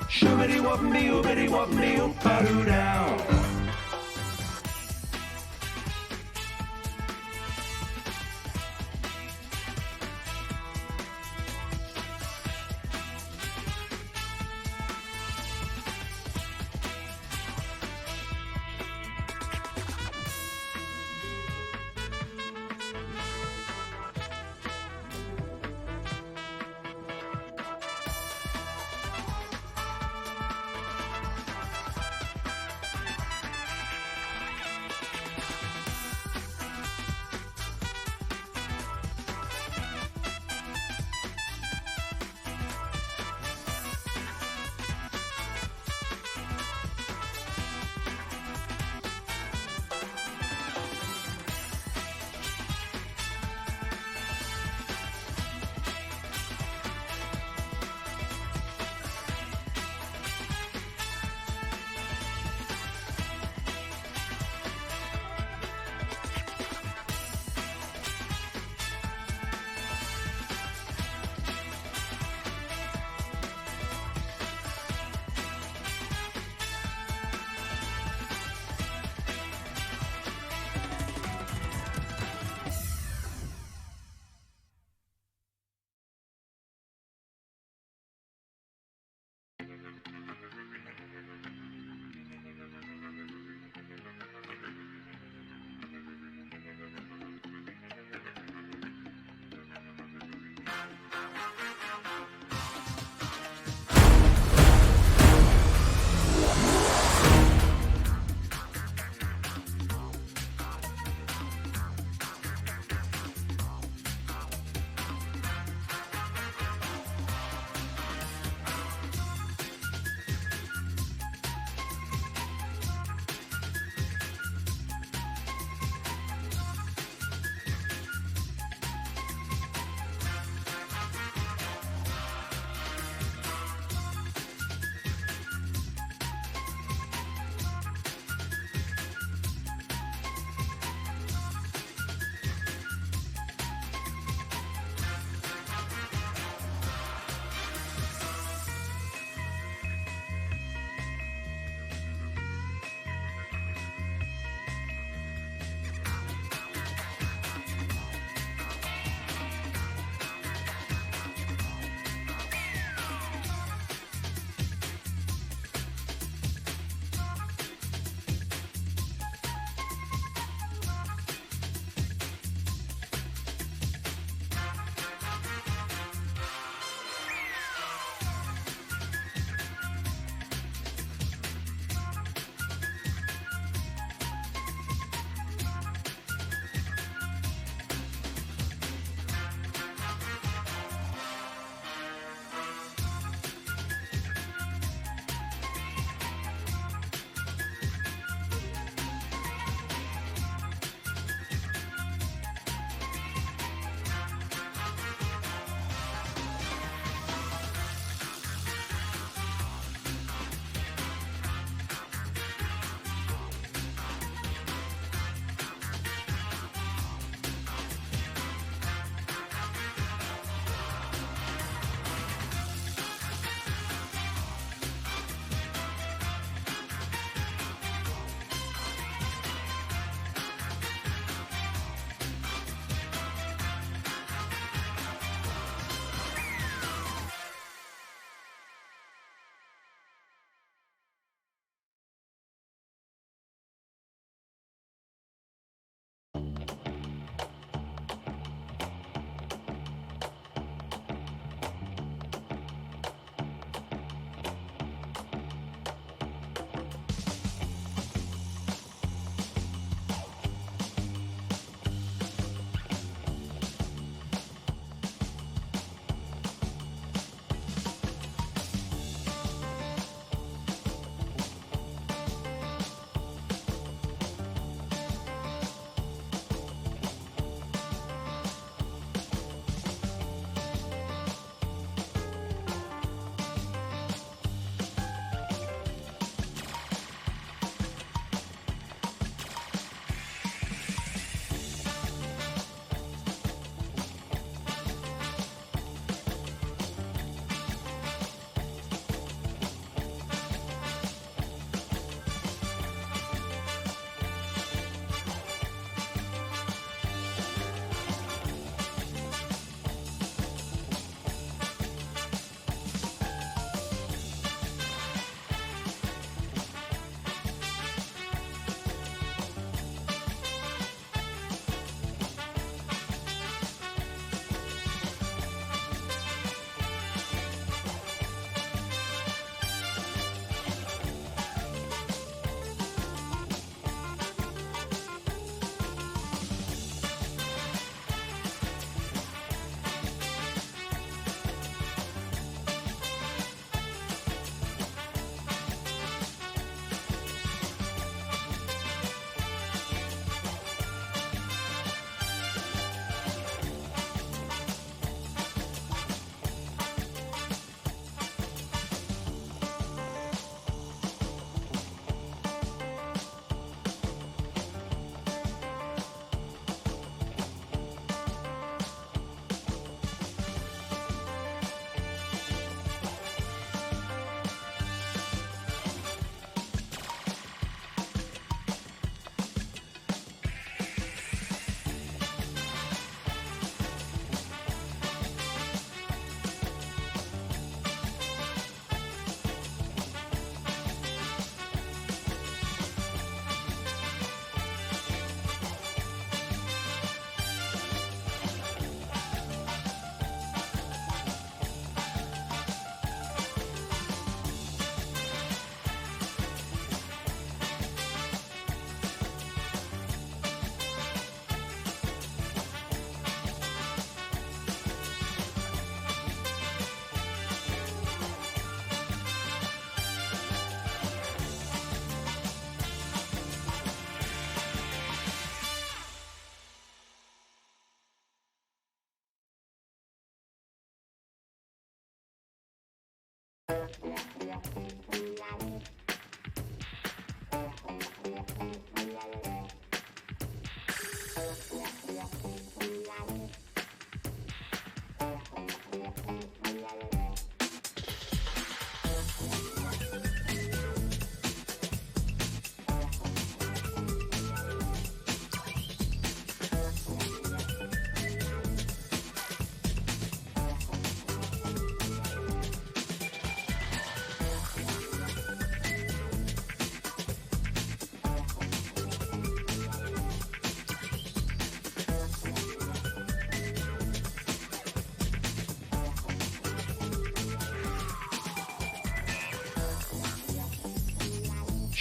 Shoobity wop me, oobity wop me, oop-a-doo down.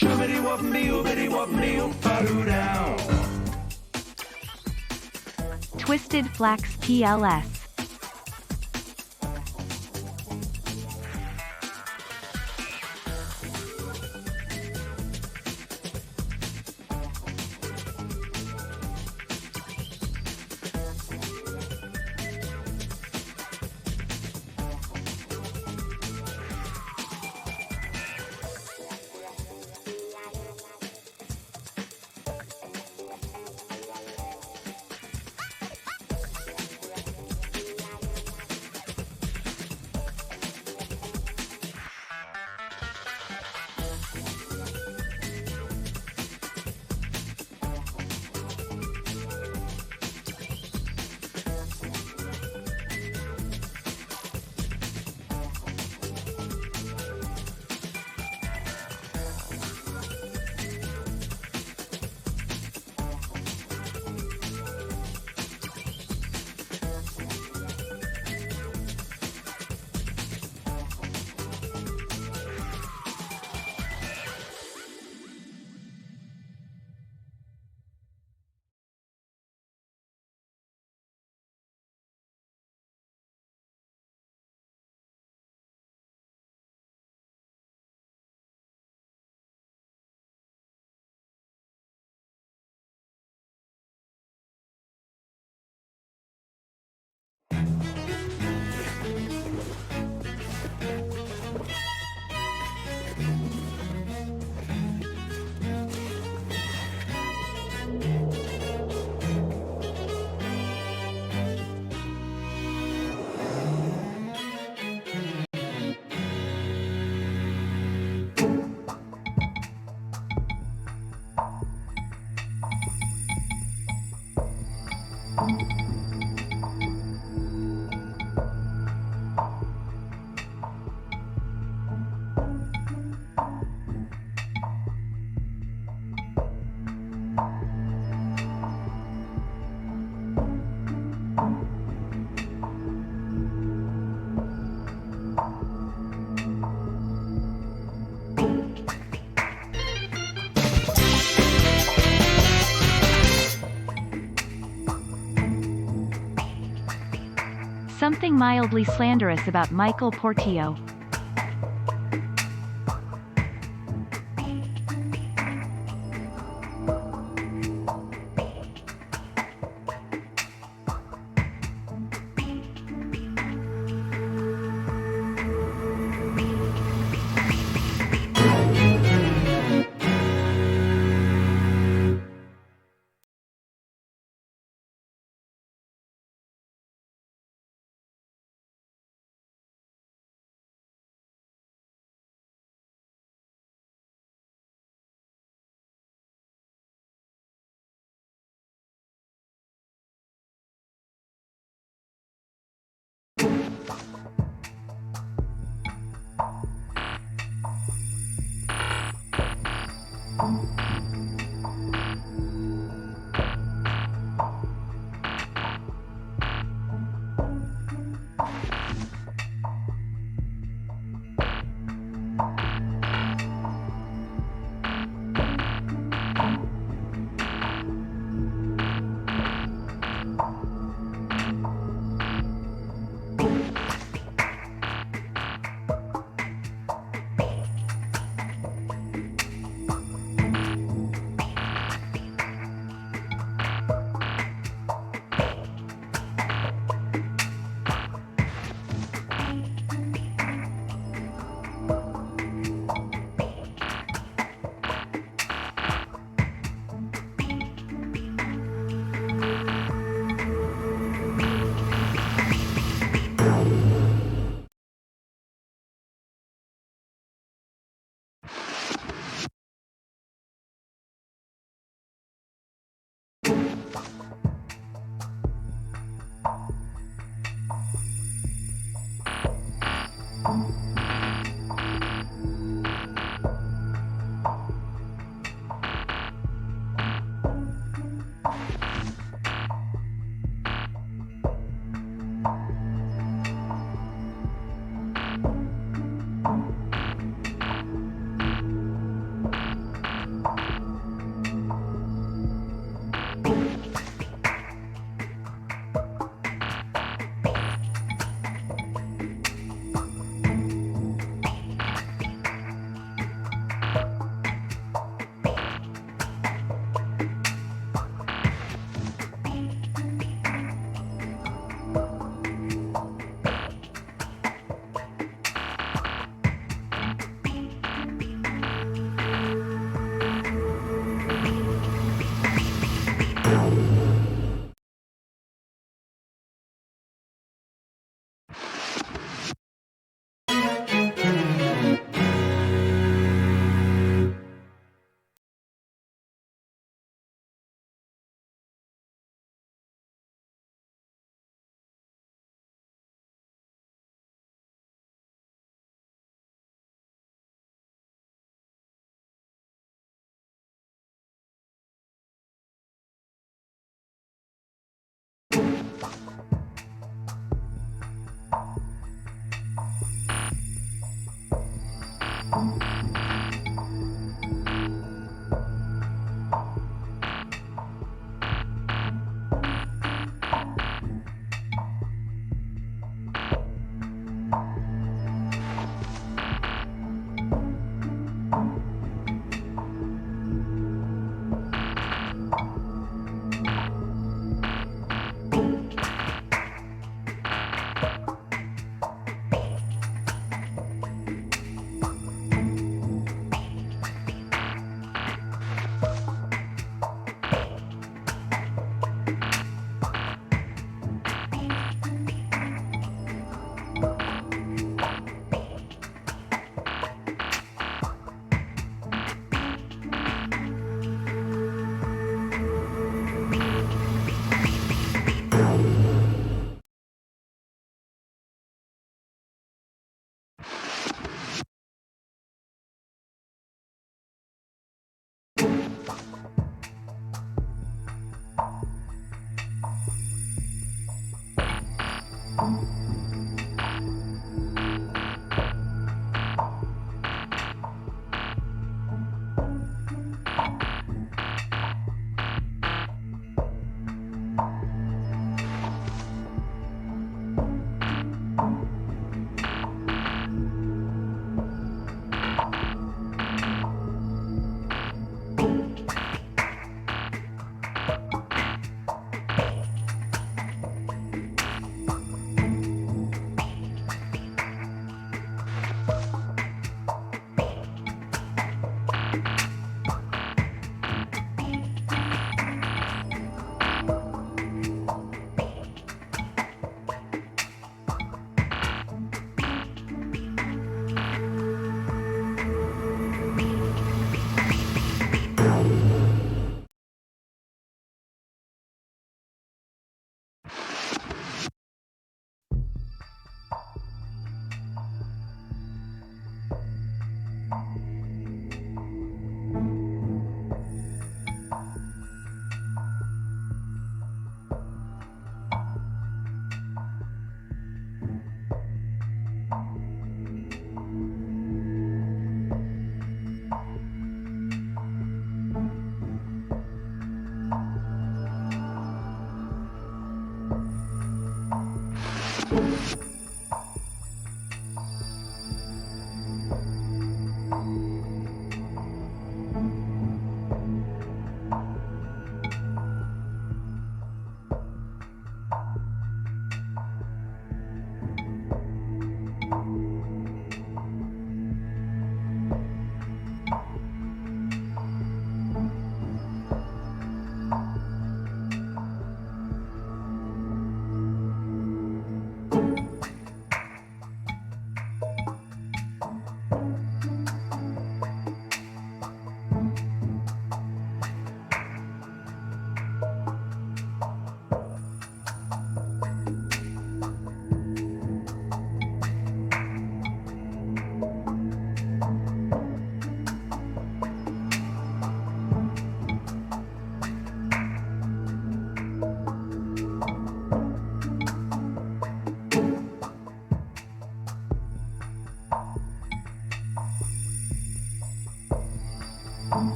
Shubbity wop me oobity wop me oop-a-doo down. Twisted Flax PLS. Something mildly slanderous about Michael Portillo.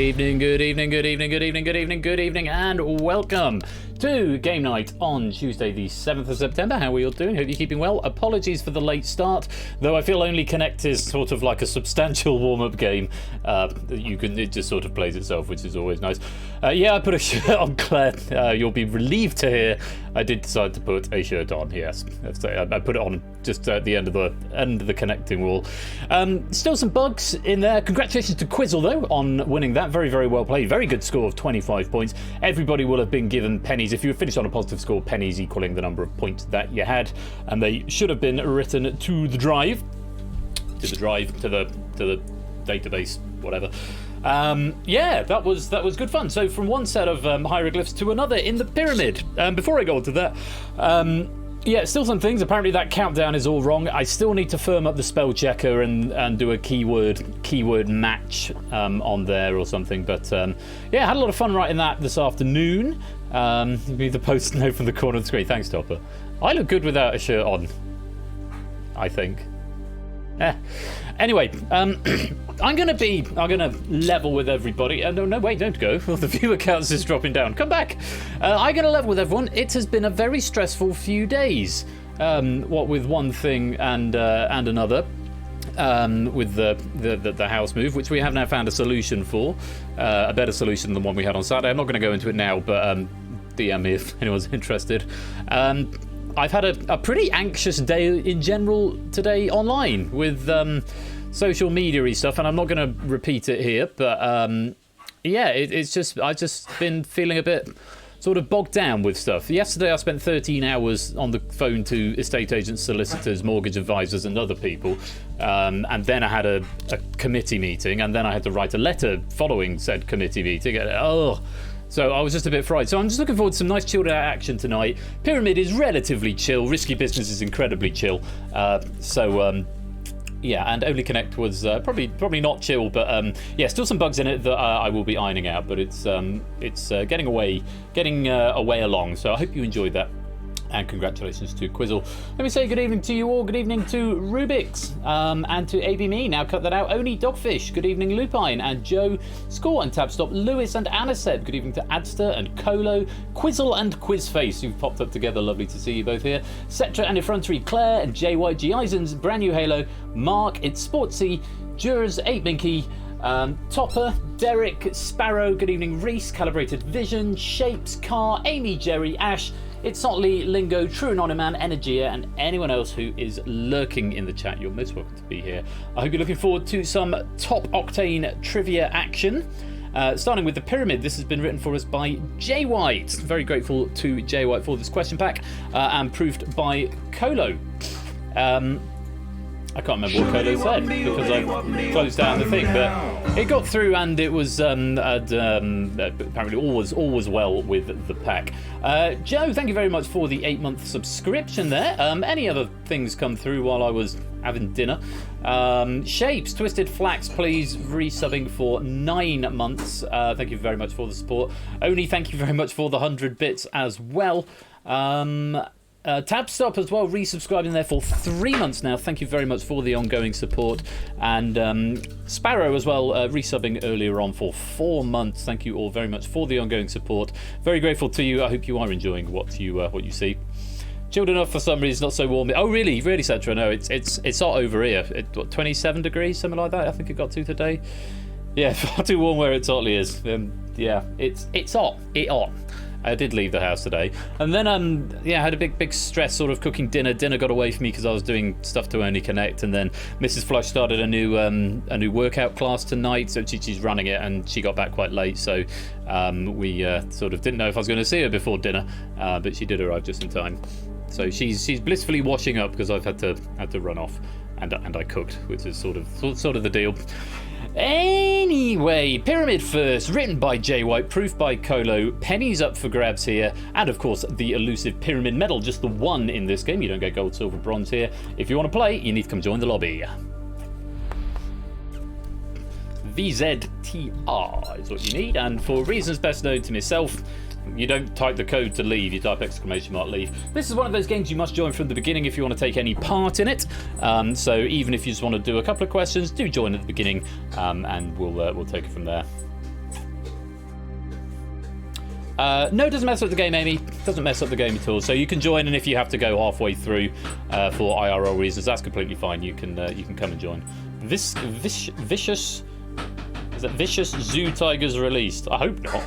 Good evening, and welcome to Game Night on Tuesday, the 7th of September. How are you all doing? Hope you're keeping well. Apologies for the late start, though I feel Only Connect is sort of like a substantial warm-up game. It just sort of plays itself, which is always nice. Yeah, I put a shirt on, Claire. You'll be relieved to hear I did decide to put a shirt on, yes. I put it on just at the end of the connecting wall. Still some bugs in there. Congratulations to Quizzle, though, on winning that. Very, very well played. Very good score of 25 points. Everybody will have been given pennies. If you finished on a positive score, pennies equaling the number of points that you had. And they should have been written to the drive. To the database, whatever. Yeah, that was good fun. So from one set of hieroglyphs to another in the pyramid. Before I go on to that, yeah, still some things. Apparently that countdown is all wrong. I still need to firm up the spell checker and do a keyword match on there or something. But yeah, had a lot of fun writing that this afternoon. Be the post note from the corner of the screen. Thanks, Topper. I look good without a shirt on, I think. Anyway, I'm gonna level with everybody. No, wait, don't go. Well, the viewer counts is dropping down. Come back. I'm gonna level with everyone. It has been a very stressful few days. What with one thing and another. With the house move, which we have now found a solution for, a better solution than the one we had on Saturday. I'm not going to go into it now, but DM me if anyone's interested. I've had a pretty anxious day in general today online with social media-y stuff, and I'm not going to repeat it here, but yeah, I've just been feeling a bit sort of bogged down with stuff. Yesterday I spent 13 hours on the phone to estate agents, solicitors, mortgage advisors and other people, and then I had a committee meeting, and then I had to write a letter following said committee meeting. So I was just a bit fried. So I'm just looking forward to some nice chilled out action tonight. Pyramid is relatively chill. Risky Business is incredibly chill. Yeah, and Only Connect was probably not chill, but yeah, still some bugs in it that I will be ironing out. But it's getting away along. So I hope you enjoyed that. And congratulations to Quizzle. Let me say good evening to you all. Good evening to Rubik's and to ABME. Now cut that out. Oni Dogfish. Good evening, Lupine and Joe. Score and Tabstop. Lewis and Anisette. Good evening to Adster and Colo. Quizzle and Quizface. You've popped up together. Lovely to see you both here. Cetra and Effrontery. Claire and JYG Eisens. Brand new Halo. Mark. It's Sportsy. Jurors. 8Minky. Topper, Derek, Sparrow, good evening, Reese, Calibrated Vision, Shapes, Car, Amy, Jerry, Ash, It's Sotley, Lingo, True Anonyman, Energia, and anyone else who is lurking in the chat. You're most welcome to be here. I hope you're looking forward to some top octane trivia action. Starting with the pyramid, this has been written for us by Jay White. Very grateful to Jay White for this question pack, and proofed by Colo. I can't remember what Colo said because I closed down the thing, but it got through and it was apparently all was well with the pack. Joe, thank you very much for the 8-month subscription there. Any other things come through while I was having dinner? Shapes, Twisted Flax, please resubbing for 9 months. Thank you very much for the support. Oni, thank you very much for the 100 bits as well. Tabstop as well, resubscribing there for 3 months now. Thank you very much for the ongoing support. And Sparrow as well, resubbing earlier on for 4 months. Thank you all very much for the ongoing support. Very grateful to you. I hope you are enjoying what you see. Chilled enough for some reason, not so warm. Oh, really, Cetra? No, it's hot over here. What, 27 degrees, something like that. I think it got to today. Yeah, far too warm where it totally is. Yeah, it's hot. I did leave the house today. And then, I had a big stress sort of cooking dinner. Dinner got away from me because I was doing stuff to Only Connect. And then Mrs. Flush started a new workout class tonight. So she's running it, and she got back quite late. So we sort of didn't know if I was going to see her before dinner. But she did arrive just in time. So she's blissfully washing up because I've had to run off. And I cooked, which is sort of the deal. Anyway, Pyramid First, written by Jay White, proof by Colo, pennies up for grabs here, and of course the elusive Pyramid Medal, just the one in this game. You don't get gold, silver, bronze here. If you want to play, you need to come join the lobby. VZTR is what you need, and for reasons best known to myself, you don't type the code to leave, you type !leave. This is one of those games you must join from the beginning if you want to take any part in it. So even if you just want to do a couple of questions, do join at the beginning, and we'll take it from there. No, it doesn't mess up the game, Amy. Doesn't mess up the game at all. So you can join, and if you have to go halfway through for IRL reasons, that's completely fine. You can come and join. Vicious zoo tigers released? I hope not.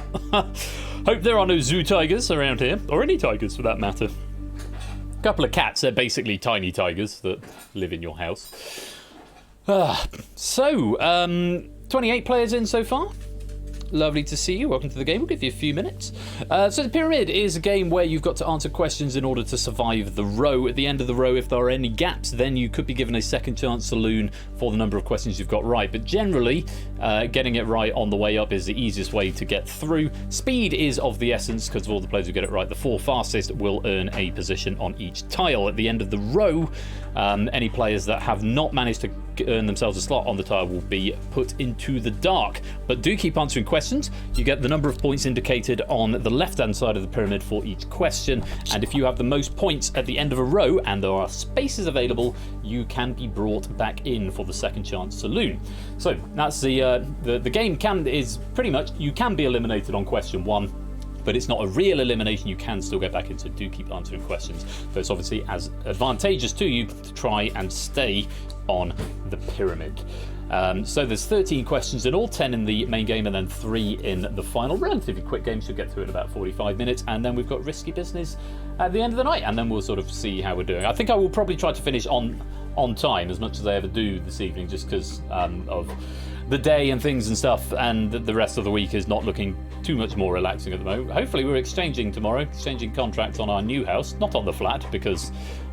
Hope there are no zoo tigers around here, or any tigers for that matter. A couple of cats, they're basically tiny tigers that live in your house. 28 players in so far. Lovely to see you. Welcome to the game. We'll give you a few minutes. So the Pyramid is a game where you've got to answer questions in order to survive the row. At the end of the row, if there are any gaps, then you could be given a second chance saloon for the number of questions you've got right. But generally, getting it right on the way up is the easiest way to get through. Speed is of the essence because of all the players who get it right. The 4 fastest will earn a position on each tile. At the end of the row, any players that have not managed to earn themselves a slot on the tile will be put into the dark. But do keep answering questions. You get the number of points indicated on the left-hand side of the pyramid for each question, and if you have the most points at the end of a row and there are spaces available, you can be brought back in for the second chance saloon. So that's the game is pretty much, you can be eliminated on question 1, but it's not a real elimination. You can still get back in, so do keep answering questions. So it's obviously as advantageous to you to try and stay on the pyramid. So there's 13 questions in all, 10 in the main game and then 3 in the final. Relatively quick game, should get through in about 45 minutes, and then we've got Risky Business at the end of the night, and then we'll sort of see how we're doing. I think I will probably try to finish on time as much as I ever do this evening, just because of the day and things and stuff, and the rest of the week is not looking too much more relaxing at the moment. Hopefully we're exchanging contracts on our new house, not on the flat, because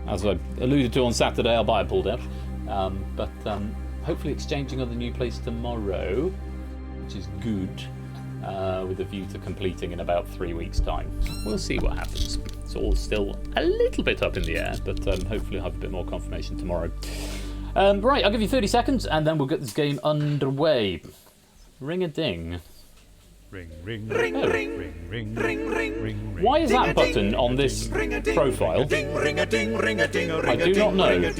as I alluded to on Saturday, our buyer pulled out. But hopefully exchanging on the new place tomorrow, which is good, with a view to completing in about 3 weeks' time. We'll see what happens. It's all still a little bit up in the air, but hopefully I'll have a bit more confirmation tomorrow. Right, I'll give you 30 seconds and then we'll get this game underway. Ring-a-ding. Ring, ring, ring, ring, ring, ring, ring, ring, ring. Why is that button on this profile? I do not know.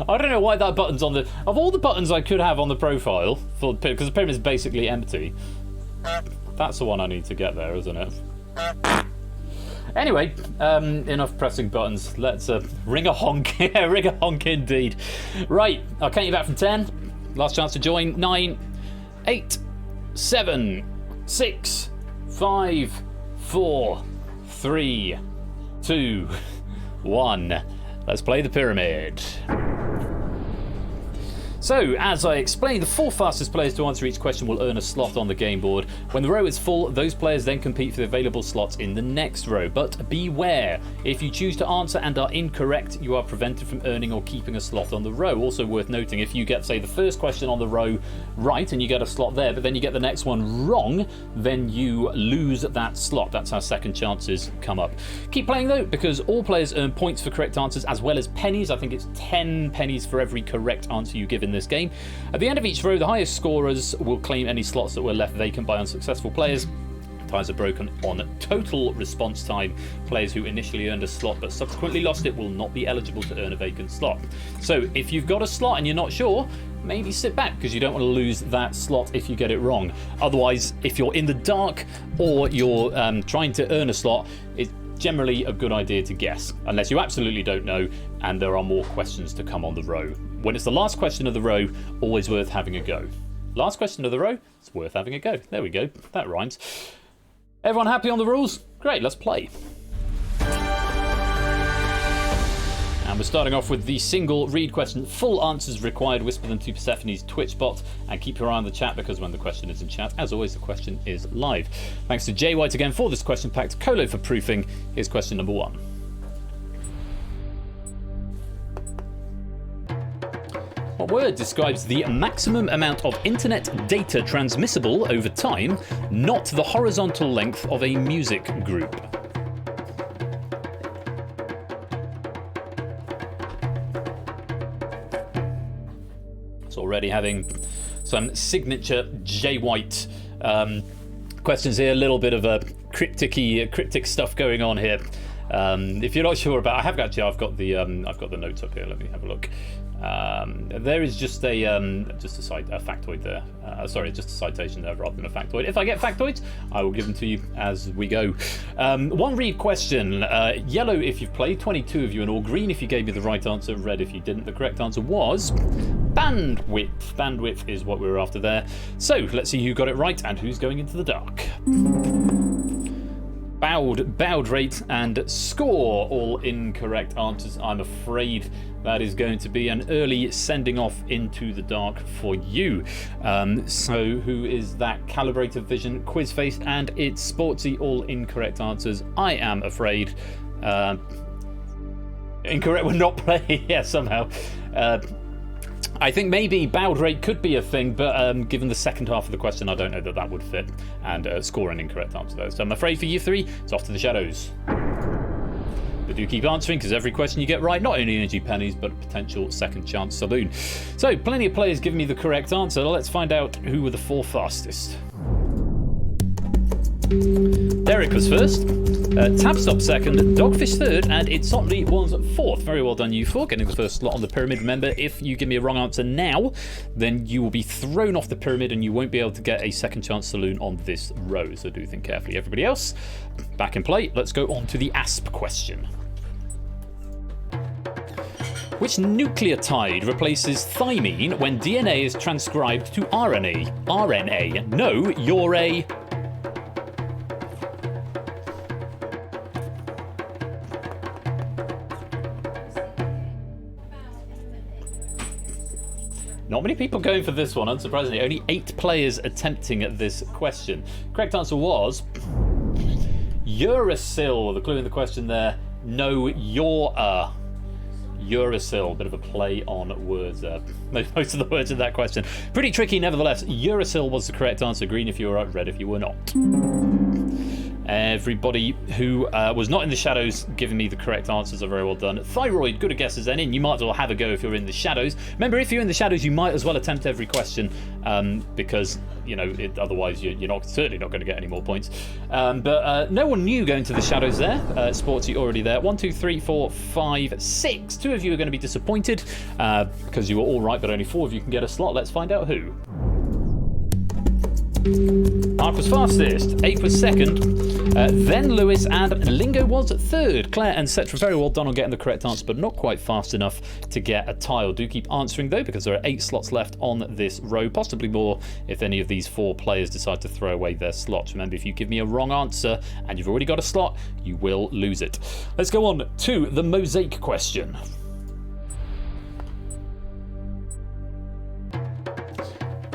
I don't know why that button's on the... Of all the buttons I could have on the profile, because the pyramid is basically empty, that's the one I need to get there, isn't it? Anyway, enough pressing buttons. Let's ring a honk. Yeah, ring a honk indeed. Right, I'll count you back from 10. Last chance to join. 9, 8, 7, 6, 5, 4, 3, 2, 1. Let's play the pyramid. So, as I explained, the 4 fastest players to answer each question will earn a slot on the game board. When the row is full, those players then compete for the available slots in the next row. But beware, if you choose to answer and are incorrect, you are prevented from earning or keeping a slot on the row. Also worth noting, if you get, say, the first question on the row right and you get a slot there, but then you get the next one wrong, then you lose that slot. That's how second chances come up. Keep playing though, because all players earn points for correct answers as well as pennies. I think it's 10 pennies for every correct answer you give in this game. At the end of each row, the highest scorers will claim any slots that were left vacant by unsuccessful players. Ties are broken on total response time. Players who initially earned a slot but subsequently lost it will not be eligible to earn a vacant slot. So if you've got a slot and you're not sure, maybe sit back, because you don't want to lose that slot if you get it wrong. Otherwise, if you're in the dark or you're trying to earn a slot, it's generally a good idea to guess, unless you absolutely don't know and there are more questions to come on the row. When it's the last question of the row, always worth having a go. Last question of the row. It's worth having a go. There we go. That rhymes. Everyone happy on the rules? Great, let's play. And we're starting off with the single read question. Full answers required. Whisper them to Persephone's Twitch bot and keep your eye on the chat because when the question is in chat, as always, the question is live. Thanks to Jay White again for this question packed. Colo for proofing. Here's question number 1. What word describes the maximum amount of internet data transmissible over time, not the horizontal length of a music group? Already having some signature Jay White questions here. A little bit of a cryptic stuff going on here. If you're not sure about, I've got the notes up here. Let me have a look. There is just a factoid there. Just a citation there rather than a factoid. If I get factoids, I will give them to you as we go. One read question. Yellow if you've played, 22 of you in all. Green if you gave me the right answer. Red if you didn't. The correct answer was bandwidth. Bandwidth is what we were after there. So let's see who got it right and who's going into the dark. Baud rate and score, all incorrect answers. I'm afraid that is going to be an early sending off into the dark for you. So who is that? Calibrated Vision, Quizface, and it's Sportsy, all incorrect answers. I am afraid. Incorrect, we're not playing. Yeah, somehow. I think maybe baud rate could be a thing, but given the second half of the question, I don't know that would fit. And score an incorrect answer there. So I'm afraid for you three, it's off to the shadows. But do keep answering, because every question you get right, not only energy pennies, but a potential second chance saloon. So plenty of players giving me the correct answer. Let's find out who were the 4 fastest. Derek was first, Tabstop second, Dogfish third, and Itzotli was 4th. Very well done, you 4, getting the first slot on the pyramid. Remember, if you give me a wrong answer now, then you will be thrown off the pyramid and you won't be able to get a second chance saloon on this row. So do think carefully. Everybody else, back in play. Let's go on to the ASP question. Which nucleotide replaces thymine when DNA is transcribed to RNA? RNA. No, you're a... Not many people going for this one, unsurprisingly. Only 8 players attempting at this question. Correct answer was uracil. The clue in the question there, no, you're a. Uracil, bit of a play on words there. Most of the words in that question. Pretty tricky nevertheless. Uracil was the correct answer. Green if you were right, red if you were not. Everybody who was not in the shadows giving me the correct answers are very well done. Thyroid, good a guess as then in. You might as well have a go if you're in the shadows. Remember, if you're in the shadows, you might as well attempt every question because, you know, otherwise you're certainly not going to get any more points. But no one new going to the shadows there. Sportsy already there. 1, 2, 3, 4, 5, 6. 2 of you are going to be disappointed because you were all right, but only 4 of you can get a slot. Let's find out who. Mark was fastest, 8 was second, then Lewis, and Lingo was third. Claire and Cetra, very well done on getting the correct answer, but not quite fast enough to get a tile. Do keep answering though, because there are 8 slots left on this row, possibly more if any of these 4 players decide to throw away their slots. Remember, if you give me a wrong answer and you've already got a slot, you will lose it. Let's go on to the mosaic question.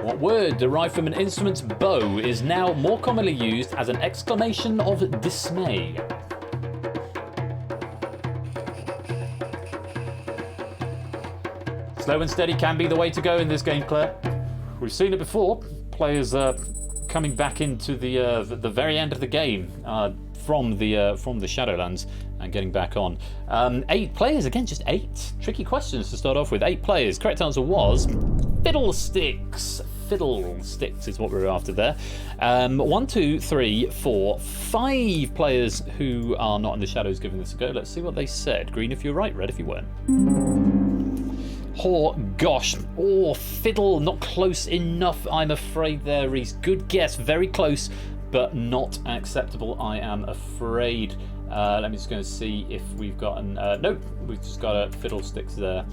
What word derived from an instrument's bow is now more commonly used as an exclamation of dismay? Slow and steady can be the way to go in this game, Claire. We've seen it before. Players coming back into the very end of the game from the Shadowlands and getting back on. 8 players, again, just 8. Tricky questions to start off with. 8 players. Correct answer was fiddlesticks. Fiddlesticks is what we were after there. 1, 2, 3, 4, 5 players who are not in the shadows giving this a go. Let's see what they said. Green if you're right, red if you weren't. Oh gosh, fiddle, not close enough, I'm afraid there, Reese. Good guess, very close, but not acceptable, I am afraid. Let me just go and see if we've got nope, we've just got a fiddlesticks there.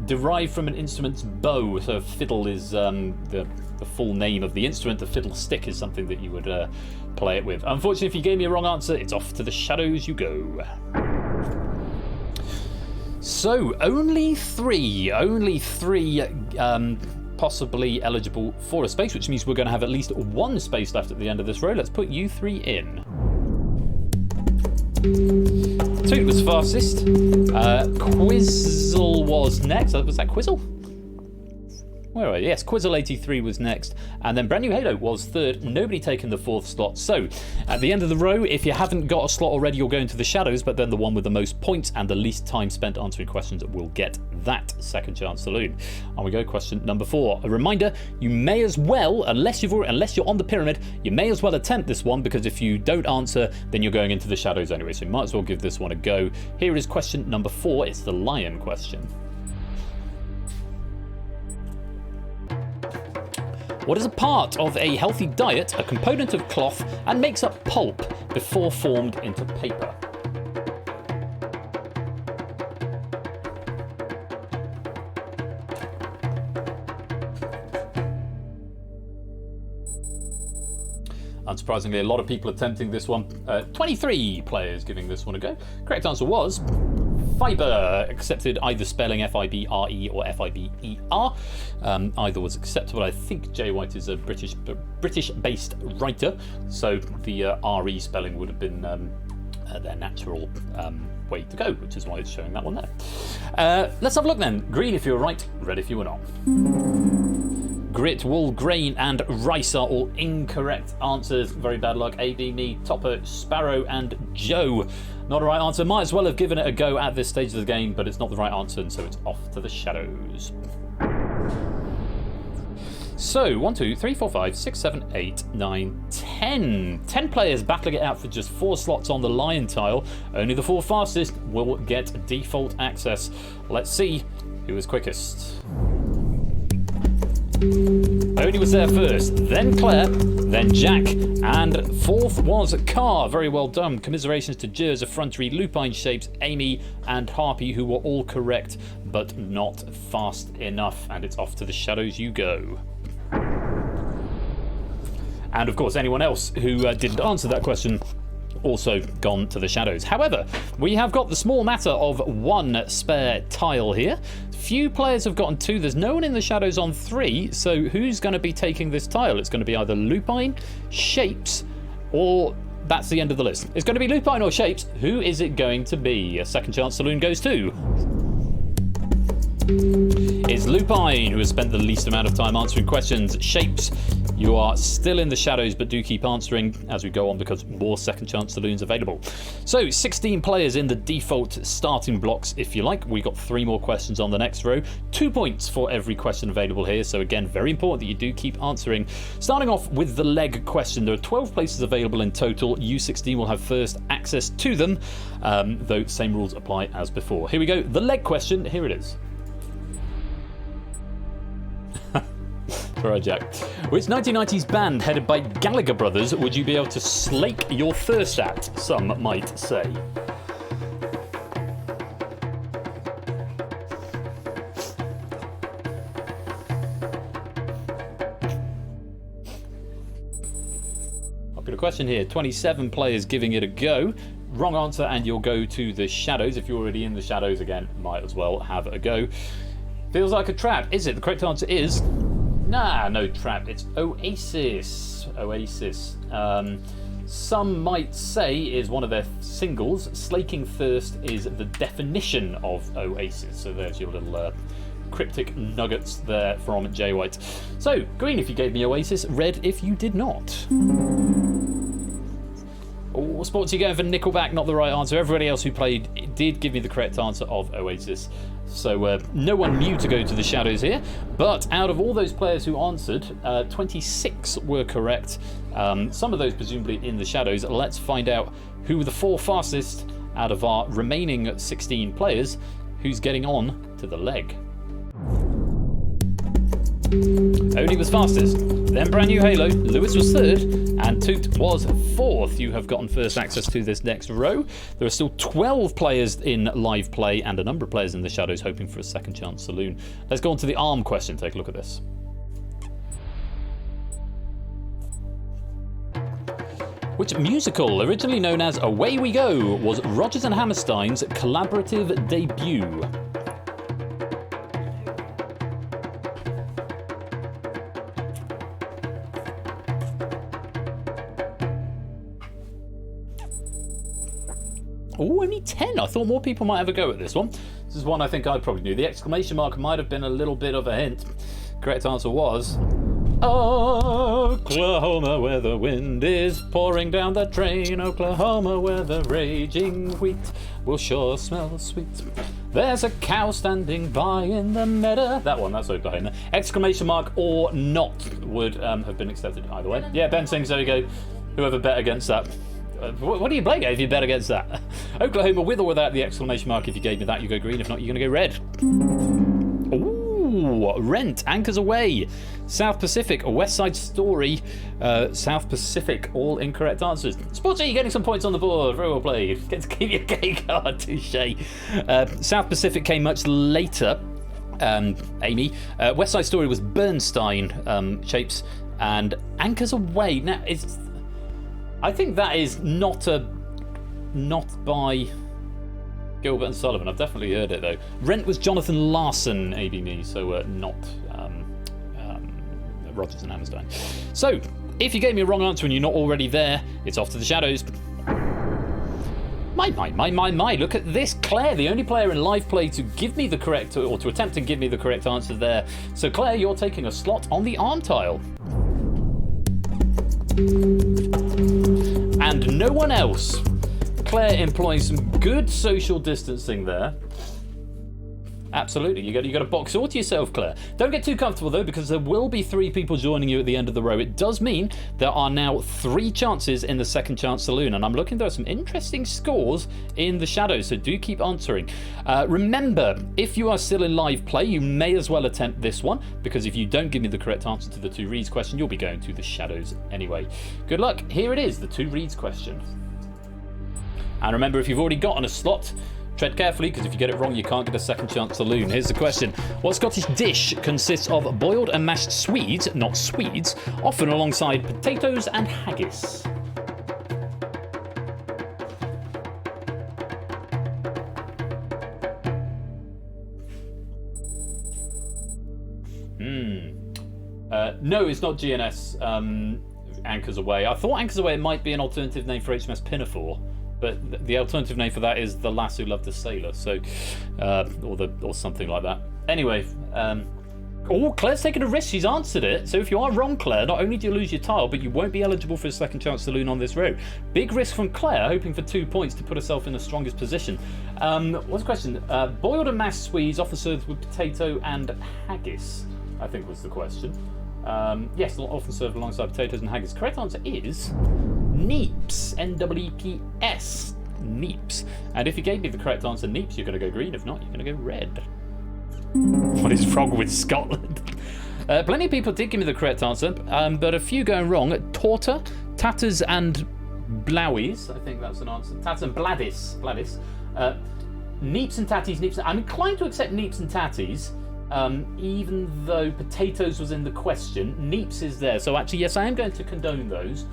derived from an instrument's bow. So fiddle is the full name of the instrument. The fiddle stick is something that you would play it with. Unfortunately, if you gave me a wrong answer, it's off to the shadows you go. So only three possibly eligible for a space, which means we're going to have at least one space left at the end of this row. Let's put you three in. Toot was fastest. Quizzle was next. Was that Quizzle? Where are you? Yes, Quizzle83 was next, and then Brand New Halo was third. Nobody taken the fourth slot. So at the end of the row, if you haven't got a slot already, you'll go into the shadows, but then the one with the most points and the least time spent answering questions will get that second chance saloon. On we go, question number 4. A reminder, you may as well, unless you're on the pyramid, you may as well attempt this one, because if you don't answer, then you're going into the shadows anyway, so you might as well give this one a go. Here is question number 4. It's the lion question. What is a part of a healthy diet, a component of cloth, and makes up pulp before formed into paper? Unsurprisingly, a lot of people attempting this one. 23 players giving this one a go. Correct answer was fibre, accepted either spelling F-I-B-R-E or F-I-B-E-R. Either was acceptable. I think Jay White is a British-based writer, so the R-E spelling would have been their natural way to go, which is why it's showing that one there. Let's have a look then. Green if you were right, red if you were not. Grit, wool, grain, and rice are all incorrect answers. Very bad luck. A, B, me, Topper, Sparrow, and Joe. Not a right answer. Might as well have given it a go at this stage of the game, but it's not the right answer, and so it's off to the shadows. So, 1, 2, 3, 4, 5, 6, 7, 8, 9, 10. 10 players battling it out for just 4 slots on the lion tile. Only the 4 fastest will get default access. Let's see who is quickest. Odie was there first, then Claire, then Jack, and fourth was Car. Very well done. Commiserations to Jers, Effrontery, Lupine Shapes, Amy, and Harpy, who were all correct, but not fast enough. And it's off to the shadows you go. And of course, anyone else who didn't answer that question also gone to the shadows. However, we have got the small matter of 1 spare tile here. Few players have gotten 2. There's no one in the shadows on 3, so who's going to be taking this tile? It's going to be either Lupine, Shapes, or that's the end of the list. It's going to be Lupine or Shapes. Who is it going to be? A second chance saloon goes to... It's Lupine, who has spent the least amount of time answering questions. Shapes, you are still in the shadows, but do keep answering as we go on, because more second chance saloons available. So 16 players in the default starting blocks, if you like. We got 3 more questions on the next row. 2 points for every question available here. So again, very important that you do keep answering. Starting off with the leg question. There are 12 places available in total. U16 will have first access to them, though same rules apply as before. Here we go. The leg question. Here it is. Alright, Jack. Which 1990s band headed by Gallagher Brothers would you be able to slake your thirst at, some might say? Popular question here. 27 players giving it a go. Wrong answer and you'll go to the shadows. If you're already in the shadows, again, might as well have a go. Feels like a trap. Is it? The correct answer is... Nah, no trap. It's Oasis. Oasis. Some might say is one of their singles. Slaking Thirst is the definition of Oasis. So there's your little cryptic nuggets there from Jay White. So, green if you gave me Oasis, red if you did not. Oh, Sportsy going for Nickelback, not the right answer. Everybody else who played did give me the correct answer of Oasis. So no one new to go to the shadows here. But out of all those players who answered, 26 were correct. Some of those presumably in the shadows. Let's find out who were the 4 fastest out of our remaining 16 players. Who's getting on to the leg? Odie was fastest, then Brand New Halo, Lewis was third, and Toot was fourth. You have gotten first access to this next row. There are still 12 players in live play and a number of players in the shadows hoping for a second chance saloon. Let's go on to the arm question. Take a look at this. Which musical, originally known as Away We Go, was Rodgers and Hammerstein's collaborative debut? Oh, only 10. I thought more people might have a go at this one. This is one I think I probably knew. The exclamation mark might have been a little bit of a hint. Correct answer was Oklahoma, where the wind is pouring down the train. Oklahoma, where the raging wheat will sure smell sweet. There's a cow standing by in the meadow. That one, that's Oklahoma. Exclamation mark or not would have been accepted either way. Yeah, Ben sings, there you go. Whoever bet against that. What do you play if you bet against that? Oklahoma with or without the exclamation mark. If you gave me that, you go green. If not, you're going to go red. Ooh, Rent, Anchors Away, South Pacific, A West Side Story, South Pacific, all incorrect answers. Sporty, you're getting some points on the board. Very well played. Get to keep your cake card, touche. South Pacific came much later. Amy. West Side Story was Bernstein shapes, and Anchors Away. Now, I think that is not by Gilbert and Sullivan. I've definitely heard it though. Rent was Jonathan Larson, ABMe, so not Rodgers and Hammerstein. So, if you gave me a wrong answer and you're not already there, it's off to the shadows. My, look at this. Claire, the only player in live play to give me the correct, or to attempt to give me the correct answer there. So Claire, you're taking a slot on the arm tile. And no one else. Claire employing some good social distancing there. Absolutely, you got a box all to yourself, Claire. Don't get too comfortable though, because there will be 3 people joining you at the end of the row. It does mean there are now 3 chances in the second chance saloon, and I'm looking, there are some interesting scores in the shadows, so do keep answering. Remember, if you are still in live play, you may as well attempt this one, because if you don't give me the correct answer to the 2 reads question, you'll be going to the shadows anyway. Good luck. Here it is, the 2 reads question. And remember, if you've already gotten a slot, tread carefully, because if you get it wrong, you can't get a second chance saloon. Here's the question. What Scottish dish consists of boiled and mashed Swedes, not Swedes, often alongside potatoes and haggis? No, it's not GNS Anchors Away. I thought Anchors Away might be an alternative name for HMS Pinafore. But the alternative name for that is The Lass Who Loved a Sailor, so or something like that. Anyway, Claire's taken a risk. She's answered it. So if you are wrong, Claire, not only do you lose your tile, but you won't be eligible for a second chance saloon on this row. Big risk from Claire, hoping for 2 points to put herself in the strongest position. What's the question? Boiled and mashed Swedes, often served with potato and haggis, I think was the question. Yes, often served alongside potatoes and haggis. Correct answer is Neeps, N-E-E-P-S, Neeps. And if you gave me the correct answer, Neeps, you're going to go green. If not, you're going to go red. What is wrong with Scotland? Plenty of people did give me the correct answer, but a few going wrong. Torta, Tatters and Blowies, I think that's an answer. Tatters and Bladis. Neeps and Tatties, I'm inclined to accept Neeps and Tatties. Even though potatoes was in the question, Neeps is there. So actually, yes, I am going to condone those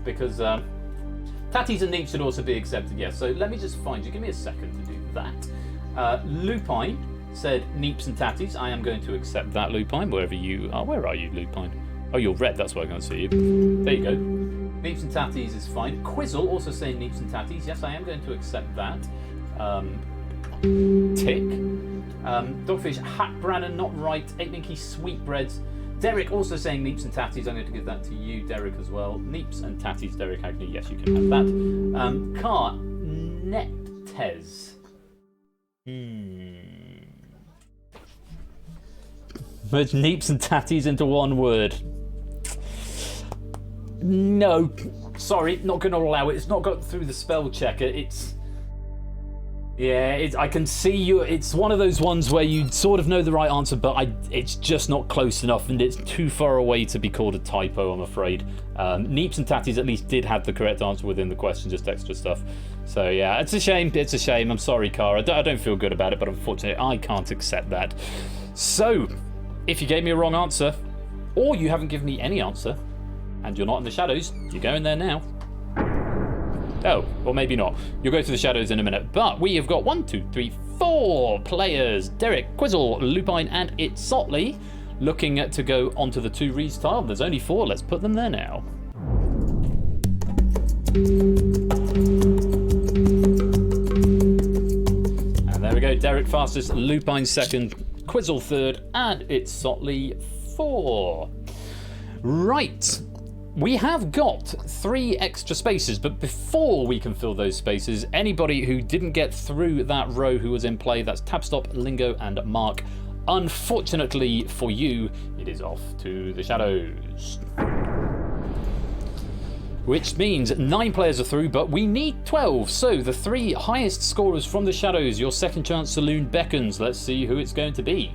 because Tatties and Neeps should also be accepted, yes. So let me just find you. Give me a second to do that. Lupine said Neeps and Tatties. I am going to accept that, Lupine, wherever you are. Where are you, Lupine? Oh, you're red. That's why I can't see you. There you go. Neeps and Tatties is fine. Quizzle also saying Neeps and Tatties. Yes, I am going to accept that. Tick. Dogfish, Hack Brannon, not right. 8-Minky, Sweetbreads. Derek also saying Neeps and Tatties. I'm going to give that to you, Derek, as well. Neeps and Tatties, Derek Hackney. Yes, you can have that. Car Nettes. Merge Neeps and Tatties into one word. No. Sorry, not going to allow it. It's not got through the spell checker. It's Yeah, I can see you. It's one of those ones where you sort of know the right answer, but it's just not close enough, and it's too far away to be called a typo, I'm afraid. Neeps and Tatties at least did have the correct answer within the question, just extra stuff. So yeah, it's a shame. It's a shame. I'm sorry, Cara. I don't feel good about it, but unfortunately, I can't accept that. So, if you gave me a wrong answer, or you haven't given me any answer, and you're not in the shadows, you're going there now. Oh, or maybe not. You'll go to the shadows in a minute. But we have got 1, 2, 3, 4 players. Derek, Quizzle, Lupine, and Itsotley looking to go onto the 2 reads tile. There's only 4. Let's put them there now. And there we go. Derek fastest, Lupine second, Quizzle third, and Itsotley 4. Right. We have got 3 extra spaces, but before we can fill those spaces, anybody who didn't get through that row who was in play, that's Tabstop, Lingo, and Mark, unfortunately for you, it is off to the shadows. Which means 9 players are through, but we need 12. So the 3 highest scorers from the shadows, your second chance saloon beckons. Let's see who it's going to be.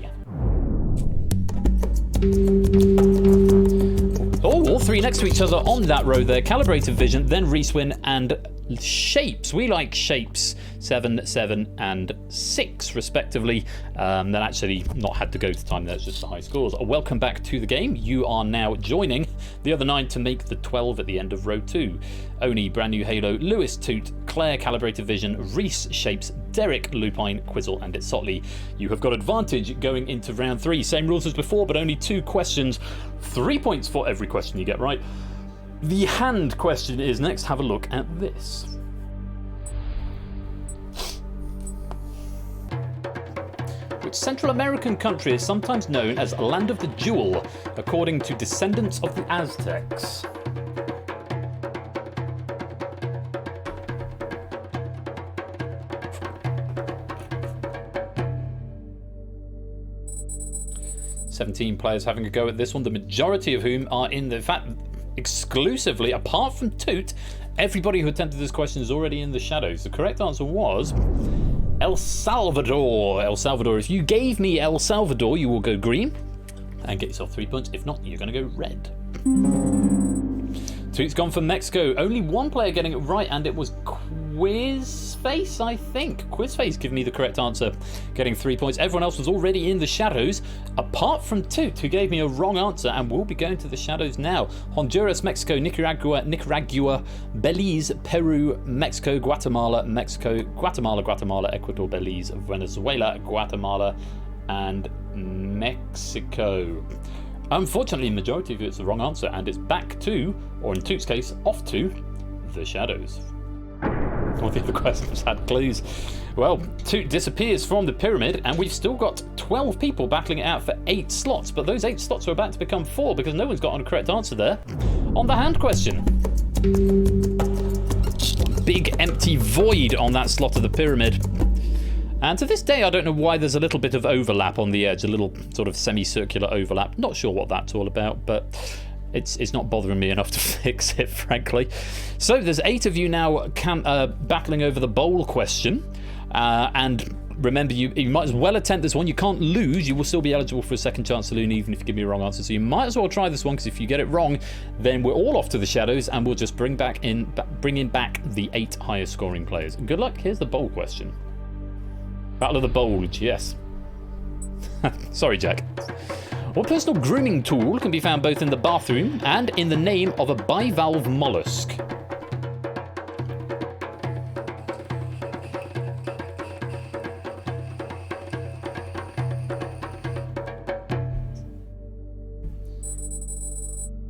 Oh, all 3 next to each other on that row there. Calibrated Vision, then Reeswin, and Shapes. We like Shapes 7, 7, and 6 respectively. That actually not had to go to time, that's just the high scores. Welcome back to the game. You are now joining the other 9 to make the 12 at the end of row 2. Oni, Brand New Halo, Lewis, Toot, Claire, Calibrated Vision, Reese, Shapes, Derek, Lupine, Quizzle, and Itsotley. You have got advantage going into round 3. Same rules as before, but only 2 questions. 3 points for every question you get right. The hand question is next. Have a look at this. Which Central American country is sometimes known as Land of the Jewel, according to descendants of the Aztecs? "17 players having a go at this one, the majority of whom are in the fact exclusively, apart from Toot, everybody who attempted this question is already in the shadows. The correct answer was El Salvador. El Salvador. If you gave me El Salvador, you will go green and get yourself 3 points. If not, you're going to go red. Toot's gone for Mexico. Only 1 player getting it right, and it was Quizface, I think. Quizface gave me the correct answer, getting 3 points. Everyone else was already in the shadows, apart from Toot, who gave me a wrong answer and will be going to the shadows now. Honduras, Mexico, Nicaragua, Belize, Peru, Mexico, Guatemala, Ecuador, Belize, Venezuela, Guatemala, and Mexico. Unfortunately, the majority of it's the wrong answer, and it's back to, or in Toot's case, off to, the shadows. All the other questions had clues. Well, Toot disappears from the pyramid, and we've still got 12 people battling it out for 8 slots, but those 8 slots are about to become 4 because no one's got a correct answer there. On the hand question. Big empty void on that slot of the pyramid. And to this day, I don't know why there's a little bit of overlap on the edge, a little sort of semicircular overlap. Not sure what that's all about, but it's not bothering me enough to fix it, frankly. So there's 8 of you now battling over the bowl question. And remember, you might as well attempt this one. You can't lose. You will still be eligible for a second chance saloon, even if you give me a wrong answer. So you might as well try this one, because if you get it wrong, then we're all off to the shadows, and we'll just bring in back the 8 highest scoring players. Good luck. Here's the bowl question. Battle of the Bulge, yes. Sorry, Jack. What personal grooming tool can be found both in the bathroom and in the name of a bivalve mollusk?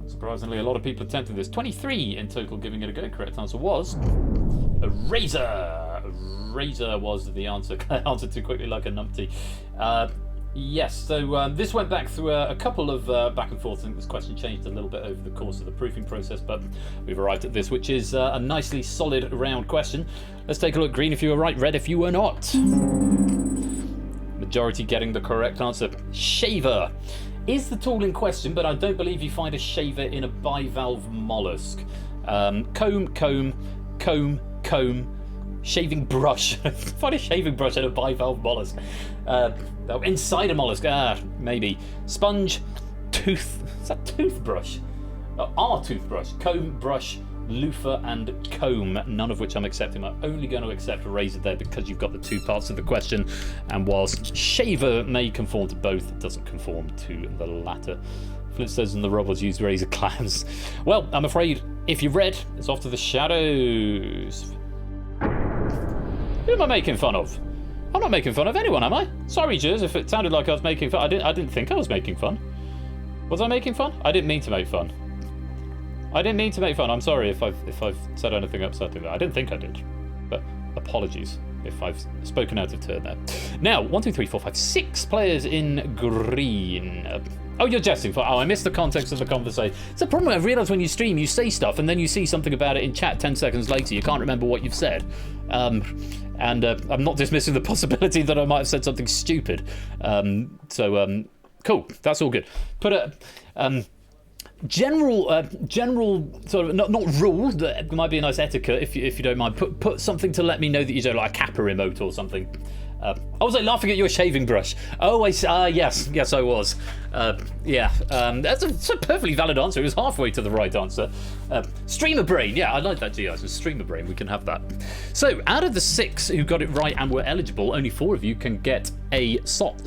Surprisingly, a lot of people attempted this. 23 in total giving it a go. Correct answer was a razor. Razor was the answer. I answered too quickly like a numpty. Yes, so this went back through a couple of back and forth. I think this question changed a little bit over the course of the proofing process, but we've arrived at this, which is a nicely solid round question. Let's take a look. Green if you were right, red if you were not. Majority getting the correct answer. Shaver is the tool in question, but I don't believe you find a shaver in a bivalve mollusk. Comb, comb, comb, comb, Shaving brush. Find a shaving brush and a bivalve mollusk. Inside a mollusk. Maybe. Sponge. Tooth. Is that toothbrush? Our toothbrush. Comb, brush, loofah, and comb. None of which I'm accepting. I'm only going to accept a razor there because you've got the two parts of the question. And whilst shaver may conform to both, it doesn't conform to the latter. Flintstones and the robots use razor clams. Well, I'm afraid if you've read, it's off to the shadows. Who am I making fun of? I'm not making fun of anyone, am I? Sorry, Jez, if it sounded like I was making fun. I didn't think I was making fun. Was I making fun? I didn't mean to make fun. I didn't mean to make fun. I'm sorry if I've said anything upsetting there. I didn't think I did. But apologies if I've spoken out of turn there. Now, 1, 2, 3, 4, 5, 6 players in green. Oh, you're jesting. I missed the context of the conversation. It's a problem I've realised when you stream, you say stuff and then you see something about it in chat 10 seconds later. You can't remember what you've said. And I'm not dismissing the possibility that I might have said something stupid. Cool. That's all good. Put a general sort of not rule. That might be a nice etiquette if you don't mind. Put something to let me know that you don't like a Kappa emote or something. I was laughing at your shaving brush. Oh, yes, I was. That's a perfectly valid answer. It was halfway to the right answer. Streamer brain, yeah, I like that, GI. So streamer brain, we can have that. So, out of the 6 who got it right and were eligible, only 4 of you can get a slot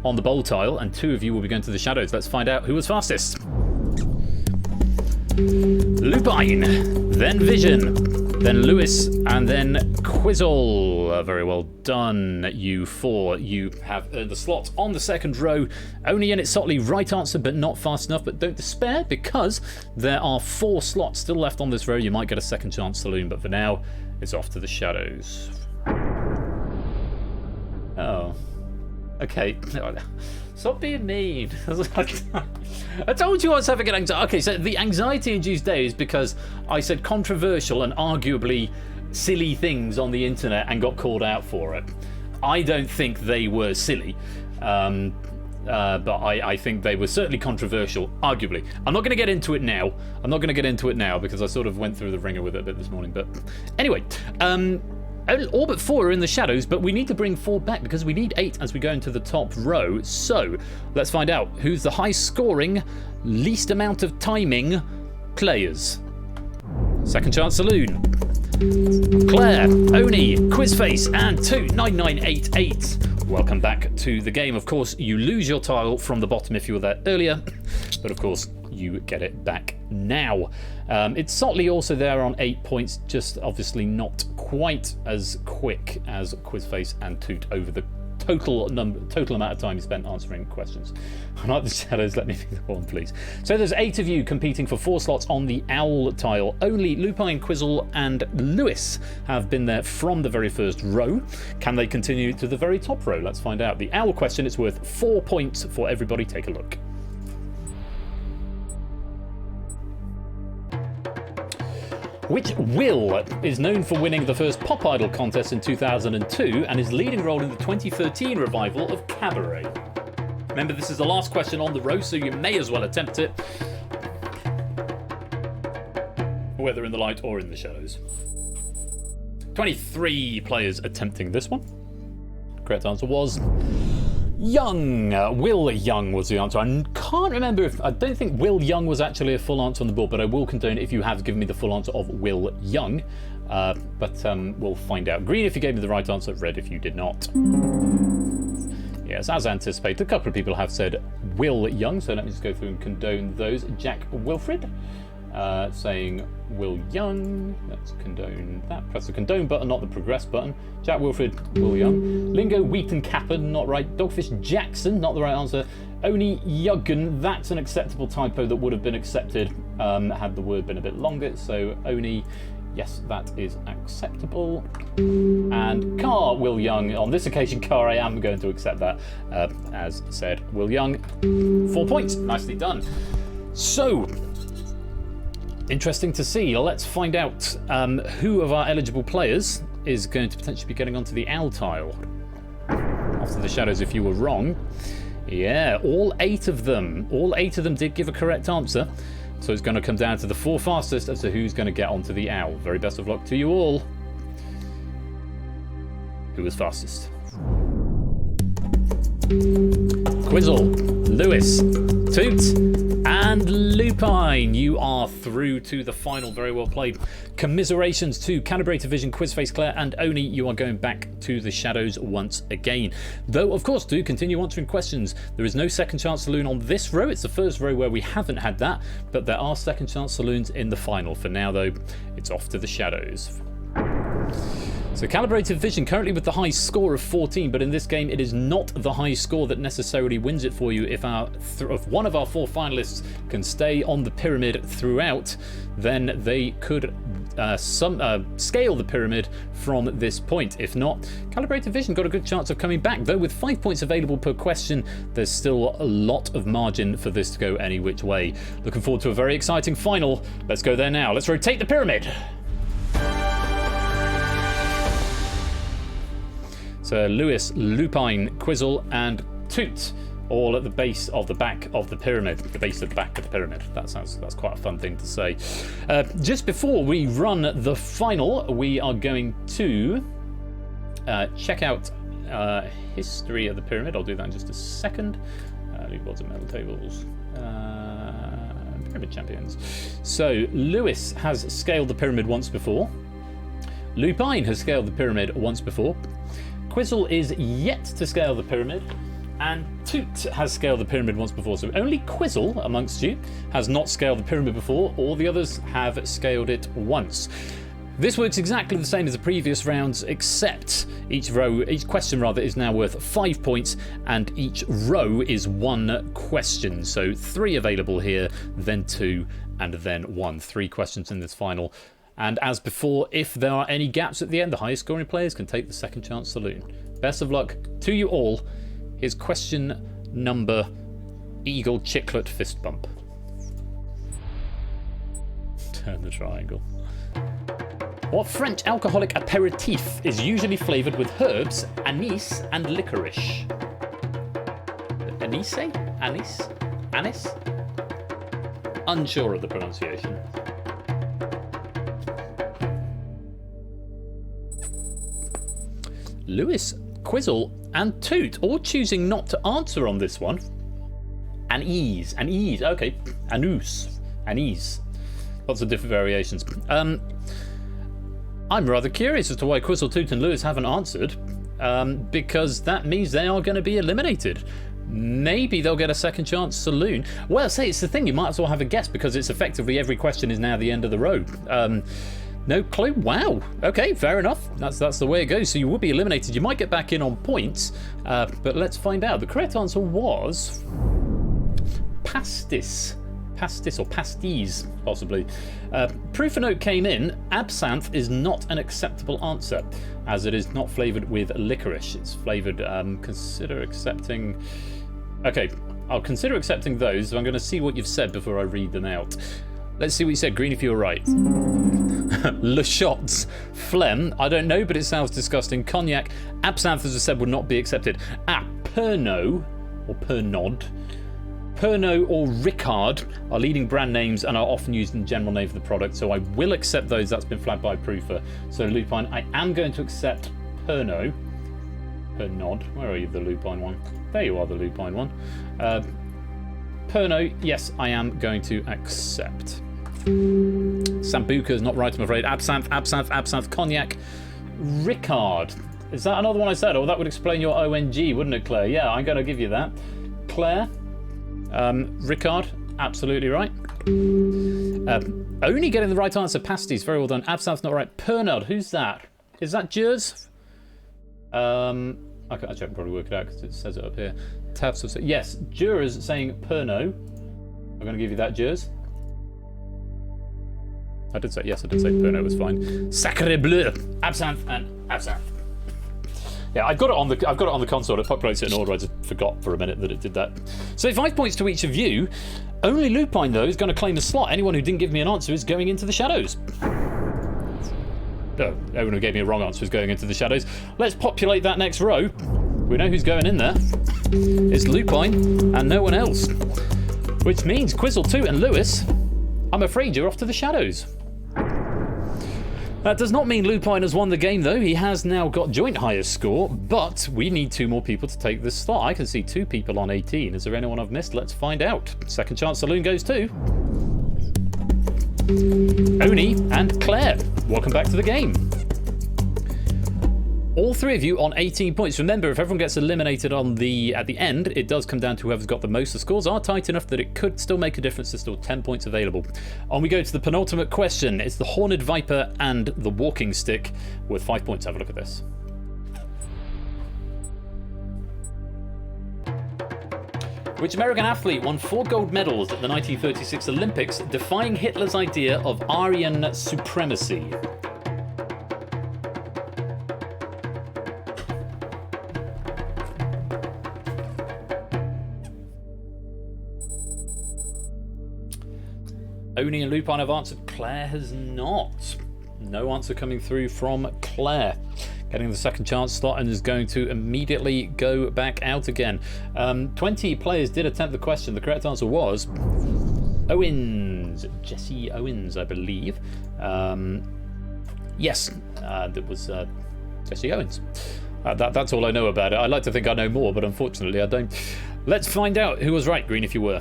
on the bowl tile, and 2 of you will be going to the shadows. Let's find out who was fastest. Lupine, then Vision, then Lewis, and then Quizzle. Very well done, you 4. You have the slot on the second row. Only in it Sotley, right answer, but not fast enough. But don't despair, because there are 4 slots still left on this row. You might get a second chance saloon, but for now, it's off to the shadows. Oh. Okay. Stop being mean. I told you I was having an anxiety. Okay, so the anxiety-induced day is because I said controversial and arguably silly things on the internet and got called out for it. I don't think they were silly, but I think they were certainly controversial, arguably. I'm not going to get into it now. Because I sort of went through the ringer with it a bit this morning. But anyway, all but 4 are in the shadows, but we need to bring 4 back because we need 8 as we go into the top row. So let's find out who's the high scoring, least amount of timing players. Second chance saloon. Claire, Oni, Quizface, and 29988. Welcome back to the game. Of course, you lose your tile from the bottom if you were there earlier, but of course, you get it back now. It's Sotley also there on 8 points, just obviously not quite as quick as Quizface and Toot over the total amount of time you spent answering questions. I like the shadows, let me pick the one, please. So there's 8 of you competing for 4 slots on the owl tile. Only Lupine, Quizzle, and Lewis have been there from the very first row. Can they continue to the very top row? Let's find out. The owl question is worth 4 points for everybody. Take a look. Which Will is known for winning the first Pop Idol contest in 2002 and his leading role in the 2013 revival of Cabaret? Remember, this is the last question on the row, so you may as well attempt it, whether in the light or in the shadows. 23 players attempting this one. Correct answer was Young. Will Young was the answer. I can't remember if... I don't think Will Young was actually a full answer on the board, but I will condone it if you have given me the full answer of Will Young. But we'll find out. Green if you gave me the right answer, red if you did not. Yes, as anticipated, a couple of people have said Will Young, so let me just go through and condone those. Jack Wilfred saying Will Young. Let's condone that. Press the condone button, not the progress button. Jack Wilfred, Will Young. Lingo Wheaton Kappan, not right. Dogfish Jackson, not the right answer. Oni Yuggen, that's an acceptable typo that would have been accepted had the word been a bit longer. So Oni, yes, that is acceptable. And Car, Will Young. On this occasion, Car, I am going to accept that. As said, Will Young. 4 points. Nicely done. So, interesting to see. Let's find out who of our eligible players is going to potentially be getting onto the owl tile. After the shadows, if you were wrong. Yeah, all 8 of them. All 8 of them did give a correct answer. So it's going to come down to the 4 fastest as to who's going to get onto the owl. Very best of luck to you all. who was fastest. Quizzle, Lewis, Toot, and Lupine. You are through to the final. Very well played. Commiserations to Calibrated Vision, Quizface Claire, and Oni. You are going back to the shadows once again. Though, of course, do continue answering questions. There is no second chance saloon on this row. It's the first row where we haven't had that, but there are second chance saloons in the final. For now, though, it's off to the shadows. So Calibrated Vision currently with the high score of 14, but in this game it is not the high score that necessarily wins it for you. If one of our 4 finalists can stay on the pyramid throughout, then they could scale the pyramid from this point. If not, Calibrated Vision got a good chance of coming back, though with 5 points available per question, there's still a lot of margin for this to go any which way. Looking forward to a very exciting final. Let's go there now. Let's rotate the pyramid. So Lewis, Lupine, Quizzle, and Toot, all at the base of the back of the pyramid. The base of the back of the pyramid. That's quite a fun thing to say. Just before we run the final, we are going to check out history of the pyramid. I'll do that in just a second. Leaderboards and medal tables. Pyramid champions. So Lewis has scaled the pyramid once before. Lupine has scaled the pyramid once before. Quizzle is yet to scale the pyramid, and Toot has scaled the pyramid once before. So only Quizzle amongst you has not scaled the pyramid before. All the others have scaled it once. This works exactly the same as the previous rounds, except each question is now worth 5 points, and each row is 1 question. So 3 available here, then 2, and then 1. 3 questions in this final. And as before, if there are any gaps at the end, the highest scoring players can take the second chance saloon. Best of luck to you all. Here's question number Eagle Chiclet Fist Bump. Turn the triangle. What French alcoholic aperitif is usually flavoured with herbs, anise, and licorice? Anise? Anise? Anise? Unsure of the pronunciation. Lewis, Quizzle, and Toot all choosing not to answer on this one. Anise, okay. Anus, anise. Lots of different variations. I'm rather curious as to why Quizzle, Toot, and Lewis haven't answered, because that means they are going to be eliminated. Maybe they'll get a second chance saloon. Well, say it's the thing, you might as well have a guess, because it's effectively every question is now the end of the road. No clue? Wow. Okay, fair enough. That's the way it goes. So you will be eliminated. You might get back in on points, but let's find out. The correct answer was pastis. Pastis or pasties, possibly. Proof a note came in. Absinthe is not an acceptable answer, as it is not flavoured with licorice. It's flavoured. Consider accepting. Okay, I'll consider accepting those. So I'm going to see what you've said before I read them out. Let's see what you said. Green, if you're right. Le Shots. Phlegm. I don't know, but it sounds disgusting. Cognac. Absinthe, as I said, would not be accepted. Pernod, or Pernod. Pernod or Ricard are leading brand names and are often used in the general name of the product, so I will accept those. That's been flagged by Proofer. So Lupine, I am going to accept Pernod. Pernod. Where are you, the Lupine one? There you are, the Lupine one. Pernod, yes, I am going to accept. Sambuca is not right, I'm afraid. Absinthe, Cognac. Ricard. Is that another one I said? Oh, that would explain your ONG, wouldn't it, Claire? Yeah, I'm going to give you that. Claire. Ricard, absolutely right. Only getting the right answer. Pasties, very well done. Absinthe, not right. Pernod, who's that? Is that Jers? I can probably work it out because it says it up here. Yes, Jers saying Pernod. I'm going to give you that, Jers. I did say Pernod was fine. Sacre bleu, Absinthe and Absinthe. Yeah, I've got it on the console. It populates it in order. I just forgot for a minute that it did that. So 5 points to each of you. Only Lupine, though, is going to claim the slot. Anyone who didn't give me an answer is going into the shadows. No, everyone who gave me a wrong answer is going into the shadows. Let's populate that next row. We know who's going in there. It's Lupine and no one else. Which means Quizzle 2 and Lewis, I'm afraid you're off to the shadows. That does not mean Lupine has won the game, though. He has now got joint highest score, but we need 2 more people to take this slot. I can see 2 people on 18. Is there anyone I've missed? Let's find out. Second chance saloon goes to Oni and Claire. Welcome back to the game. All 3 of you on 18 points. Remember, if everyone gets eliminated at the end, it does come down to whoever's got the most. The scores are tight enough that it could still make a difference. There's still 10 points available. On we go to the penultimate question. It's the Horned Viper and the Walking Stick with 5 points. Have a look at this. Which American athlete won 4 gold medals at the 1936 Olympics, defying Hitler's idea of Aryan supremacy? Oni and Lupine have answered. Claire has not. No answer coming through from Claire. Getting the second chance slot and is going to immediately go back out again. 20 players did attempt the question. The correct answer was Owens. Jesse Owens, I believe. Yes, that was Jesse Owens. That's all I know about it. I like to think I know more, but unfortunately I don't. Let's find out who was right, Green, if you were.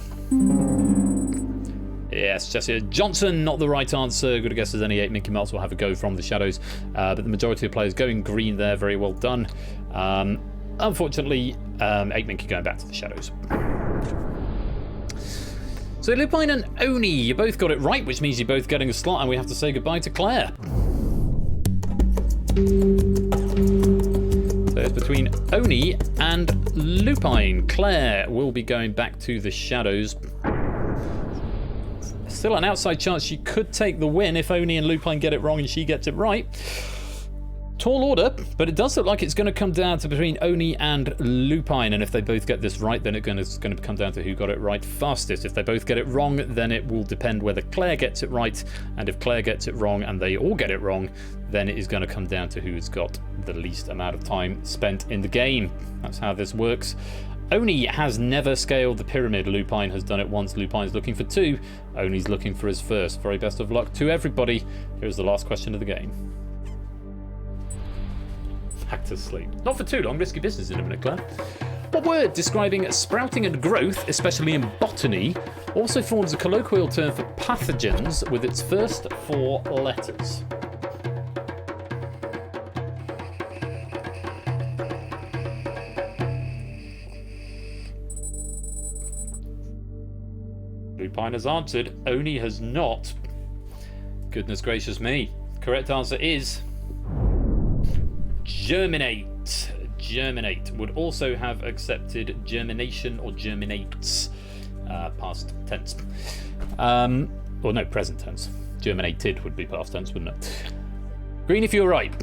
Yes, Jesse Johnson, not the right answer. Good guess as any 8. Mickey Mouse will have a go from the shadows. But the majority of players going green there. Very well done. Unfortunately, 8 Mickey going back to the shadows. So Lupine and Oni, you both got it right, which means you're both getting a slot, and we have to say goodbye to Claire. So it's between Oni and Lupine. Claire will be going back to the shadows. Still an outside chance she could take the win if Oni and Lupine get it wrong and she gets it right. Tall order, but it does look like it's going to come down to between Oni and Lupine, and if they both get this right, then it's going to come down to who got it right fastest. If they both get it wrong, then it will depend whether Claire gets it right, and if Claire gets it wrong and they all get it wrong, then it is going to come down to who's got the least amount of time spent in the game. That's how this works. Oni has never scaled the pyramid. Lupine has done it once. Lupine's looking for 2. Oni's looking for his first. Very best of luck to everybody. Here's the last question of the game. Back to sleep. Not for too long. Risky business in a minute, Claire. What word describing sprouting and growth, especially in botany, also forms a colloquial term for pathogens with its first 4 letters? Lupine has answered. Oni has not. Goodness gracious me. Correct answer is germinate. Germinate. Would also have accepted germination or germinates. Past tense. Or no, present tense. Germinated would be past tense, wouldn't it? Green, if you're right.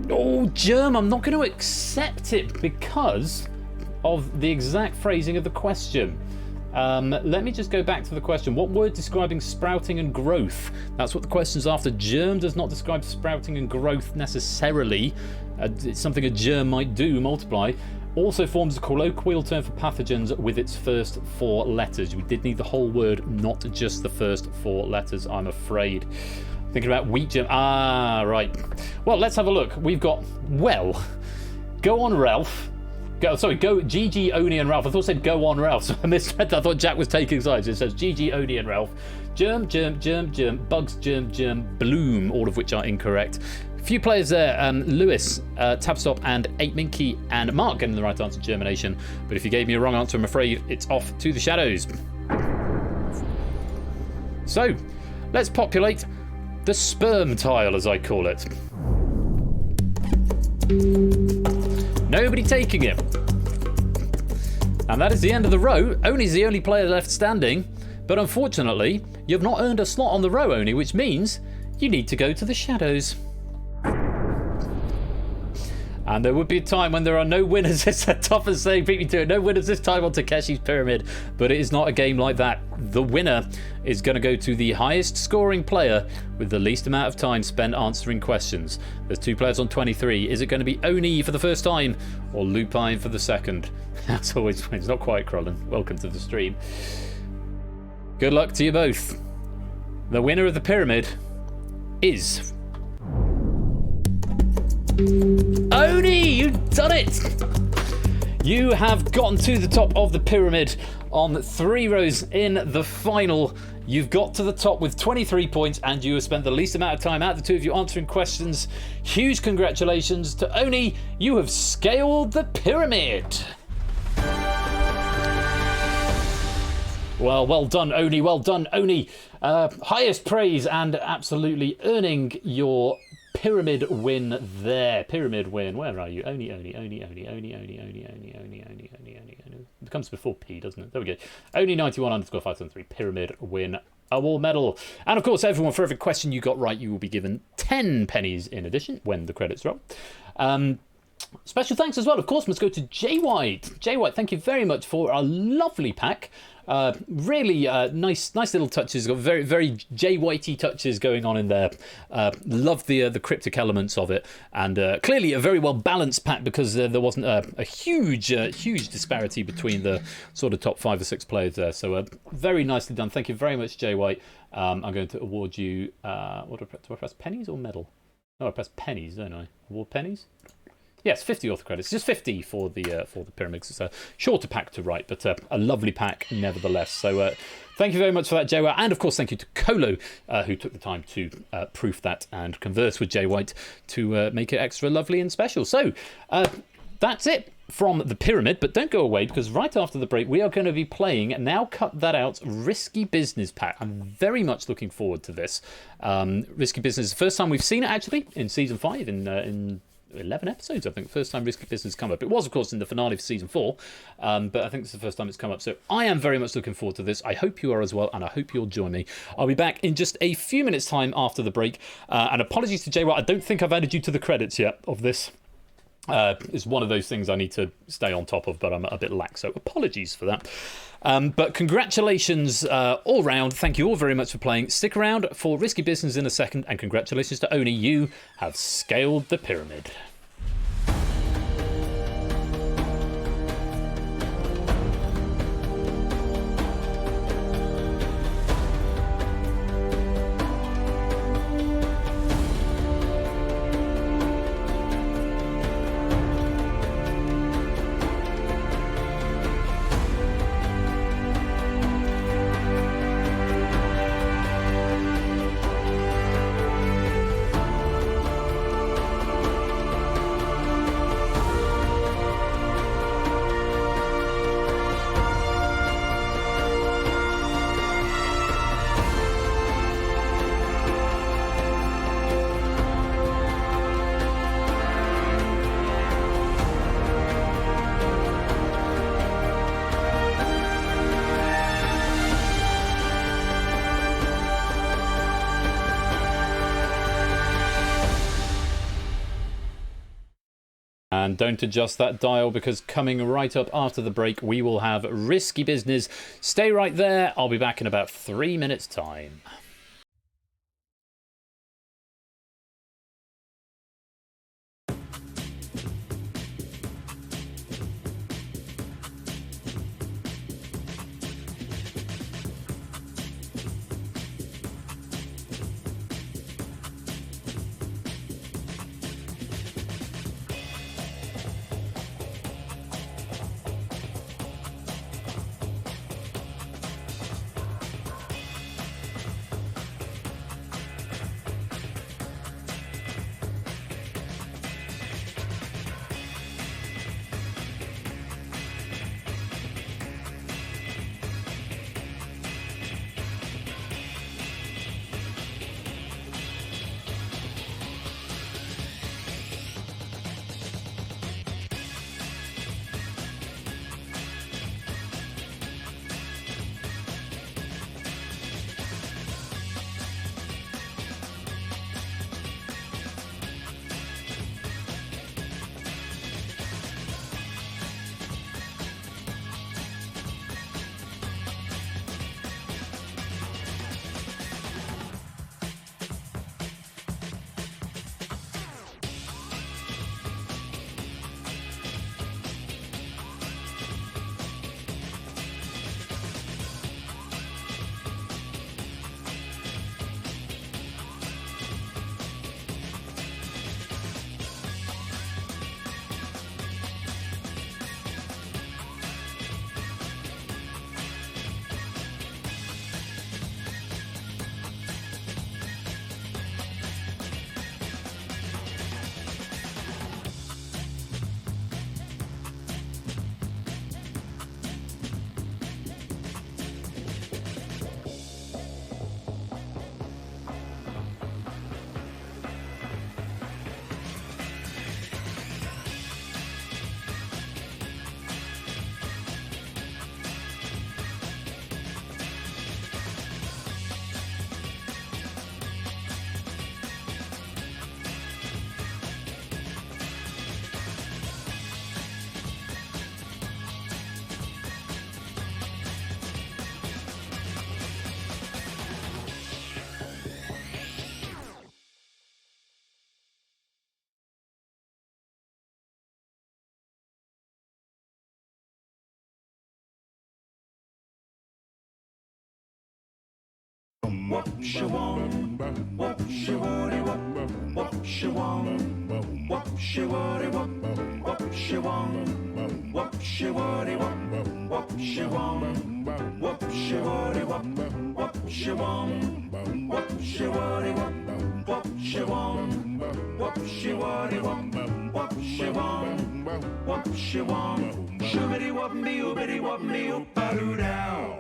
Oh, germ. I'm not going to accept it because of the exact phrasing of the question. Let me just go back to the question. What word describing sprouting and growth? That's what the question's after. Germ does not describe sprouting and growth necessarily. It's something a germ might do, multiply. Also forms a colloquial term for pathogens with its first 4 letters. We did need the whole word, not just the first 4 letters, I'm afraid. Thinking about wheat germ. Ah, right. Well, let's have a look. We've got, well, go on, Ralph. Go GG, Oni and Ralph. I thought it said go on, Ralph. So I misread that. I thought Jack was taking sides. It says GG, Oni and Ralph. Germ, germ, germ, germ. Bugs, germ, germ, bloom. All of which are incorrect. A few players there. Lewis, Tabstop, and 8 Minky and Mark getting the right answer, germination. But if you gave me a wrong answer, I'm afraid it's off to the shadows. So, let's populate the sperm tile, as I call it. Nobody taking it. And that is the end of the row. Oni's the only player left standing. But unfortunately, you've not earned a slot on the row, Oni, which means you need to go to the shadows. And there would be a time when there are no winners. It's a tough as saying, beat me to it. No winners this time on Takeshi's Pyramid. But it is not a game like that. The winner is going to go to the highest scoring player with the least amount of time spent answering questions. There's 2 players on 23. Is it going to be Oni for the first time or Lupine for the second? That's always wins. Not quite, Crollen. Welcome to the stream. Good luck to you both. The winner of the pyramid is... Oni, you've done it! You have gotten to the top of the pyramid on 3 rows in the final. You've got to the top with 23 points, and you have spent the least amount of time out of the two of you answering questions. Huge congratulations to Oni. You have scaled the pyramid. Well done, Oni. Well done, Oni. Highest praise and absolutely earning your pyramid win there. Pyramid win. Where are you? Oni. It comes before P, doesn't it? There we go. Oni91_573 pyramid win award medal. And of course, everyone, for every question you got right, you will be given 10 pennies in addition when the credits drop. Special thanks as well, of course, must go to Jay White. Jay White, thank you very much for a lovely pack. Really nice little touches. Got very Jay Whitey touches going on in there. Love the cryptic elements of it, and clearly a very well balanced pack because there wasn't a huge disparity between the sort of top 5 or 6 players there. So very nicely done. Thank you very much, Jay White. I'm going to award you. What do I press? Pennies or medal? No, I press pennies, don't I? Award pennies. Yes, 50 author credits. Just 50 for the pyramids. It's a shorter pack to write, but a lovely pack nevertheless. So thank you very much for that, Jay White. And of course, thank you to Colo, who took the time to proof that and converse with Jay White to make it extra lovely and special. So that's it from the pyramid, but don't go away because right after the break, we are going to be playing Now Cut That Out Risky Business Pack. I'm very much looking forward to this. Risky Business is the first time we've seen it actually in season 5 in 11 episodes, I think. First time Risky Business come up. It was, of course, in the finale for season 4, but I think it's the first time it's come up. So I am very much looking forward to this. I hope you are as well, and I hope you'll join me. I'll be back in just a few minutes' time after the break. And apologies to Jay White. I don't think I've added you to the credits yet of this. It's one of those things I need to stay on top of, but I'm a bit lax, so apologies for that. But congratulations all round. Thank you all very much for playing. Stick around for Risky Business in a second, and congratulations to Oni. You have scaled the pyramid. And don't adjust that dial because coming right up after the break, we will have Risky Business. Stay right there. I'll be back in about 3 minutes' time. wop shawong, wop shawari wop, wop shawong, wop shawari wop, wop shawong, wop shawari wop, wop shawong, wop shawari wop, wop shawong, wop shawari wop, wop shawong, wop shawari wop, wop shawong, wop shawong, shubidi wop me ubidi wop me upadu down.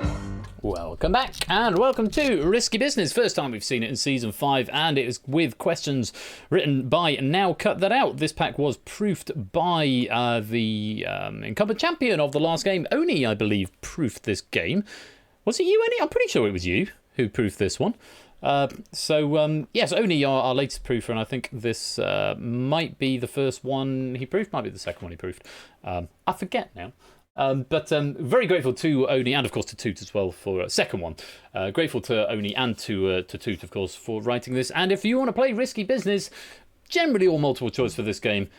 Welcome back and welcome to Risky Business. First time we've seen it in season 5, and it is with questions written by Now Cut That Out. This pack was proofed by the incumbent champion of the last game. Oni, I believe, proofed this game. Was it you, Oni? I'm pretty sure it was you who proofed this one. Yes, Oni, our latest proofer, and I think this might be the first one he proofed, might be the second one he proofed. I forget now. But very grateful to Oni and, of course, to Toot as well for second one. Grateful to Oni and to Toot, of course, for writing this. And if you want to play Risky Business, generally all multiple choice for this game,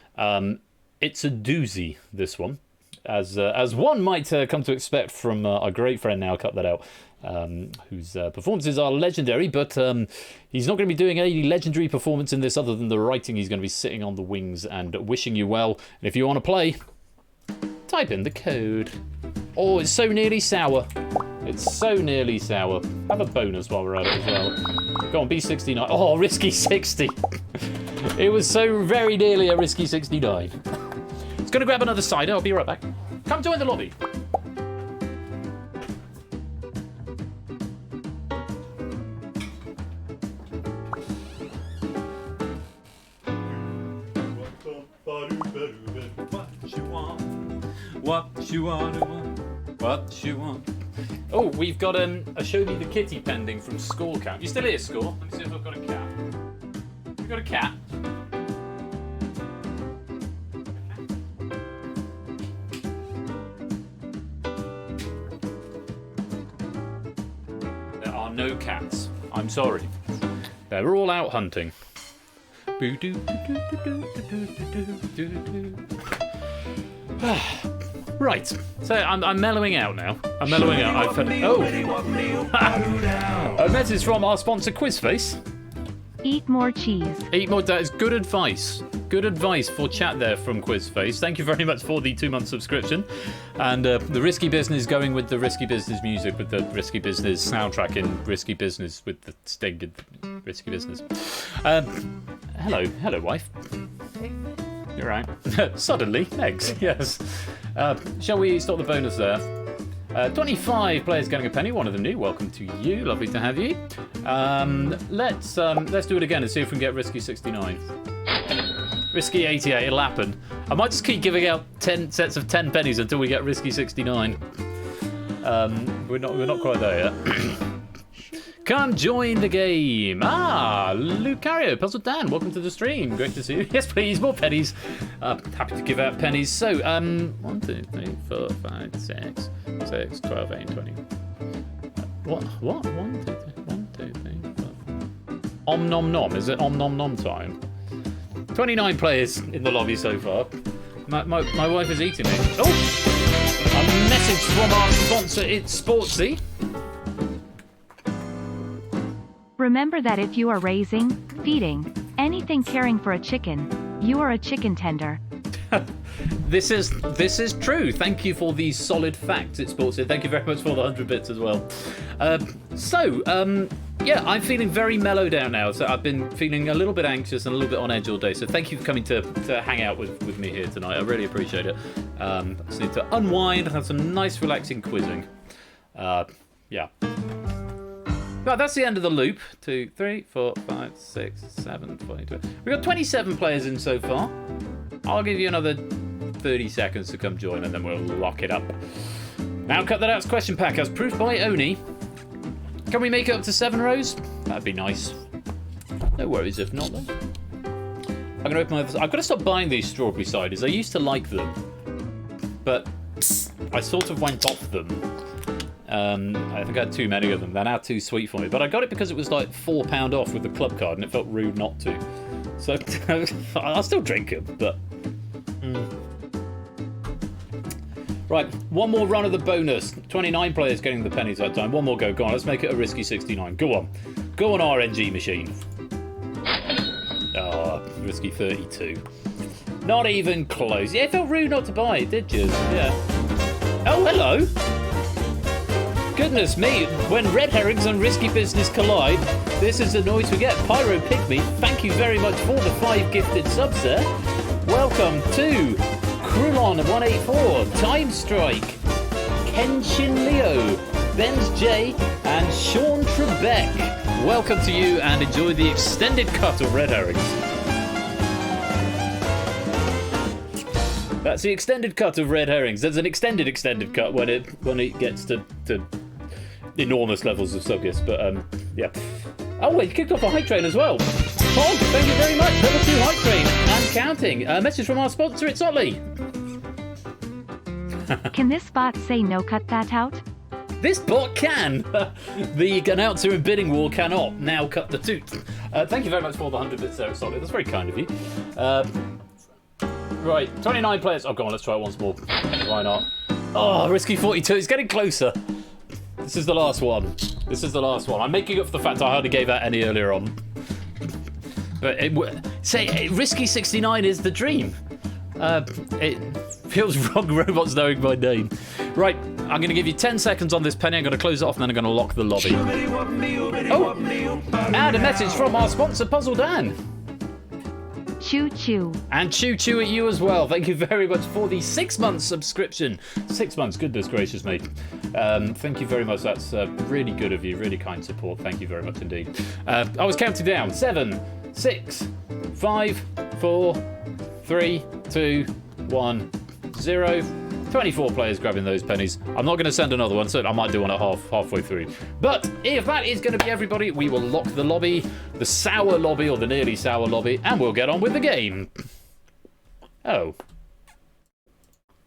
it's a doozy, this one. As one might come to expect from our great friend Now Cut That Out, whose performances are legendary, but he's not going to be doing any legendary performance in this other than the writing. He's going to be sitting on the wings and wishing you well. And if you want to play, type in the code. Oh, it's so nearly sour. It's so nearly sour. Have a bonus while we're at it as well. Go on, B69. Oh, risky 60. It was so very nearly a risky 69. It's going to grab another cider. I'll be right back. Come join the lobby. What you want? Oh, we've got a Show Me the Kitty pending from Score Count. You still here, Score? Let me see if I've got a cat. You've got a cat? There are no cats. I'm sorry. They're all out hunting. Right, so I'm mellowing out now. I'm mellowing out. I've had, a message from our sponsor QuizFace. Eat more cheese. Eat more. That is good advice. Good advice for chat there from QuizFace. Thank you very much for the 2-month subscription. And the Risky Business going with the Risky Business music, with the Risky Business soundtrack in Risky Business with the sting in Risky Business. Hello, wife. You're right. Suddenly, eggs. Yes. Shall we start the bonus there? 25 players getting a penny. One of them new. Welcome to you. Lovely to have you. Let's do it again and see if we can get Risky 69. Risky 88. It'll happen. I might just keep giving out 10 sets of 10 pennies until we get Risky 69. We're not quite there yet. Come join the game. Lucario, Puzzle Dan, welcome to the stream. Great to see you. Yes, please, more pennies. Happy to give out pennies. So, 1, 2, 3, 4, 5, 6, 12, 18, 20. What? 1, 2, 3, 1, 2, 3, 4. Om nom nom. Is it om nom nom time? 29 players in the lobby so far. My wife is eating it. Oh! A message from our sponsor, It's Sportsy. Remember that if you are raising, feeding, anything caring for a chicken, you are a chicken tender. This is true. Thank you for these solid facts, It's Sportsy. Thank you very much for the 100 bits as well. Yeah, I'm feeling very mellowed out now. So I've been feeling a little bit anxious and a little bit on edge all day. So thank you for coming to hang out with me here tonight. I really appreciate it. I just need to unwind and have some nice relaxing quizzing. Yeah. Right, that's the end of the loop. 2, 3, 4, 5, 6, 7, 22. We've got 27 players in so far. I'll give you another 30 seconds to come join and then we'll lock it up. Now Cut That Out's question pack as proof by Oni. Can we make it up to 7 rows? That'd be nice. No worries if not, though. I'm going to open my... I've got to stop buying these strawberry ciders. I used to like them, but I sort of went off them. I think I had too many of them. They're now too sweet for me. But I got it because it was like £4 off with the club card, and it felt rude not to. So I'll still drink them, but... Right, one more run of the bonus. 29 players getting the pennies that time. One more go. Go on, let's make it a risky 69. Go on. Go on, RNG machine. Oh, risky 32. Not even close. Yeah, it felt rude not to buy it, did you? Yeah. Oh, hello. Goodness me, when red herrings and risky business collide, this is the noise we get. Pyro Pygmy, thank you very much for the 5 gifted subs there. Welcome to Krulon184, Time Strike, Kenshin Leo, Benz J, and Sean Trebek. Welcome to you and enjoy the extended cut of red herrings. That's the extended cut of red herrings. There's an extended cut when it gets to enormous levels of subgifts, but yeah. Oh wait, you kicked off a hype train as well. Pog, thank you very much. Level 2 hype train and counting. A message from our sponsor, it's Otley. Can this bot say no, cut that out? This bot can. The announcer in bidding war cannot now cut the tooth. Thank you very much for the 100 bits there, it's Otley. That's very kind of you. Right, 29 players. Oh, go on, let's try it once more. Why not? Oh, risky 42. It's getting closer. This is the last one. This is the last one. I'm making up for the fact I hardly gave out any earlier on. But risky 69 is the dream. It feels wrong, robots knowing my name. Right, I'm going to give you 10 seconds on this penny. I'm going to close it off and then I'm going to lock the lobby. Oh, and a message from our sponsor, Puzzle Dan. Choo choo. And choo choo at you as well. Thank you very much for the 6-month subscription. 6 months, goodness gracious me. Thank you very much. That's really good of you. Really kind support. Thank you very much indeed. I was counting down. 7, 6, 5, 4, 3, 2, 1, 0. 24 players grabbing those pennies. I'm not going to send another one, so I might do one at halfway through. But if that is going to be everybody, we will lock the lobby, the sour lobby, or the nearly sour lobby, and we'll get on with the game. Oh.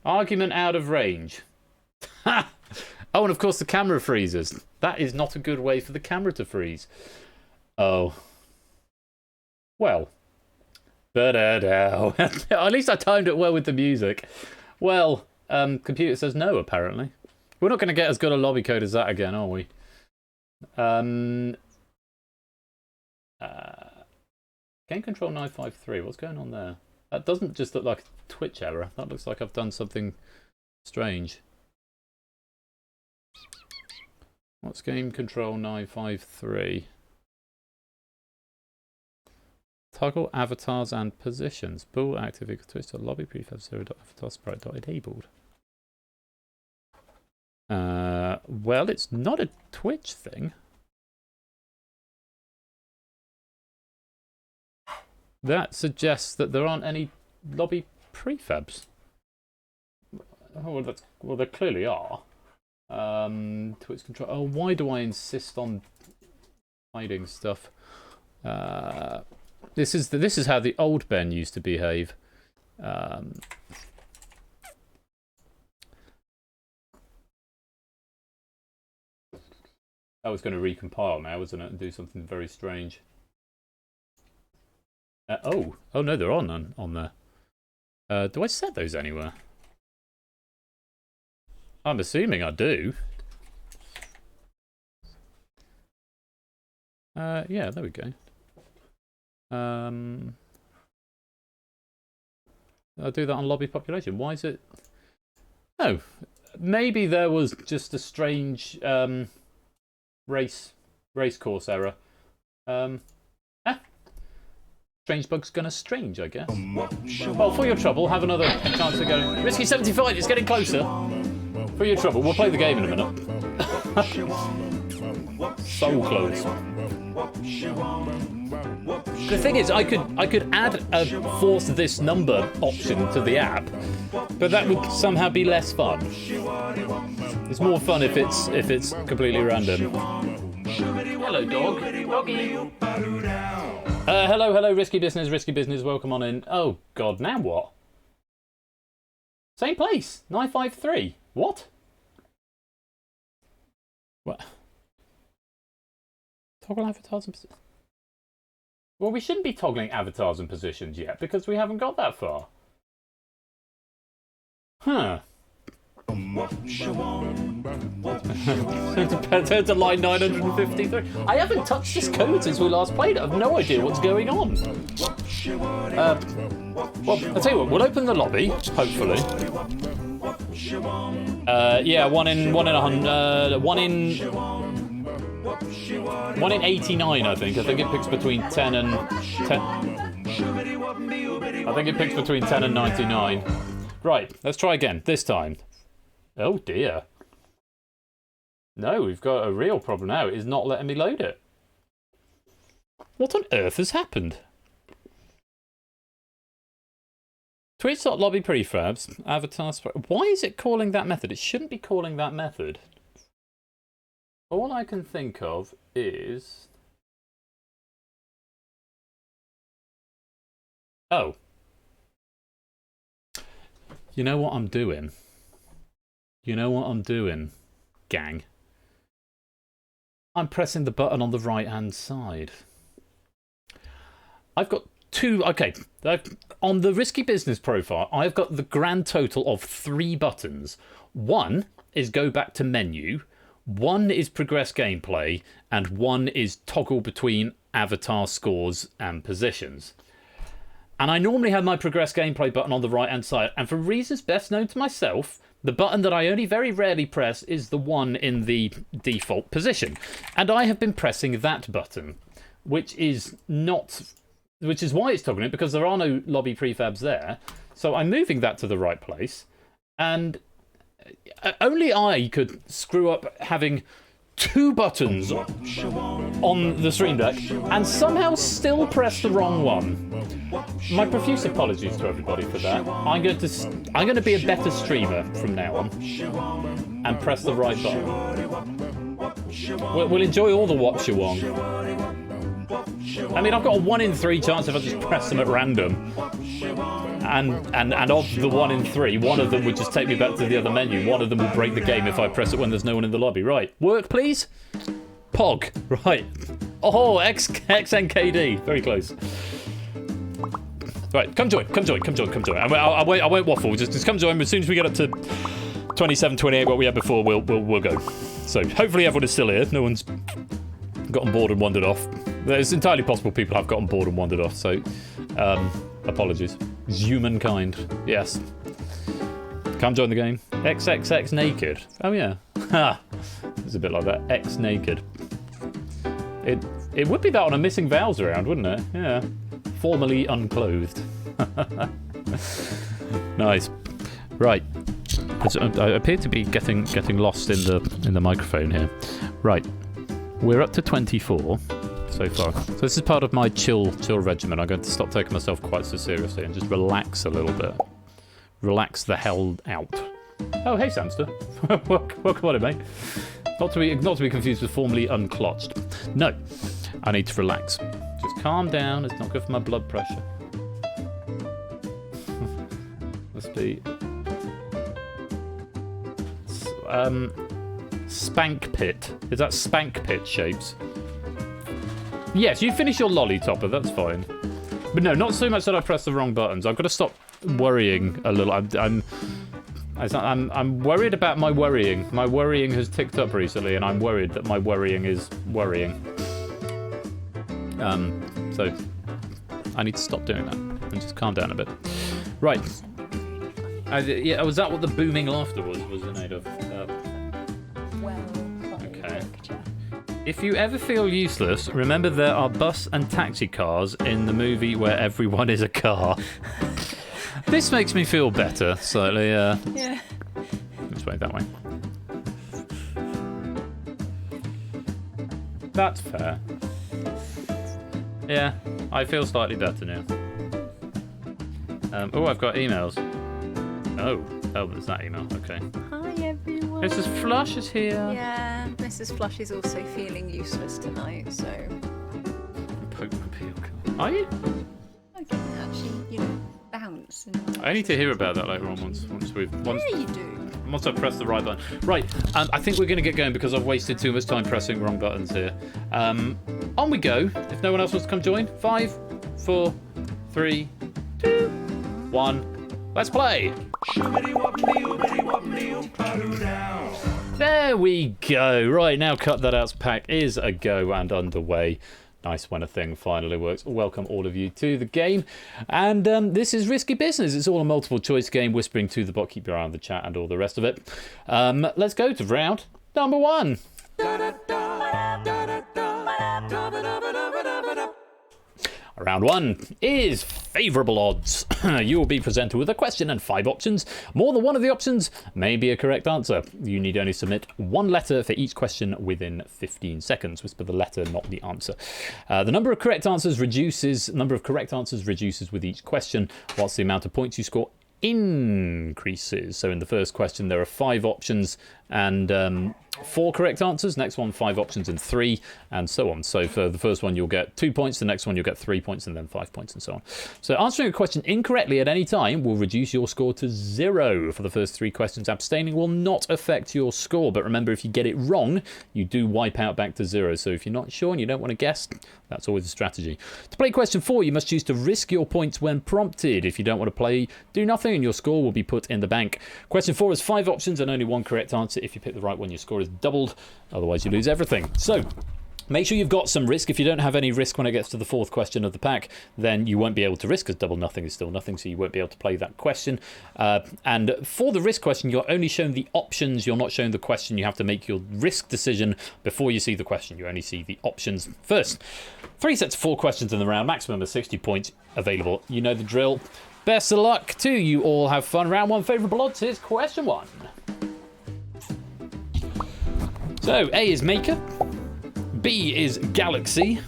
Argument out of range. Ha! Oh, and of course the camera freezes. That is not a good way for the camera to freeze. Oh. Well. Da-da-da. At least I timed it well with the music. Well... computer says no, apparently. We're not going to get as good a lobby code as that again, are we? Game control 953, what's going on there? That doesn't just look like a Twitch error. That looks like I've done something strange. What's game control 953? Toggle avatars and positions. Bool active equal twitch to lobby prefab 0.avatar sprite enabled. Well, it's not a Twitch thing. That suggests that there aren't any lobby prefabs. Oh, well, there clearly are. Twitch control. Oh, why do I insist on hiding stuff? This is how the old Ben used to behave. I was going to recompile now, wasn't it, and do something very strange. Oh no, they're on there. Do I set those anywhere? I'm assuming I do. Yeah, there we go. I'll do that on lobby population. Why is it? Oh, maybe there was just a strange race course error. Strange bug's gonna strange, I guess. Well, for your trouble, have another chance to go. Risky 75, it's getting closer. For your trouble, we'll play the game in a minute. So close. The thing is, I could add a force this number option to the app, but that would somehow be less fun. It's more fun if it's completely random. Hello, dog. Doggy. Hello, risky business. Welcome on in. Oh God, now what? Same place, 953. What? What? Toggle avatars and positions. Well, we shouldn't be toggling avatars and positions yet because we haven't got that far. Huh. Turn to line 953. I haven't touched this code since we last played it. I have no idea what's going on. Well, I'll tell you what, we'll open the lobby, hopefully. Yeah, one in 89, I think. I think it picks between 10 and 10. I think it picks between 10 and 99. Right, let's try again. This time. Oh dear. No, we've got a real problem now. It is not letting me load it. What on earth has happened? Twitch.lobby prefabs, avatar. Why is it calling that method? It shouldn't be calling that method. All I can think of is... Oh. You know what I'm doing? You know what I'm doing, gang? I'm pressing the button on the right-hand side. I've got two... Okay, on the Risky Business profile, I've got the grand total of 3 buttons. One is go back to menu, one is progress gameplay, and one is toggle between avatar scores and positions. And I normally have my progress gameplay button on the right-hand side, and for reasons best known to myself, the button that I only very rarely press is the one in the default position. And I have been pressing that button, which is why it's toggling it, because there are no lobby prefabs there. So I'm moving that to the right place. And only I could screw up having 2 buttons on the stream deck and somehow still press the wrong one. My profuse apologies to everybody for that. I'm going to be a better streamer from now on and press the right button. We'll enjoy all the watch you want. I mean, I've got a 1 in 3 chance if I just press them at random. And of the 1 in 3, one of them would just take me back to the other menu. One of them will break the game if I press it when there's no one in the lobby. Right. Work, please. Pog. Right. Oh, XNKD. Very close. Right. Come join. I won't waffle. Just come join. As soon as we get up to 27, 28, what we had before, we'll go. So hopefully everyone is still here. No one's gotten bored and wandered off. It's entirely possible people have gotten bored and wandered off, so apologies. It's humankind, yes. Come join the game. XXX naked. Oh yeah. Ha! It's a bit like that. X naked. It would be that on a Missing Vows round, wouldn't it? Yeah. Formerly unclothed. Nice. Right. I appear to be getting lost in the microphone here. Right. We're up to 24 so far. So this is part of my chill regimen. I'm going to stop taking myself quite so seriously and just relax a little bit. Relax the hell out. Oh, hey, Samster. Welcome on in, mate. Not to be confused with formerly unclotched. No, I need to relax. Just calm down. It's not good for my blood pressure. Must be... Spank Pit. Is that Spank Pit shapes? Yes, you finish your lollitopper, that's fine. But no, not so much that I press the wrong buttons. I've got to stop worrying a little. I'm worried about my worrying. My worrying has ticked up recently, and I'm worried that my worrying is worrying. So I need to stop doing that and just calm down a bit. Right. Yeah, was that what the booming laughter was it made of? Okay. If you ever feel useless, remember there are bus and taxi cars in the movie where everyone is a car. This makes me feel better slightly. Yeah. Let's wait that way. That's fair. Yeah, I feel slightly better now. Oh, I've got emails. Oh, there's that email. Okay. Hi everyone. Mrs. Flush is here. Yeah, Mrs. Flush is also feeling useless tonight, so. Poke my peel. Are you? I can actually, bounce. I need to hear about that later on once Yeah, you do. Once I press the right button. Right, I think we're going to get going because I've wasted too much time pressing wrong buttons here. On we go. If no one else wants to come join. 5, 4, 3, 2, 1. Let's play. Shibbity-wop-dee-oobity-wop-dee-oop-a-doo-down. There we go. Right, now Cut That Out's pack is a go and underway. Nice when a thing finally works. Welcome all of you to the game. And this is Risky Business. It's all a multiple choice game, whispering to the bot, keep your eye on the chat and all the rest of it. Let's go to round number 1. Round 1 is favourable odds. You will be presented with a question and 5 options. More than one of the options may be a correct answer. You need only submit 1 letter for each question within 15 seconds. Whisper the letter, not the answer. The number of correct answers reduces with each question, whilst the amount of points you score increases. So in the first question there are 5 options and 4 correct answers. Next one 5 options and 3, and so on. So for the first one you'll get 2 points, the next one you'll get 3 points, and then 5 points, and so on. So answering a question incorrectly at any time will reduce your score to 0 for the first 3 questions. Abstaining will not affect your score, but remember, if you get it wrong you do wipe out back to 0. So if you're not sure and you don't want to guess, that's always a strategy. To play question 4 you must choose to risk your points when prompted. If you don't want to play, do nothing and your score will be put in the bank. Question 4 has 5 options and only 1 correct answer. If you pick the right one your score is doubled, otherwise you lose everything. So make sure you've got some risk. If you don't have any risk when it gets to the 4th question of the pack, then you won't be able to risk, because double nothing is still nothing, so you won't be able to play that question. And for the risk question, you're only shown the options, you're not shown the question. You have to make your risk decision before you see the question. You only see the options first. 3 sets of 4 questions in the round, maximum of 60 points available. You know the drill. Best of luck to you all. Have fun. Round 1, favourable odds. Here's question 1. So, A is Maker, B is Galaxy,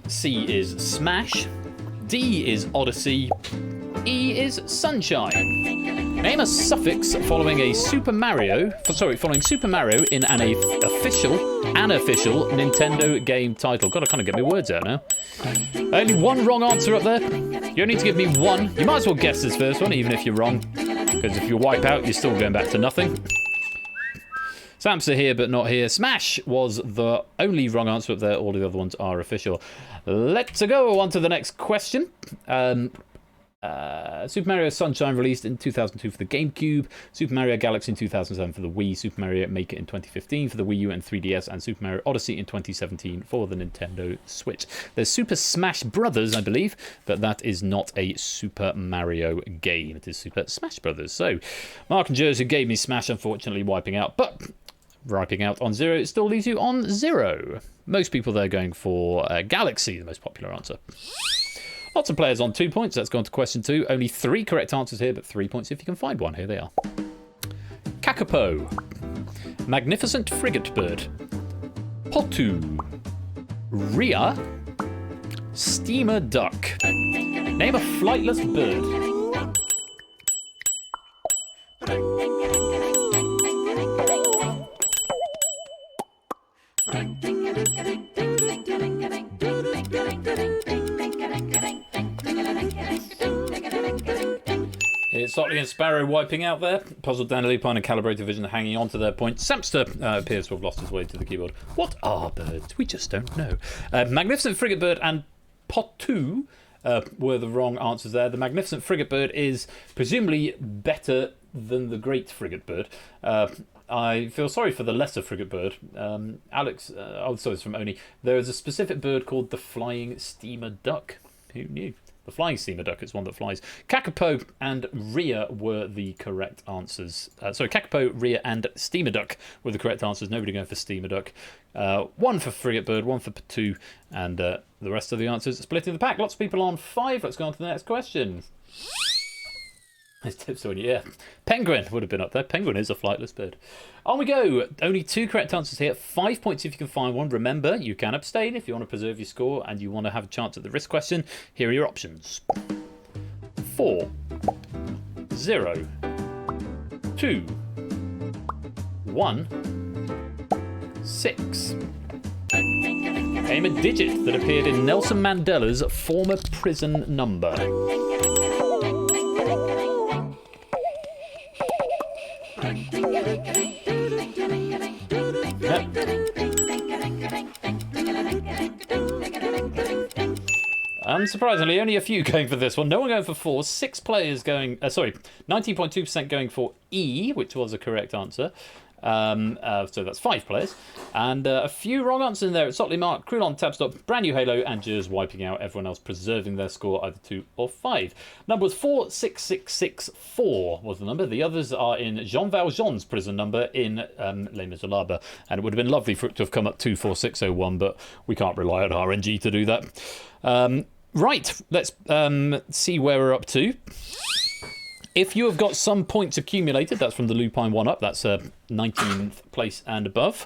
C is Smash, D is Odyssey, E is Sunshine. Name a suffix following Super Mario in an unofficial Nintendo game title. Gotta kind of get my words out now. Only 1 wrong answer up there. You only need to give me 1. You might as well guess this first one, even if you're wrong, because if you wipe out, you're still going back to nothing. Samster here, but not here. Smash was the only wrong answer up there. All the other ones are official. Let's go on to the next question. Super Mario Sunshine released in 2002 for the GameCube, Super Mario Galaxy in 2007 for the Wii, Super Mario Maker in 2015 for the Wii U and 3DS, and Super Mario Odyssey in 2017 for the Nintendo Switch. There's Super Smash Brothers, I believe, but that is not a Super Mario game. It is Super Smash Brothers. So, Mark and Jers, who gave me Smash, unfortunately wiping out, but wiping out on 0, it still leaves you on 0. Most people there going for Galaxy, the most popular answer. Lots of players on 2 points. Let's go on to question 2. Only 3 correct answers here, but 3 points if you can find one. Here they are. Kakapo, Magnificent Frigate Bird, Potu, Rhea, Steamer Duck. Name a flightless bird. It's Sotley and Sparrow wiping out there. Puzzled Danny Lupine and Calibrated Vision hanging on to their points. Samster appears to have lost his way to the keyboard. What are birds? We just don't know. Magnificent Frigate Bird and Potu were the wrong answers there. The Magnificent Frigate Bird is presumably better than the Great Frigate Bird. I feel sorry for the lesser frigate bird. Alex, sorry, it's from Oni. There is a specific bird called the Flying Steamer Duck. Who knew? The Flying Steamer Duck is one that flies. Kakapo and Rhea were the correct answers. Sorry, Kakapo, Rhea, and Steamer Duck were the correct answers. Nobody going for Steamer Duck. 1 for Frigate Bird, 1 for Patu, and the rest of the answers splitting the pack. Lots of people on 5. Let's go on to the next question. There's tips on you. Yeah. Penguin would have been up there. Penguin is a flightless bird. On we go. Only 2 correct answers here. 5 points if you can find one. Remember, you can abstain if you want to preserve your score and you want to have a chance at the risk question. Here are your options. 4, 0, 2, 1, 6. Name a digit that appeared in Nelson Mandela's former prison number. Unsurprisingly, only a few going for this one. No one going for 4. 6 players going... 19.2% going for E, which was a correct answer. So that's 5 players. And a few wrong answers in there. It's Sotley Mark, Krulon, Tabstop, Brand New Halo, and Jers wiping out. Everyone else preserving their score, either 2 or 5. Number was 46664 was the number. The others are in Jean Valjean's prison number in Les Miserables. And it would have been lovely for it to have come up 24601, but we can't rely on RNG to do that. Right, let's see where we're up to. If you have got some points accumulated, that's from the Lupine 1-up, that's 19th place and above,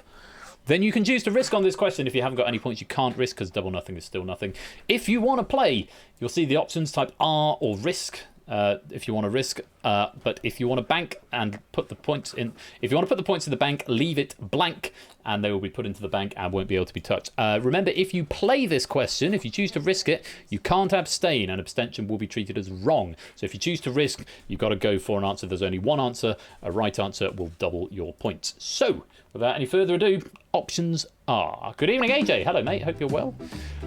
then you can choose to risk on this question. If you haven't got any points, you can't risk because double nothing is still nothing. If you want to play, you'll see the options, type R or risk. If you want to risk, but if you want to bank and put the points in, if you want to put the points in the bank, leave it blank and they will be put into the bank and won't be able to be touched. Remember, if you play this question, if you choose to risk it, you can't abstain, and abstention will be treated as wrong. So if you choose to risk, you've got to go for an answer. There's only one answer. A right answer will double your points. So without any further ado, options are: good evening, AJ. Hello, mate. Hope you're well.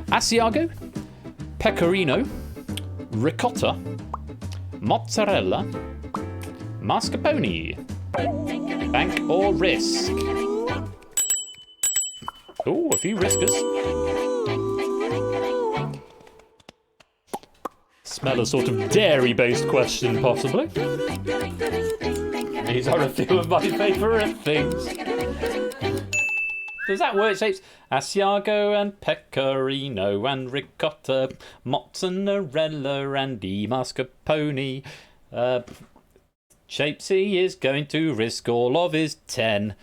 Asiago, pecorino, ricotta, mozzarella, mascarpone. Bank or risk? Oh, a few riskers. Smell a sort of dairy-based question, possibly. These are a few of my favourite things. Does that work, Shapes? Asiago and pecorino and ricotta, mozzarella and mascarpone. Shapesy is going to risk all of his 10.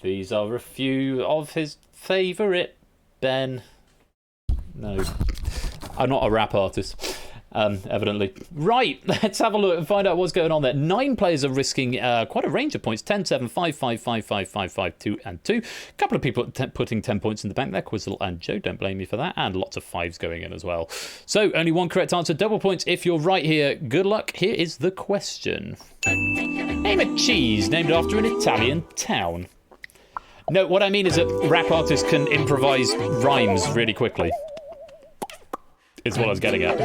These are a few of his favourite Ben. No, I'm not a rap artist. Evidently. Right, let's have a look and find out what's going on there. 9 players are risking quite a range of points. 10, 7, 5, 5, 5, 5, 5, 5, 2, and 2. A couple of people putting 10 points in the bank there. Quizzle and Joe, don't blame me for that. And lots of 5s going in as well. So, only one correct answer. Double points if you're right here. Good luck. Here is the question. Name a cheese named after an Italian town. No, what I mean is that rap artists can improvise rhymes really quickly. Is what I was getting at.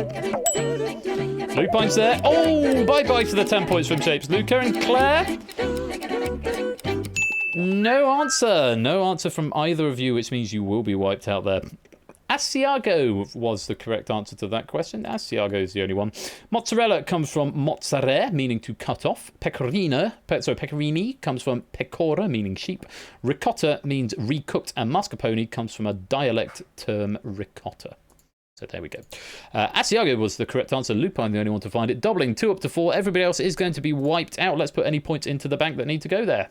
Lupine's there. Oh, bye-bye to the 10 points from Shapes. Luca and Claire. No answer. No answer from either of you, which means you will be wiped out there. Asiago was the correct answer to that question. Asiago is the only one. Mozzarella comes from mozzare, meaning to cut off. Pecorini comes from pecora, meaning sheep. Ricotta means recooked, and mascarpone comes from a dialect term ricotta. So there we go. Asiago was the correct answer. Lupine the only one to find it. Doubling 2 up to 4. Everybody else is going to be wiped out. Let's put any points into the bank that need to go there.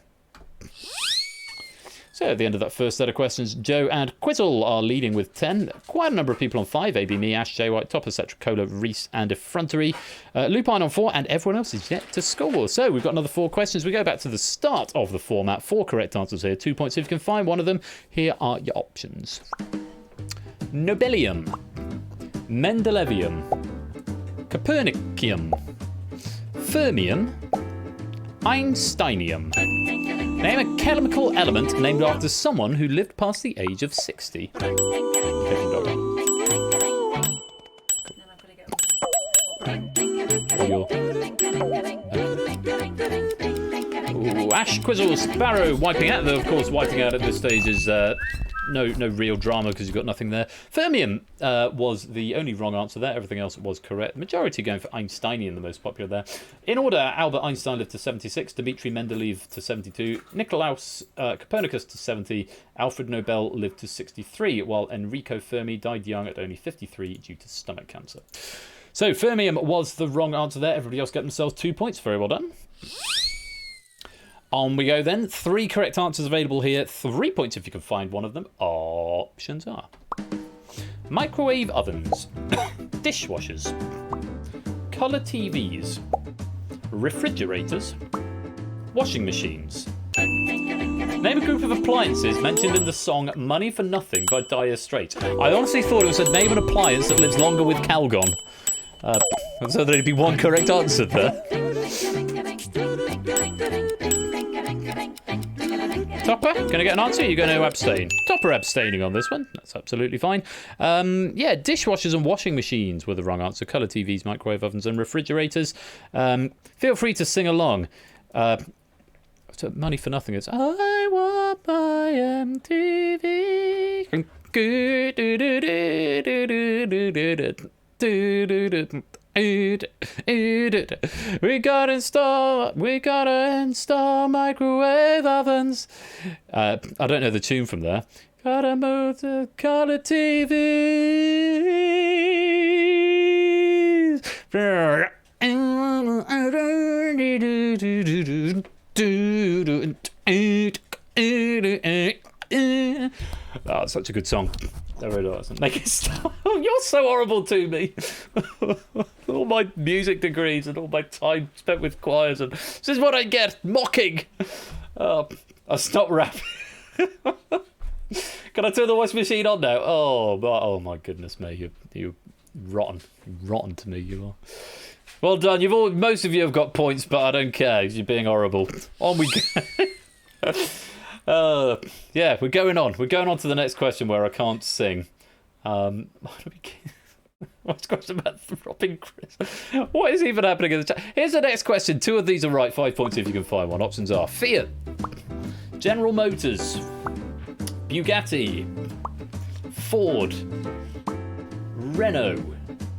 So at the end of that first set of questions, Joe and Quizzle are leading with 10. Quite a number of people on 5. AB, me, Ash, J, White, Topper, Cetra, Cola, Reese, and Effrontery. Lupine on 4, and everyone else is yet to score. So we've got another 4 questions. We go back to the start of the format. 4 correct answers here. 2 points if you can find one of them. Here are your options. Nobelium, Mendelevium, Copernicum, Fermium, Einsteinium. Name a chemical element named after someone who lived past the age of 60. Ooh, Ash, Quizzle, Sparrow wiping out. Though, of course, wiping out at this stage is no real drama because you've got nothing there. Fermium was the only wrong answer there. Everything else was correct. Majority going for Einsteinium, the most popular there. In order, Albert Einstein lived to 76, Dmitri Mendeleev to 72, Nicolaus Copernicus to 70, Alfred Nobel lived to 63, while Enrico Fermi died young at only 53 due to stomach cancer. So Fermium was the wrong answer there. Everybody else get themselves 2 points. Very well done. On we go then. 3 correct answers available here. 3 points if you can find one of them. Options are: microwave ovens, dishwashers, colour TVs, refrigerators, washing machines. Name a group of appliances mentioned in the song Money for Nothing by Dire Straits. I honestly thought it was a name an appliance that lives longer with Calgon. So there'd be one correct answer there. Topper, gonna get an answer? You're going to abstain. Topper abstaining on this one. That's absolutely fine. Yeah, dishwashers and washing machines were the wrong answer. Colour TVs, microwave ovens, and refrigerators. Feel free to sing along. So Money for Nothing is I IMTV. We gotta install microwave ovens. I don't know the tune from there. Gotta move to color TVs. Oh, such a good song. I really doesn't make it stop. You're so horrible to me. All my music degrees and all my time spent with choirs, and this is what I get, mocking. I'll stop rapping. Can I turn the voice machine on now? Oh my goodness me, you rotten to me, you are. Well done. Most of you have got points, but I don't care. You're being horrible. On we go. Yeah, we're going on. We're going on to the next question where I can't sing. What's question about dropping Chris? What is even happening in the chat? Here's the next question. 2 of these are right. 5 points if you can find one. Options are Fiat, General Motors, Bugatti, Ford, Renault.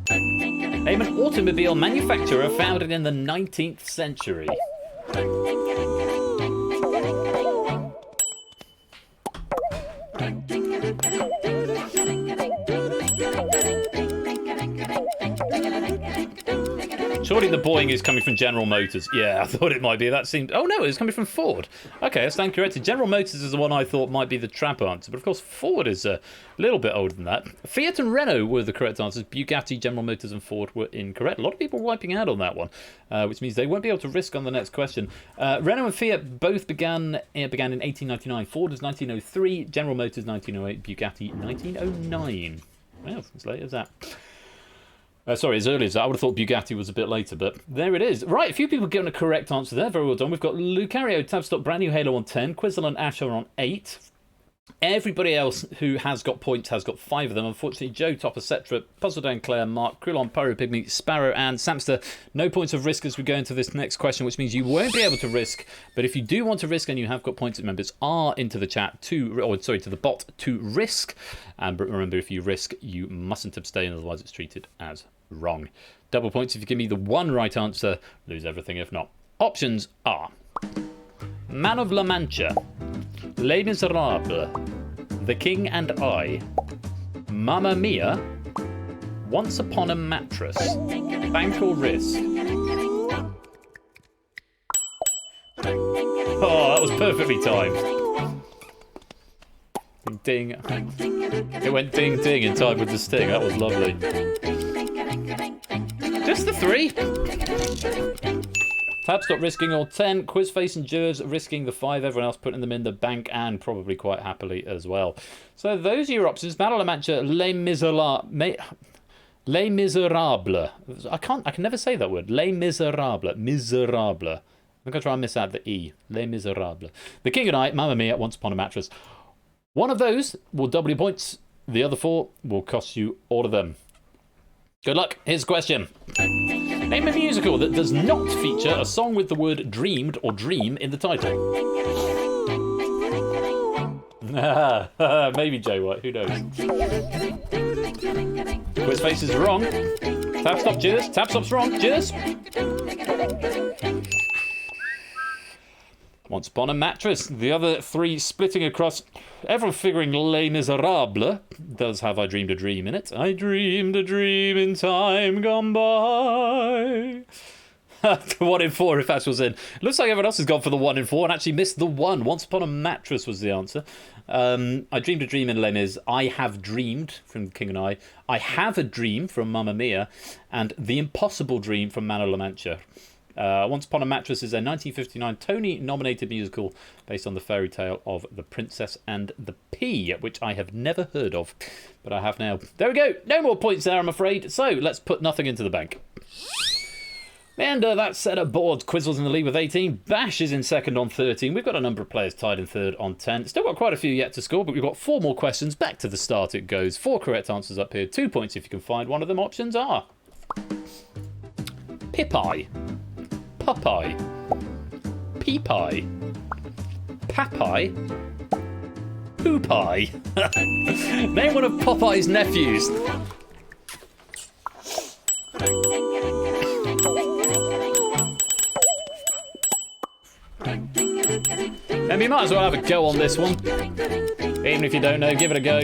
Name an automobile manufacturer founded in the 19th century. Surely the boing is coming from General Motors. Yeah, I thought it might be. That seemed... Oh, no, it's coming from Ford. Okay, I stand corrected. General Motors is the one I thought might be the trap answer. But, of course, Ford is a little bit older than that. Fiat and Renault were the correct answers. Bugatti, General Motors and Ford were incorrect. A lot of people wiping out on that one, which means they won't be able to risk on the next question. Renault and Fiat both began in 1899. Ford was 1903. General Motors 1908. Bugatti 1909. Well, as late as that. Sorry, as early as that. I would have thought Bugatti was a bit later, but there it is. Right, a few people given a correct answer there. Very well done. We've got Lucario, Tabstop, Brand New Halo on 10, Quizzle and Ash are on 8. Everybody else who has got points has got 5 of them. Unfortunately, Joe, Top, etc., Puzzle Down, Claire, Mark, Krillon, Pyro Pygmy, Sparrow, and Samster. No points of risk as we go into this next question, which means you won't be able to risk. But if you do want to risk and you have got points, members are into the chat to the bot to risk. And remember, if you risk, you mustn't abstain, otherwise it's treated as wrong. Double points if you give me the one right answer. Lose everything if not. Options are Man of La Mancha, Les Miserables, The King and I, Mamma Mia, Once Upon a Mattress, Bank or Risk. Oh, that was perfectly timed. Ding, ding. It went ding, ding in time with the sting. That was lovely. Just the 3. Tabstop risking all 10. Quizface and Jers risking the 5. Everyone else putting them in the bank and probably quite happily as well. So those are your options. Man of La Mancha, Les Miserables. I can never say that word. Les Miserables. Miserable. I'm going to try and miss out the E. Les Miserables. The King and I, Mamma Mia, Once Upon a Mattress. One of those will double your points. The other 4 will cost you all of them. Good luck. Here's a question. Name a musical that does not feature a song with the word dreamed or dream in the title. Maybe Joe White. Who knows? Quizface is wrong. Tabstop, Jers. Tabstop's wrong. Jers. Once Upon a Mattress. The other 3 splitting across. Everyone figuring Les Miserables does have I Dreamed a Dream in it. I dreamed a dream in time gone by. 1 in 4 if Ash was in. Looks like everyone else has gone for the 1 in 4 and actually missed the 1. Once Upon a Mattress was the answer. I Dreamed a Dream in Les Mis. I Have Dreamed from King and I Have a Dream from Mamma Mia. And The Impossible Dream from Man of La Mancha. Once Upon a Mattress is a 1959 Tony-nominated musical based on the fairy tale of The Princess and the Pea, which I have never heard of, but I have now. There we go. No more points there, I'm afraid. So let's put nothing into the bank. And that set up board. Quizzle's in the lead with 18. Bash is in second on 13. We've got a number of players tied in third on 10. Still got quite a few yet to score, but we've got 4 more questions. Back to the start it goes. 4 correct answers up here. 2 points if you can find one of them. Options are Pipeye, Popeye, Peepeye, Papeye, Popeye. Name one of Popeye's nephews. And you might as well have a go on this one. Even if you don't know, give it a go.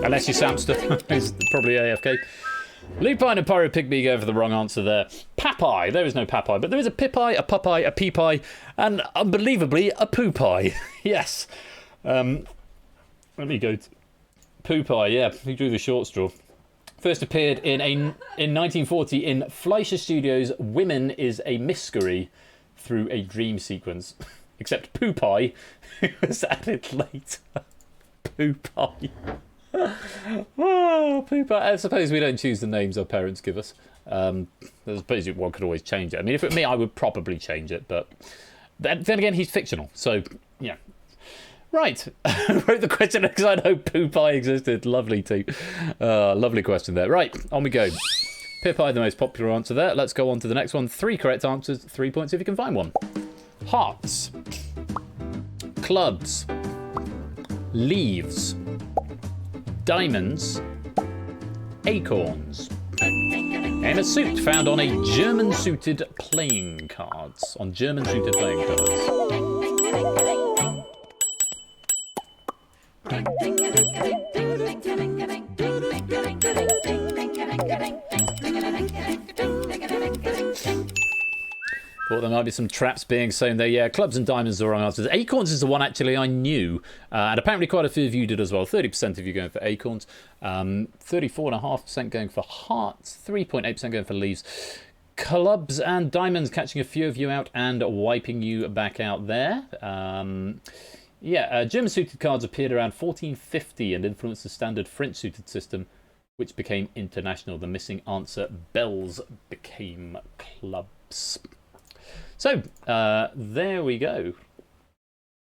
Unless you're Samster. He's probably AFK. Lupine and Pyro Pygmy go for the wrong answer there. Papeye. There is no Papeye, but there is a Pipeye, a Popeye, a Peepeye, and unbelievably, a Poopeye. Yes. Let me go to Poopeye, yeah. He drew the short straw. First appeared in 1940 in Fleischer Studios' Women is a Mystery through a dream sequence. Except Poopeye, who was added later. Poopeye. Oh, Poopeye. I suppose we don't choose the names our parents give us. I suppose one could always change it. I mean, if it were me, I would probably change it, but then again, he's fictional, so yeah. Right. I wrote the question because I know Poopeye existed. Lovely too. Lovely question there. Right, on we go. Pipeye, the most popular answer there. Let's go on to the next one. 3 correct answers, 3 points if you can find one. Hearts. Clubs. Leaves. Diamonds. Acorns. Name a suit found on a German-suited playing cards. On German-suited playing cards. Thought there might be some traps being sown there. Yeah, clubs and diamonds are the wrong answers. Acorns is the one actually I knew. And apparently quite a few of you did as well. 30% of you going for acorns. 34.5% going for hearts. 3.8% going for leaves. Clubs and diamonds catching a few of you out and wiping you back out there. German-suited cards appeared around 1450 and influenced the standard French-suited system, which became international. The missing answer, bells, became clubs. So, there we go.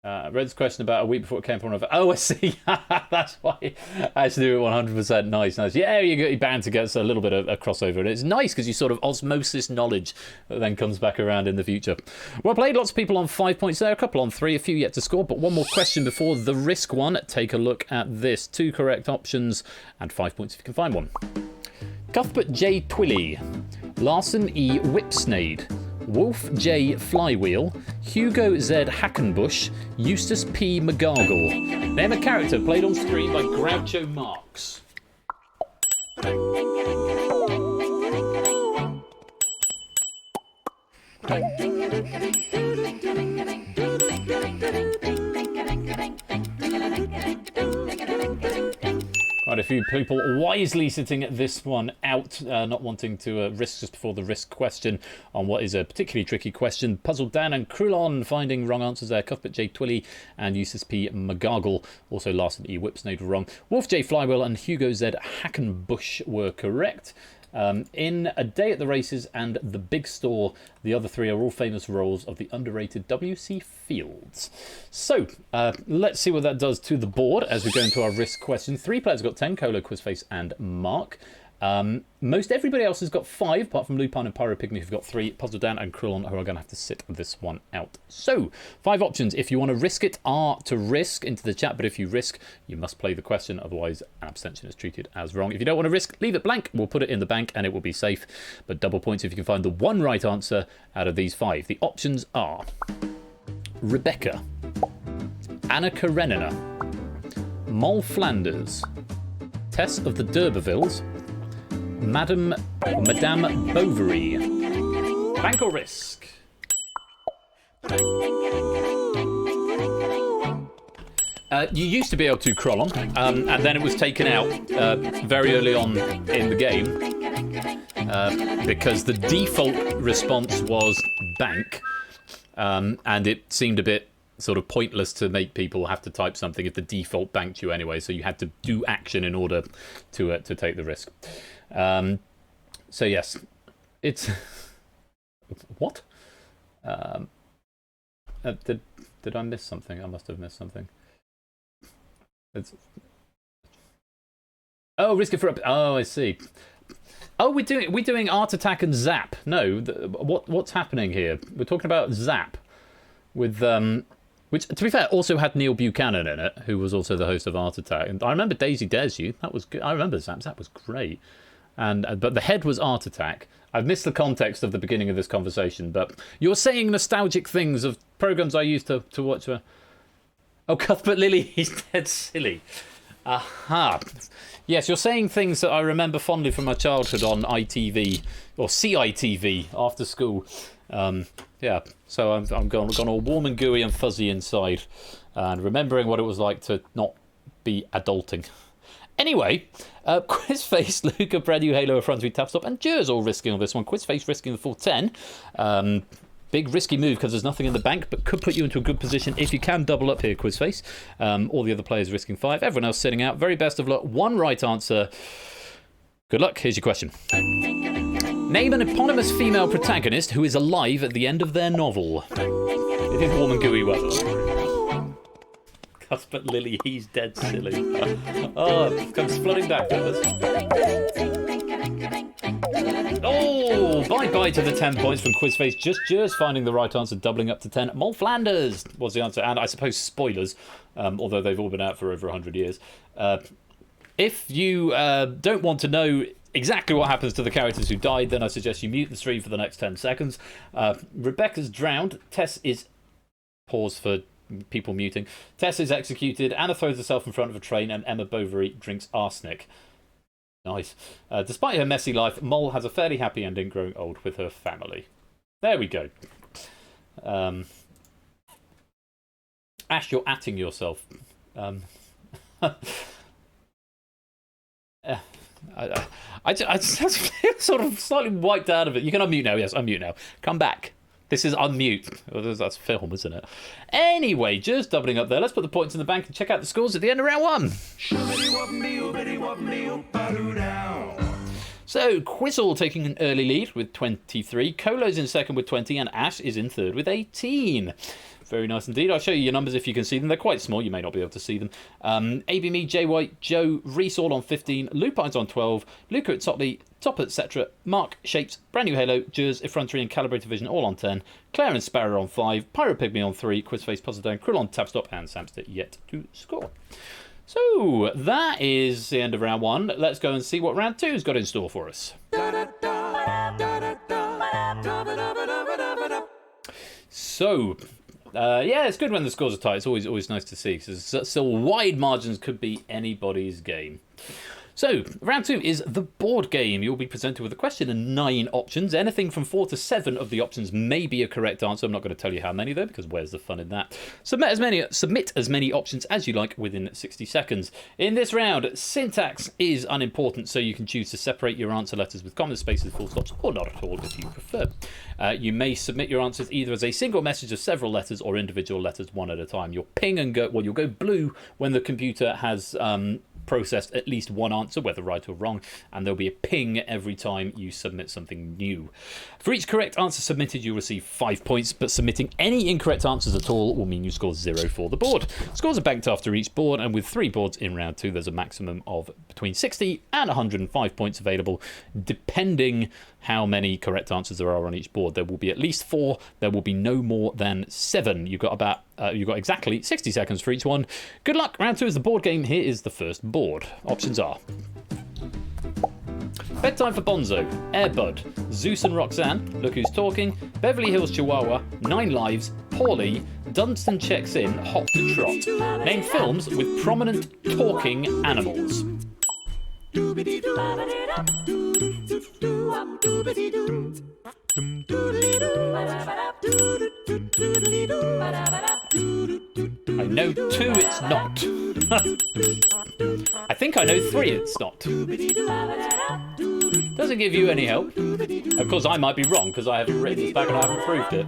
I read this question about a week before it came from. Oh, I see. That's why I actually do it 100%. Nice. Yeah, you're bound to get a little bit of a crossover. And it's nice because you sort of osmosis knowledge that then comes back around in the future. Well played. Lots of people on 5 points there. A couple on 3. A few yet to score. But one more question before the risk one. Take a look at this. 2 correct options and 5 points if you can find one. Cuthbert J. Twilly. Larson E. Whipsnade. Wolf J. Flywheel, Hugo Z. Hackenbush, Eustace P. McGargle. Name a character played on screen by Groucho Marx. Quite a few people wisely sitting this one out, not wanting to risk just before the risk question on what is a particularly tricky question. Puzzled Dan and Krulon finding wrong answers there. Cuthbert J. Twilly and Eustace P. McGargle. Also Larson E. Whipsnade were wrong. Wolf J. Flywheel and Hugo Z. Hackenbush were correct. In A Day at the Races and The Big Store, the other 3 are all famous roles of the underrated W.C. Fields. So, let's see what that does to the board as we go into our risk question. 3 players got 10, Colo, Quizface and Mark. Most everybody else has got 5, apart from Lupine and Pyro Pygmy who've got 3. Puzzle Dan and Krulon who are going to have to sit this one out. So, 5 options. If you want to risk it, R to risk into the chat, but if you risk, you must play the question, otherwise an abstention is treated as wrong. If you don't want to risk, leave it blank. We'll put it in the bank and it will be safe, but double points if you can find the one right answer out of these 5. The options are Rebecca, Anna Karenina, Moll Flanders, Tess of the D'Urbervilles, Madame Bovary. Bank or risk? You used to be able to crawl on, and then it was taken out very early on in the game because the default response was bank, and it seemed a bit sort of pointless to make people have to type something if the default banked you anyway, so you had to do action in order to take the risk. So yes, it's what? Did I miss something? I must have missed something. Oh, risk it for up. Oh, I see. Oh, we're doing art attack and zap. No, what's happening here? We're talking about zap with Which, to be fair, also had Neil Buchanan in it, who was also the host of Art Attack. And I remember Daisy Dares You. That was good. I remember Zap. That was great. But the head was Art Attack. I've missed the context of the beginning of this conversation, but you're saying nostalgic things of programs I used to watch. Oh, Cuthbert Lily, he's dead silly. Aha. Yes, you're saying things that I remember fondly from my childhood on ITV, or CITV, after school. Yeah, so I'm gone all warm and gooey and fuzzy inside, and remembering what it was like to not be adulting. Anyway, Quizface, Luca, brand new Halo, a front three tap stop, and Jers all risking on this one. Quizface risking the full 10. Big risky move because there's nothing in the bank, but could put you into a good position if you can double up here, Quizface. All the other players risking 5. Everyone else sitting out. Very best of luck. One right answer. Good luck. Here's your question. Name an eponymous female protagonist who is alive at the end of their novel. It is warm and gooey weather. Cuthbert Lily, he's dead silly. Oh, it comes flooding back to us. Oh, bye-bye to the 10 points from Quizface. Just finding the right answer, doubling up to 10. Mole Flanders was the answer, and I suppose spoilers, although they've all been out for over 100 years. If you don't want to know exactly what happens to the characters who died, then I suggest you mute the stream for the next 10 seconds. Rebecca's drowned. Tess is... Pause for people muting. Tess is executed. Anna throws herself in front of a train, and Emma Bovary drinks arsenic. Nice. Despite her messy life, Mole has a fairly happy ending growing old with her family. There we go. Ash, you're atting yourself. I just feel sort of slightly wiped out of it. You can unmute now. Yes, unmute now. Come back. This is unmute. Oh, that's film, isn't it? Anyway, just doubling up there. Let's put the points in the bank and check out the scores at the end of round 1. So, Quizzle taking an early lead with 23. Colo's in second with 20. And Ash is in third with 18. Very nice indeed. I'll show you your numbers if you can see them. They're quite small. You may not be able to see them. ABME, J White, Joe, Reese all on 15. Lupine's on 12. Luca at Topley, Top etc. Mark, Shapes, Brand New Halo, Jers, Effrontery and Calibrated Vision all on 10. Claire and Sparrow on 5. Pyro Pygmy on 3. Quizface, Poseidon, Krill on Tapstop, and Samster yet to score. So, that is the end of round 1. Let's go and see what round 2's got in store for us. So... yeah, it's good when the scores are tight. It's always nice to see, because still wide margins could be anybody's game. So, round 2 is the board game. You'll be presented with a question and 9 options. Anything from 4 to 7 of the options may be a correct answer. I'm not going to tell you how many, though, because where's the fun in that? Submit as many options as you like within 60 seconds. In this round, syntax is unimportant, so you can choose to separate your answer letters with commas, spaces, full stops, or not at all if you prefer. You may submit your answers either as a single message of several letters or individual letters one at a time. You'll ping and go, well, you'll go blue when the computer has processed at least one answer, whether right or wrong, and there'll be a ping every time you submit something new. For each correct answer submitted, you'll receive 5 points, but submitting any incorrect answers at all will mean you score 0 for the board. Scores are banked after each board, and with 3 boards in round 2, there's a maximum of between 60 and 105 points available, depending how many correct answers there are on each board. There will be at least 4. There will be no more than 7. You've got exactly 60 seconds for each one. Good luck. Round 2 is the board game. Here is the first board. Options are Bedtime for Bonzo, Airbud, Zeus and Roxanne, Look Who's Talking, Beverly Hills Chihuahua, 9 Lives, Paulie, Dunstan Checks In, Hot to Trot. Name films with prominent talking animals. I know 2 it's not. I think I know 3 it's not. Doesn't give you any help. Of course, I might be wrong because I haven't written this back and I haven't proved it.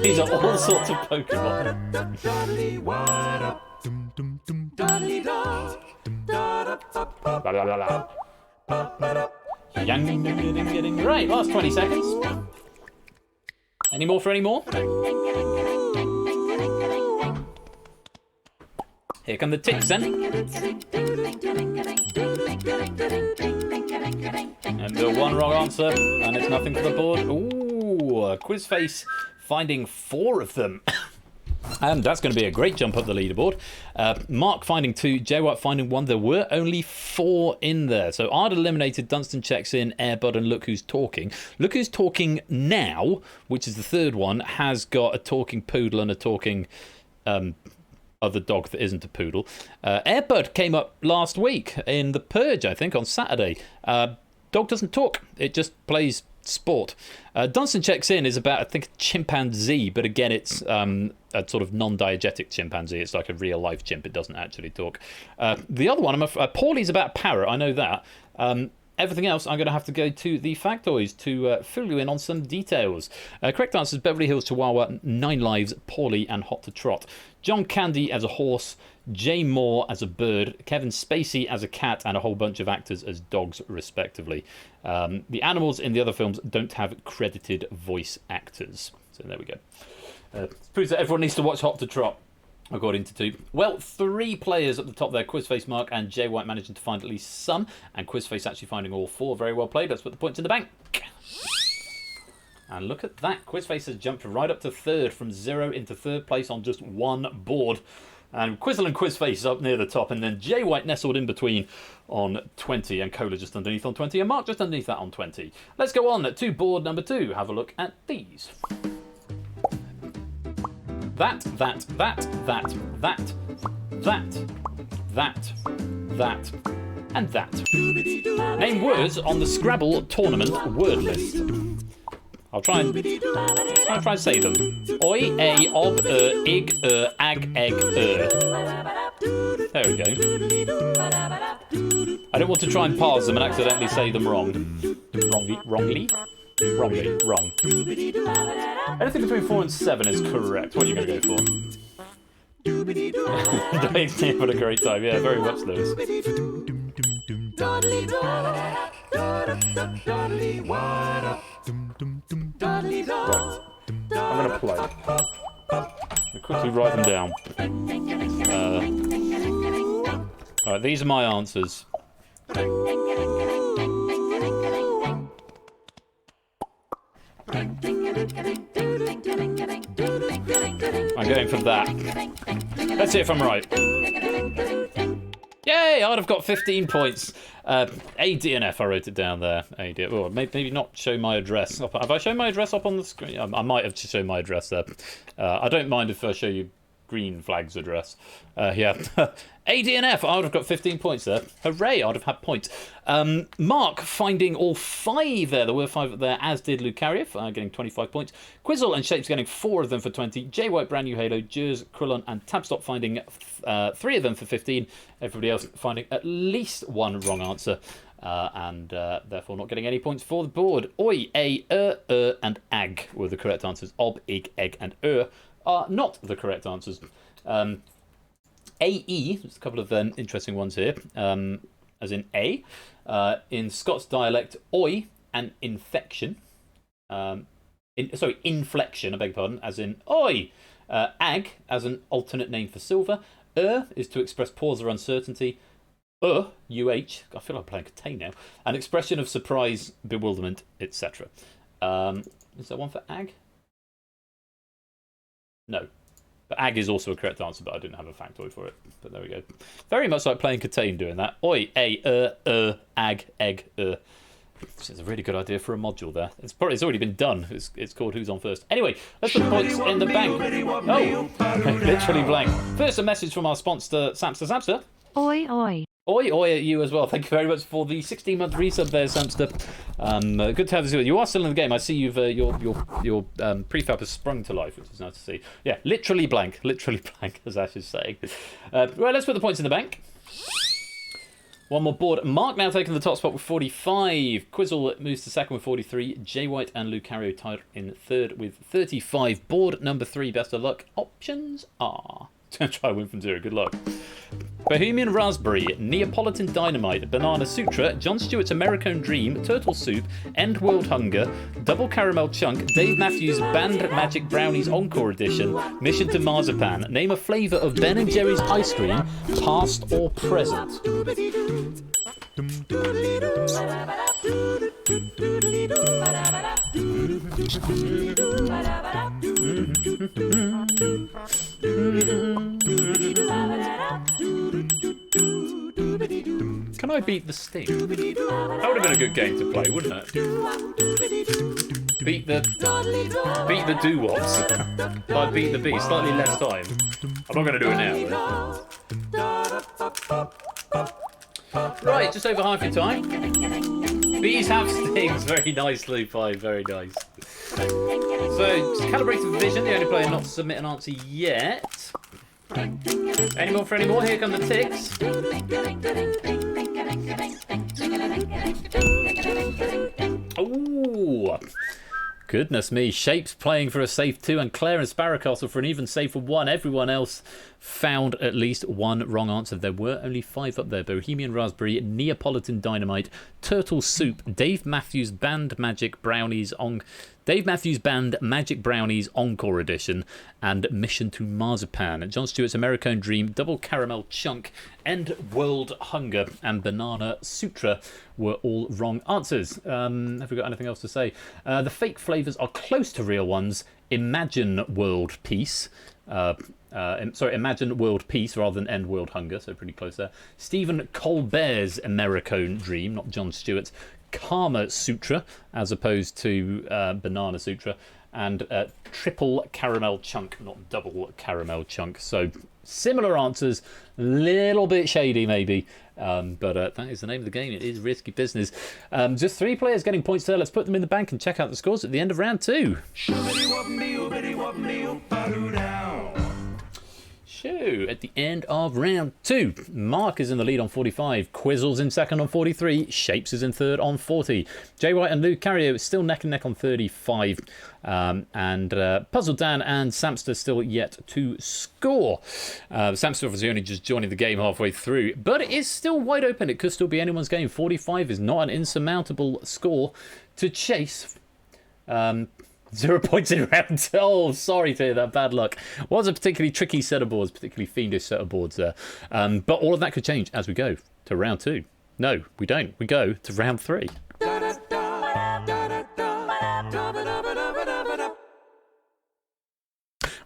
These are all sorts of Pokemon. Right, last 20 seconds. Any more for any more? Here come the ticks then. And the one wrong answer, and it's nothing for the board. Ooh, Quizface finding 4 of them. And that's going to be a great jump up the leaderboard. Mark finding 2, Jay White finding 1. There were only 4 in there. So Ard eliminated, Dunstan checks in, Airbud, and Look Who's Talking. Look Who's Talking now, which is the 3rd one, has got a talking poodle and a talking other dog that isn't a poodle. Airbud came up last week in The Purge, I think, on Saturday. Dog doesn't talk. It just plays sport. Dunstan checks in is about, I think, a chimpanzee, but again, it's a sort of non-diegetic chimpanzee. It's like a real-life chimp. It doesn't actually talk. The other one, Paulie's about a parrot. I know that. Everything else, I'm going to have to go to the factoids to fill you in on some details. Correct answers: Beverly Hills Chihuahua, 9 Lives, Paulie, and Hot to Trot. John Candy as a horse, Jay Moore as a bird, Kevin Spacey as a cat, and a whole bunch of actors as dogs, respectively. The animals in the other films don't have credited voice actors. So there we go. Proves that everyone needs to watch Hot to Trot, according to 2. Well, 3 players at the top there, Quizface, Mark, and Jay White managing to find at least some, and Quizface actually finding all 4. Very well played. Let's put the points in the bank. And look at that. Quizface has jumped right up to 3rd, from 0 into 3rd place on just 1 board. And Quizzle and Quizface up near the top, and then Jay White nestled in between on 20, and Cola just underneath on 20, and Mark just underneath that on 20. Let's go on to board number 2. Have a look at these. That, and that. Name words on the Scrabble tournament word list. I'll try and say them. Oi, a, ob, ig, ag, egg, There we go. I don't want to try and parse them and accidentally say them wrong. Wrongly? Wrong. Anything between 4 and 7 is correct. What are you going to go for? Dave's here for a great time. Yeah, very much, Lewis. Right. I'm going to play. I'll quickly write them down. Alright, these are my answers. I'm going for that. Let's see if I'm right. Yay! I'd have got 15 points. ADNF, I wrote it down there. ADNF. Oh, maybe not show my address. Have I shown my address up on the screen? I might have shown my address there. I don't mind if I show you Green Flag's address. Yeah. ADNF, I would have got 15 points there. Hooray, I'd have had points. Mark finding all 5 there. There were 5 there, as did Lucario, getting 25 points. Quizzle and Shapes getting 4 of them for 20. J White, Brand New Halo, Jers, Krillon, and Tabstop finding 3 of them for 15. Everybody else finding at least 1 wrong answer. And therefore not getting any points for the board. Oi, a, and ag were the correct answers. Ob, ig, egg, and are not the correct answers. AE, there's a couple of interesting ones here, as in A. In Scots dialect, oi, and infection. Inflection, I beg your pardon, as in oi. Ag, as an alternate name for silver. Is to express pause or uncertainty. UH, I feel like I'm playing Catane now. An expression of surprise, bewilderment, etc. Is there one for ag? No. But ag is also a correct answer, but I didn't have a factoid for it. But there we go. Very much like playing Catane doing that. Oi, a, ag, egg, This is a really good idea for a module there. It's already been done. It's called Who's On First. Anyway, let's put the points in the bank. Oh, literally blank. First, a message from our sponsor, Samster. Oi, oi. Oi at you as well. Thank you very much for the 16-month resub there, Samster. Good to have you. You are still in the game. I see your prefab has sprung to life, which is nice to see. Yeah, literally blank, as Ash is saying. Well, let's put the points in the bank. One more board. Mark now taking the top spot with 45. Quizzle moves to second with 43. Jay White and Lucario tied in third with 35. Board number 3. Best of luck. Options are... Try win from 0. Good luck. Bohemian Raspberry, Neapolitan Dynamite, Banana Sutra, Jon Stewart's American Dream, Turtle Soup, End World Hunger, Double Caramel Chunk, Dave Matthews Band Magic Brownies Encore Edition, Mission to Marzipan. Name a flavour of Ben & Jerry's ice cream, past or present. Can I beat the Sting? That would have been a good game to play, wouldn't it? Beat the doo-wops. Like beat the bee, slightly less time. I'm not going to do it now, though. Right, just over half your time. Bees have stings. Very nice, Lupi. Very nice. So, calibrated vision, the only player not to submit an answer yet. Any more for any more? Here come the ticks. Ooh. Goodness me. Shapes playing for a safe 2 and Claire and Sparrowcastle for an even safer 1. Everyone else found at least one wrong answer. There were only 5 up there. Bohemian Raspberry, Neapolitan Dynamite, Turtle Soup, Dave Matthews Band Magic Brownies Encore Edition, and Mission to Marzipan. John Stewart's Americone Dream, Double Caramel Chunk, End World Hunger, and Banana Sutra were all wrong answers. Have we got anything else to say? The fake flavours are close to real ones. Imagine World Peace. Imagine World Peace rather than End World Hunger, so pretty close there. Stephen Colbert's Americone Dream, not John Stewart's. Karma Sutra, as opposed to Banana Sutra, and Triple Caramel Chunk, not Double Caramel Chunk. So similar answers, little bit shady maybe, but that is the name of the game. It is risky business. Just 3 players getting points there. Let's put them in the bank and check out the scores at the end of round 2. So, at the end of round 2, Mark is in the lead on 45, Quizzles in second on 43, Shapes is in third on 40, Jay White and Luke Carrier is still neck and neck on 35, and Puzzle Dan and Samster still yet to score. Samster obviously only just joining the game halfway through, but it is still wide open. It could still be anyone's game. 45 is not an insurmountable score to chase. 0 points in round 2. Oh, sorry to hear that. Bad luck. Was a particularly tricky set of boards, particularly fiendish set of boards there. But all of that could change as we go to round 2. No, we don't. We go to round 3.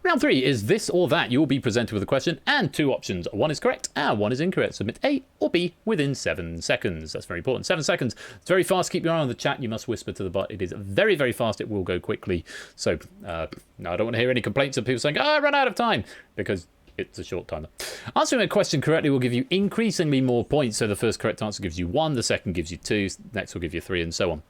Round 3 is this or that. You will be presented with a question and 2 options. 1 is correct and 1 is incorrect. Submit A or B within 7 seconds. That's very important. 7 seconds. It's very fast. Keep your eye on the chat. You must whisper to the bot. It is very, very fast. It will go quickly. So, no, I don't want to hear any complaints of people saying, I ran out of time, because it's a short timer. Answering a question correctly will give you increasingly more points. So the first correct answer gives you 1, the second gives you 2, next will give you 3, and so on.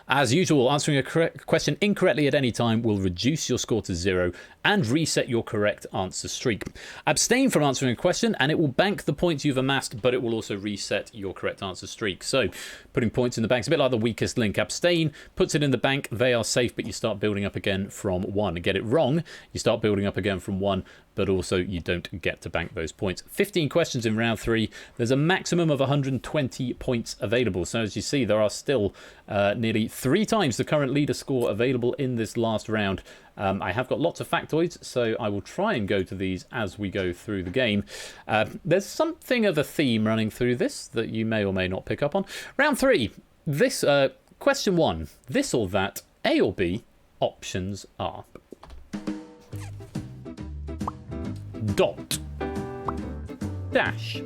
As usual, answering a question incorrectly at any time will reduce your score to 0 and reset your correct answer streak. Abstain from answering a question and it will bank the points you've amassed, but it will also reset your correct answer streak. So, putting points in the bank is a bit like the weakest link. Abstain puts it in the bank, they are safe, but you start building up again from 1. Get it wrong, you start building up again from 1, but also you don't get to bank those points. 15 questions in round 3. There's a maximum of 120 points available. So as you see, there are still nearly 3 times the current leader score available in this last round. I have got lots of factoids, so I will try and go to these as we go through the game. There's something of a theme running through this that you may or may not pick up on. Round 3. This question 1. This or that, A or B, options are. Dot. Dash.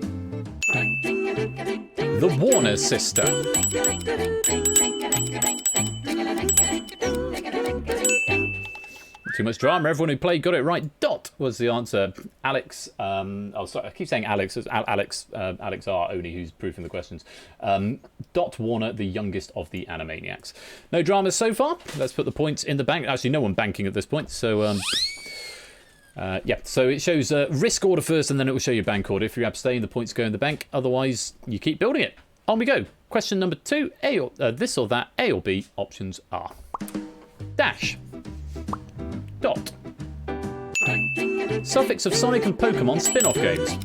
The Warner sister. Too much drama. Everyone who played got it right. Dot was the answer. Alex. Oh, sorry. I keep saying Alex. It's Alex R. Only who's proofing the questions. Dot Warner, the youngest of the Animaniacs. No dramas so far. Let's put the points in the bank. Actually, no one banking at this point. So. Yeah, so it shows risk order first and then it will show you bank order. If you abstain, the points go in the bank. Otherwise, you keep building it. On we go. Question number 2. A or this or that, A or B. Options are. Dash. Dot. Suffix of Sonic and Pokemon spin-off games.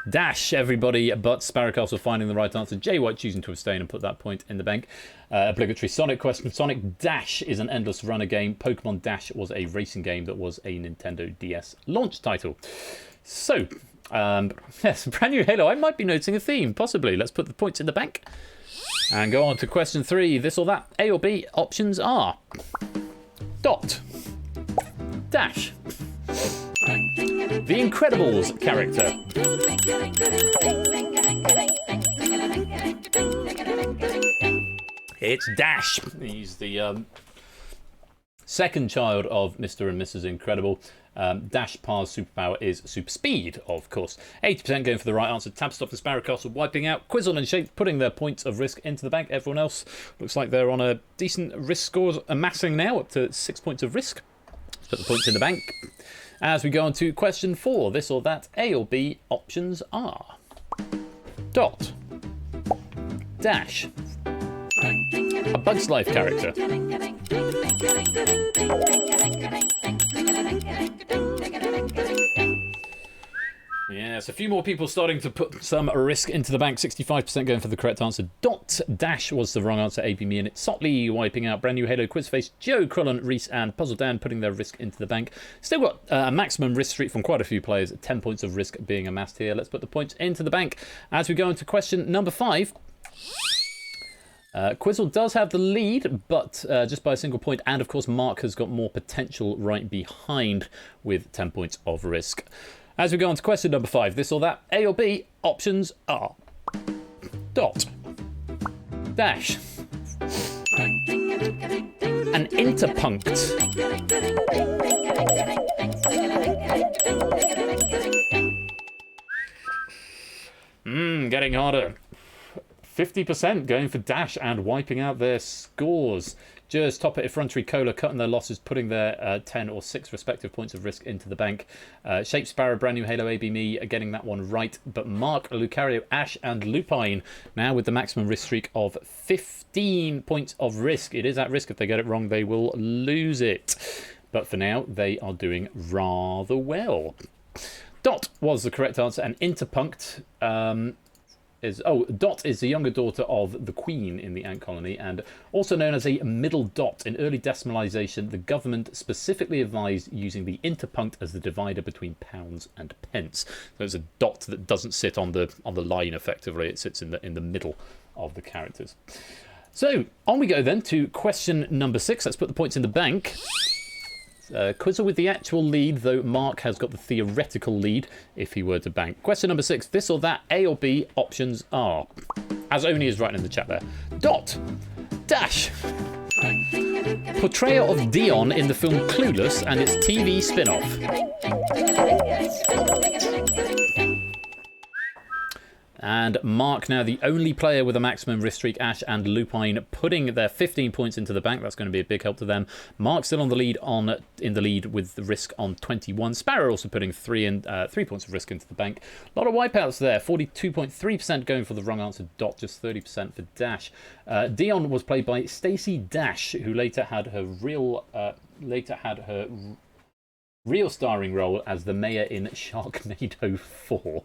Dash, everybody but Sparrowcastle finding the right answer. Jay White choosing to abstain and put that point in the bank. Obligatory Sonic question. Sonic Dash is an endless runner game. Pokemon Dash was a racing game that was a Nintendo DS launch title. So, Yes, brand new Halo. I might be noticing a theme, possibly. Let's put the points in the bank and go on to question 3. This or that, A or B. Options are dot, dash, The Incredibles character, it's Dash. He's the second child of Mr. and Mrs. Incredible. Dash Par's superpower is super speed, of course. 80% going for the right answer. Tabstop and Sparrow Castle wiping out. Quizzle and Shape putting their points of risk into the bank. Everyone else looks like they're on a decent risk score, amassing now up to 6 points of risk. Let's put the points in the bank. As we go on to question 4, this or that, A or B. Options are dot, dash, a Bug's Life character, yes, a few more people starting to put some risk into the bank. 65% going for the correct answer. Dot, dash was the wrong answer. AB, me and it. Sotley wiping out. Brand new Halo, Quizface, Joe, Crullen, Reese and Puzzle Dan putting their risk into the bank. Still got a maximum risk streak from quite a few players. 10 points of risk being amassed here. Let's put the points into the bank as we go into question number 5. Quizzle does have the lead, but just by a single point. And of course, Mark has got more potential right behind with 10 points of risk. As we go on to question number 5, this or that, A or B, options are dot, dash, an interpunct, getting harder. 50% going for Dash and wiping out their scores. Jers, Topper, Effrontery, Cola cutting their losses, putting their 10 or 6 respective points of risk into the bank. Shape Sparrow, Brand New Halo, AB Me getting that one right. But Mark, Lucario, Ash and Lupine now with the maximum risk streak of 15 points of risk. It is at risk. If they get it wrong, they will lose it. But for now, they are doing rather well. Dot was the correct answer, and Interpunct Dot is the younger daughter of the Queen in the ant colony, and also known as a middle dot. In early decimalisation, the government specifically advised using the interpunct as the divider between pounds and pence. So it's a dot that doesn't sit on the line effectively; it sits in the middle of the characters. So on we go then to question number 6. Let's put the points in the bank. Quizzle with the actual lead, though Mark has got the theoretical lead if he were to bank. Question number 6. This or that, A or B, options are, as Oni is writing in the chat there, dot, dash, portrayal of Dion in the film Clueless and its TV spin-off. And Mark, now the only player with a maximum risk streak, Ash and Lupine putting their 15 points into the bank. That's going to be a big help to them. Mark still on the lead, in the lead with the risk on 21. Sparrow also putting 3 points of risk into the bank. A lot of wipeouts there. 42.3% going for the wrong answer. Dot, just 30% for Dash. Dion was played by Stacey Dash, who later had her real starring role as the mayor in Sharknado 4.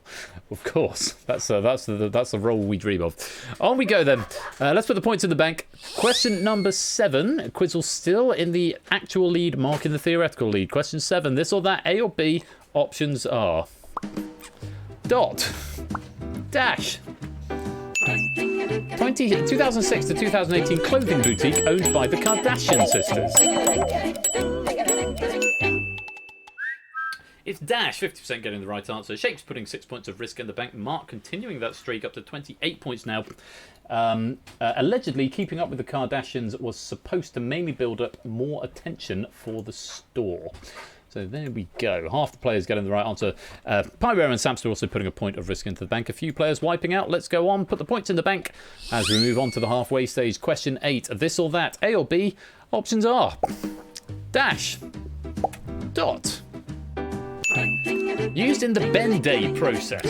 Of course, that's the role we dream of. On we go then. Let's put the points in the bank. Question number 7. Quizzle still in the actual lead, Mark in the theoretical lead. Question 7. This or that, A or B. Options are dot, dash, 2006 to 2018 clothing boutique owned by the Kardashian sisters. It's Dash, 50% getting the right answer. Shape's putting 6 points of risk in the bank. Mark continuing that streak up to 28 points now. Allegedly, keeping up with the Kardashians was supposed to mainly build up more attention for the store. So there we go. Half the players getting the right answer. Pyro and Samster also putting a point of risk into the bank. A few players wiping out. Let's go on. Put the points in the bank as we move on to the halfway stage. Question 8. This or that, A or B. Options are dash, dot, used in the Ben-Day process.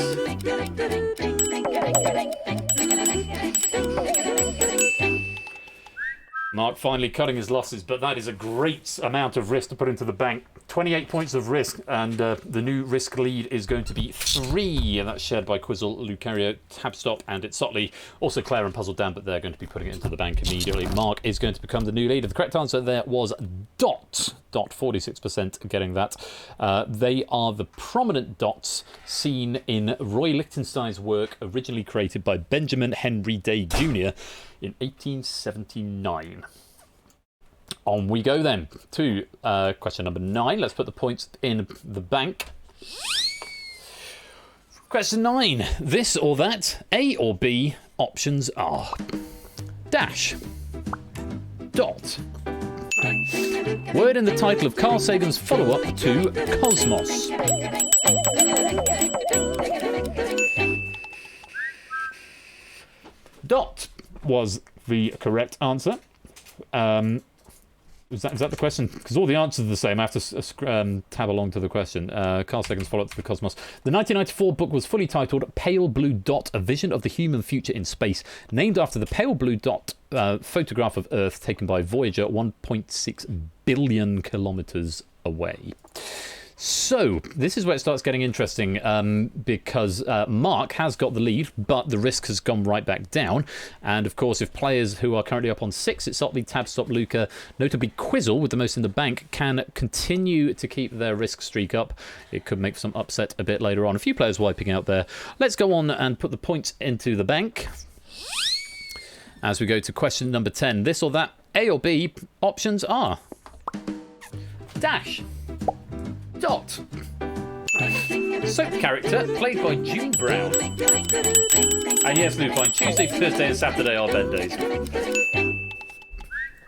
Mark finally cutting his losses, but that is a great amount of risk to put into the bank. 28 points of risk, and the new risk lead is going to be 3, and that's shared by Quizzle, Lucario, Tabstop, and it's Sotley. Also Claire and Puzzle Dan, but they're going to be putting it into the bank immediately. Mark is going to become the new leader. The correct answer there was Dot. Dot, 46% getting that. They are the prominent dots seen in Roy Lichtenstein's work, originally created by Benjamin Henry Day Jr. in 1879. On we go then to question number 9. Let's put the points in the bank. Question 9. This or that, A or B, options are dash, dot, word in the title of Carl Sagan's follow-up to Cosmos. Dot was the correct answer. Is that the question? Because all the answers are the same. I have to tab along to the question. Carl Sagan's follow-up to the Cosmos. The 1994 book was fully titled Pale Blue Dot, A Vision of the Human Future in Space, named after the pale blue dot photograph of Earth taken by Voyager 1.6 billion kilometres away. So, this is where it starts getting interesting, because Mark has got the lead, but the risk has gone right back down. And of course, if players who are currently up on 6, it's Sotley, Tabstop, Luca, notably Quizzle with the most in the bank, can continue to keep their risk streak up. It could make some upset a bit later on. A few players wiping out there. Let's go on and put the points into the bank. As we go to question number 10, this or that, A or B, options are dash, dot, soap character played by June Brown. And yes, Lupine, Tuesday, Thursday and Saturday are bed days.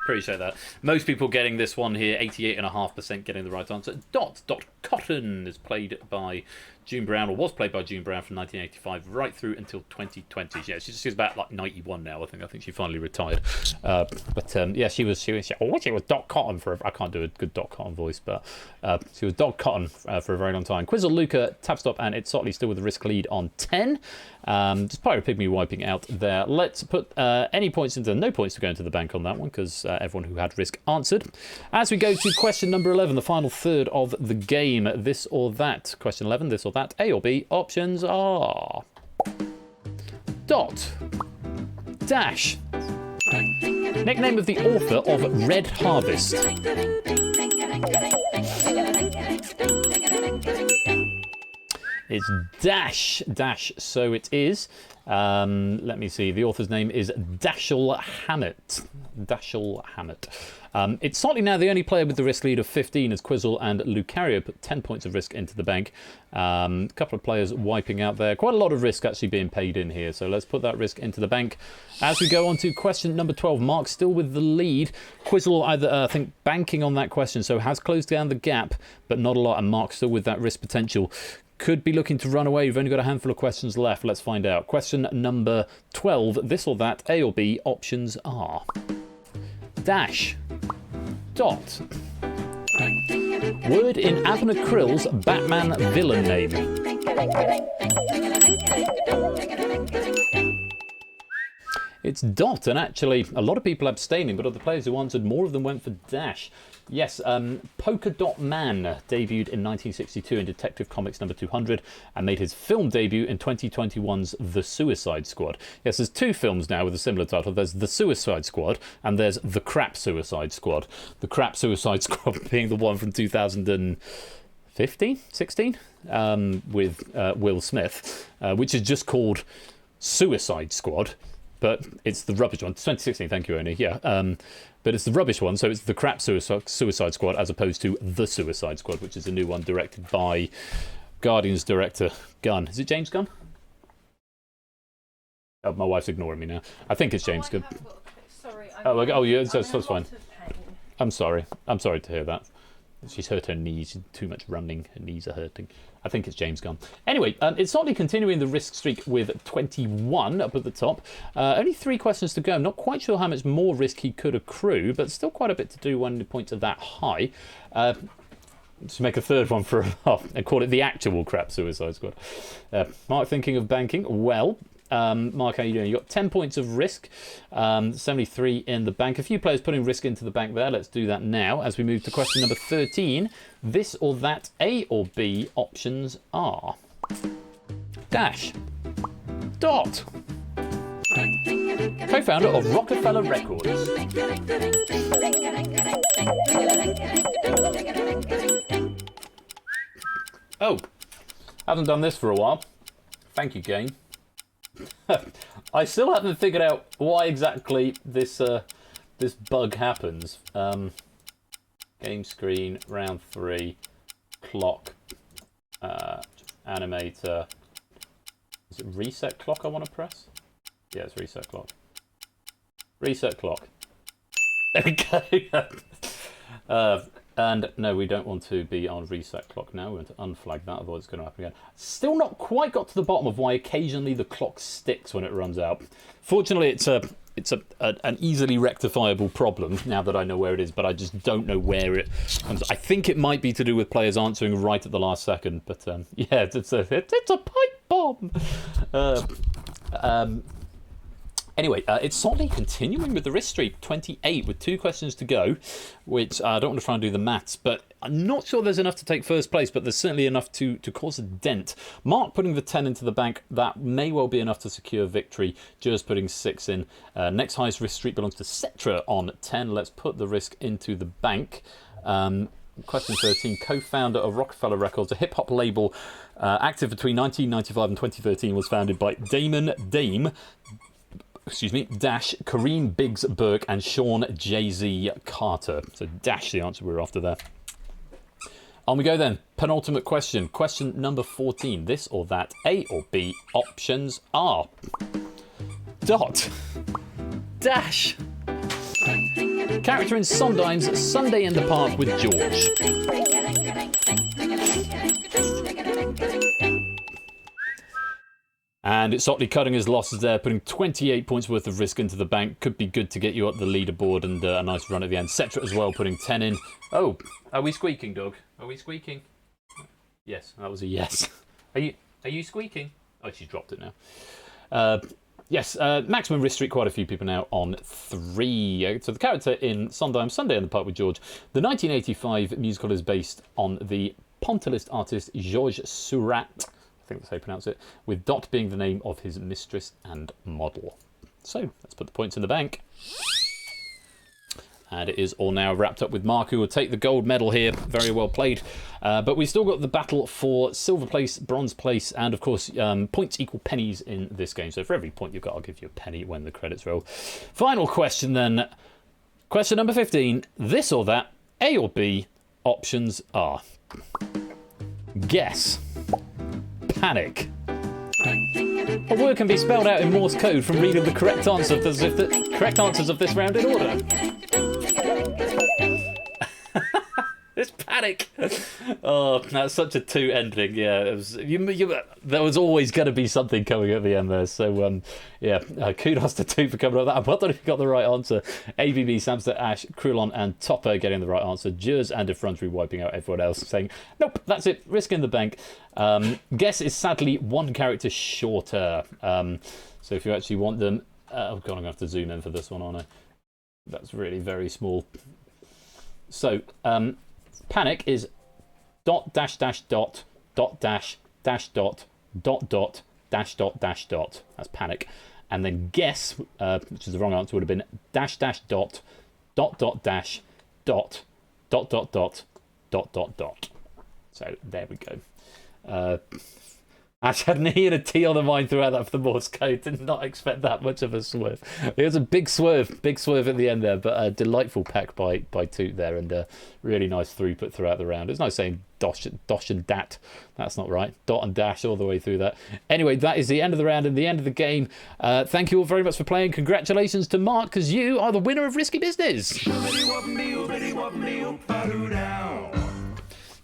Appreciate that. Most people getting this one here, 88.5% getting the right answer. Dot Cotton is played by June Brown, or was played by June Brown from 1985 right through until 2020. Yeah, she's about like 91 now. I think she finally retired. Yeah, she was Dot Cotton for. I can't do a good Dot Cotton voice, but she was Dot Cotton for a very long time. Quizzle, Luca, Tabstop, and it's Sotley still with the risk lead on 10. Just Pyro Pygmy wiping out there. Let's put any points into no points to go into the bank on that one, because everyone who had risk answered. As we go to question number 11, the final third of the game, this or that. Question 11, this or that, A or B, options are dot, dash, nickname of the author of Red Harvest. It's dash, so it is. Let me see. The author's name is Dashiell Hammett. It's Sotley now the only player with the risk lead of 15, as Quizzle and Lucario put 10 points of risk into the bank. A couple of players wiping out there. Quite a lot of risk actually being paid in here, so let's put that risk into the bank. As we go on to question number 12, Mark still with the lead. Quizzle either, I think, banking on that question, so has closed down the gap, but not a lot, and Mark still with that risk potential. Could be looking to run away. We've only got a handful of questions left. Let's find out. Question number 12. This or that, A or B, options are dash, dot, word in Avner Krill's Batman villain name. It's dot, and actually a lot of people abstaining, but of the players who answered, more of them went for dash. Yes, Polka Dot Man debuted in 1962 in Detective Comics number 200 and made his film debut in 2021's The Suicide Squad. Yes, there's 2 films now with a similar title. There's The Suicide Squad and there's The Crap Suicide Squad. The Crap Suicide Squad being the one from 2015, 16, with Will Smith, which is just called Suicide Squad. But it's the rubbish one. 2016, thank you, Oni. Yeah. But it's the rubbish one, so it's the Crap Suicide Squad as opposed to The Suicide Squad, which is a new one directed by Guardians director Gunn. Is it James Gunn? Oh, my wife's ignoring me now. I think it's James Gunn. Yeah, that's fine. I'm sorry. I'm sorry to hear that. She's hurt her knees. Too much running. Her knees are hurting. I think it's James Gunn. Anyway, it's Sotley continuing the risk streak with 21 up at the top. Only 3 questions to go. I'm not quite sure how much more risk he could accrue, but still quite a bit to do when the points are that high. To make a third one for and call it the actual Crap Suicide Squad. Mark thinking of banking. Well, Mark, how you doing? You got 10 points of risk, 73 in the bank. A few players putting risk into the bank there. Let's do that now as we move to question number 13. This or that, A or B options are dash, dot, co-founder of Rockefeller Records. Oh, haven't done this for a while. Thank you, game. I still haven't figured out why exactly this this bug happens. Game screen, round 3, clock, animator. Is it reset clock I want to press? Yeah, it's reset clock. Reset clock. There we go. And no, we don't want to be on reset clock now. We want to unflag that, otherwise it's going to happen again. Still not quite got to the bottom of why occasionally the clock sticks when it runs out. Fortunately, it's an easily rectifiable problem now that I know where it is, but I just don't know where it comes. I think it might be to do with players answering right at the last second, but yeah, it's a pipe bomb. Anyway, it's solidly continuing with the risk streak, 28 with 2 questions to go, which I don't want to try and do the maths, but I'm not sure there's enough to take first place, but there's certainly enough to cause a dent. Mark putting the 10 into the bank, that may well be enough to secure victory. Jers putting 6 in. Next highest risk streak belongs to Cetra on 10. Let's put the risk into the bank. Question 13, co-founder of Rockefeller Records, a hip-hop label active between 1995 and 2013, was founded by Dash, Kareem Biggs Burke, and Sean Jay-Z Carter. So Dash, the answer we're after there. On we go then. Penultimate question. Question number 14. This or that, A or B. Options are dot, dash, character in Sondine's Sunday in the Park with George. And it's Otley cutting his losses there, putting 28 points worth of risk into the bank. Could be good to get you up the leaderboard and a nice run at the end. Cetra as well, putting 10 in. Oh, are we squeaking, dog? Are we squeaking? Yes, that was a yes. Are you squeaking? Oh, she's dropped it now. Yes, maximum risk streak, quite a few people now on 3. So the character in Sondheim Sunday in the Park with George. The 1985 musical is based on the Pontalist artist Georges Seurat. I think that's how you pronounce it, with Dot being the name of his mistress and model. So let's put the points in the bank. And it is all now wrapped up with Mark, who will take the gold medal here. Very well played. But we've still got the battle for silver place, bronze place, and of course, points equal pennies in this game. So for every point you've got, I'll give you a penny when the credits roll. Final question then. Question number 15. This or that, A or B, options are guess, panic. A word can be spelled out in Morse code from reading the correct answers of this round in order. It's panic. Oh, that's such a 2 ending. Yeah, it was, there was always going to be something coming at the end there. So, yeah, kudos to 2 for coming up with that. Well done if you got the right answer. ABB, Samster, Ash, Krulon, and Topper getting the right answer. Jers and Effrontery wiping out everyone else, saying, nope, that's it, risk in the bank. Guess is sadly 1 character shorter. So if you actually want them... oh, God, I'm going to have to zoom in for this one, aren't I? That's really very small. So, panic is dot dash dash dot dot dash dash dot dot dot dash dot dash dot. That's panic. And then guess, which is the wrong answer, would have been dash dash dot dot dot dash dot dot dot dot dot dot dot. So there we go. Ash had an E and a T on the mind throughout that for the Morse code. Did not expect that much of a swerve. It was a big swerve at the end there, but a delightful pack by Toot there, and a really nice throughput throughout the round. It's nice saying dosh and dat. That's not right. Dot and dash all the way through that. Anyway, that is the end of the round and the end of the game. Thank you all very much for playing. Congratulations to Mark, because you are the winner of Risky Business.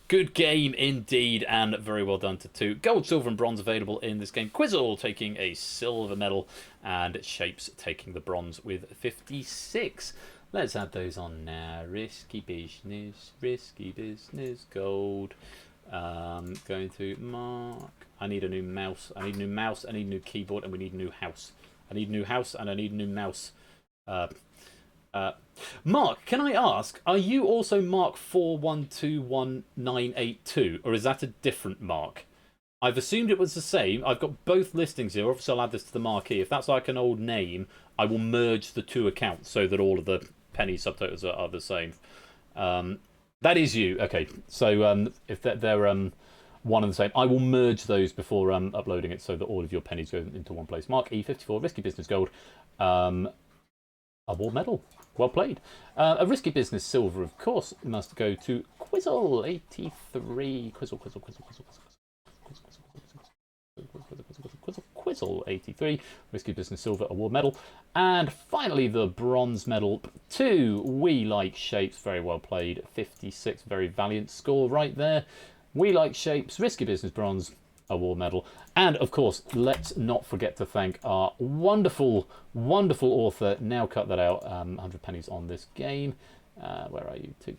Good game indeed, and very well done to 2. Gold, silver, and bronze available in this game. Quizzle taking a silver medal, and Shapes taking the bronze with 56. Let's add those on now. Risky business, gold. Going to Mark. I need a new mouse. I need a new mouse. I need a new keyboard, and we need a new house. I need a new house, and I need a new mouse. Mark, can I ask, are you also Mark 4121982, or is that a different Mark? I've assumed it was the same. I've got both listings here. Obviously, I'll add this to the marquee. If that's like an old name, I will merge the two accounts so that all of the penny subtotals are the same. That is you. Okay, so if they're one and the same, I will merge those before uploading it so that all of your pennies go into one place. Mark E54, Risky Business Gold, award medal. Well played. A Risky Business Silver, of course, must go to Quizzle83. Quizzle 83, Risky Business Silver Award Medal. And finally, the Bronze Medal to We Like Shapes. Very well played. 56, very valiant score right there. We Like Shapes, Risky Business Bronze Award Medal. And of course, let's not forget to thank our wonderful, wonderful author. Now cut that out. 100 pennies on this game. Where are you? Two.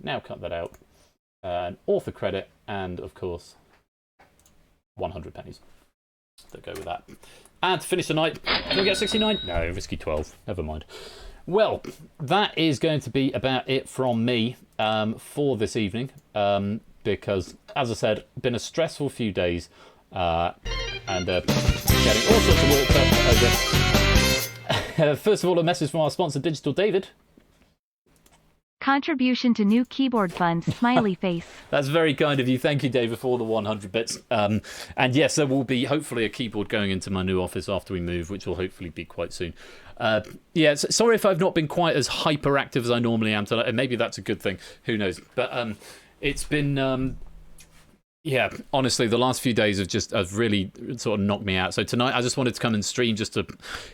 Now cut that out. An author credit, and of course, 100 pennies. So go with that. And to finish the night, can we get 69? No, risky 12. Never mind. Well, that is going to be about it from me for this evening. Because, as I said, been a stressful few days. And getting all sorts of work done over. First of all, a message from our sponsor, Digital David. Contribution to new keyboard fund, smiley face. That's very kind of you. Thank you, David, for all the 100 bits. And yes, there will be hopefully a keyboard going into my new office after we move, which will hopefully be quite soon. Yeah, sorry if I've not been quite as hyperactive as I normally am tonight. Maybe that's a good thing. Who knows? But it's been... yeah, honestly, the last few days have really sort of knocked me out. So tonight, I just wanted to come and stream just to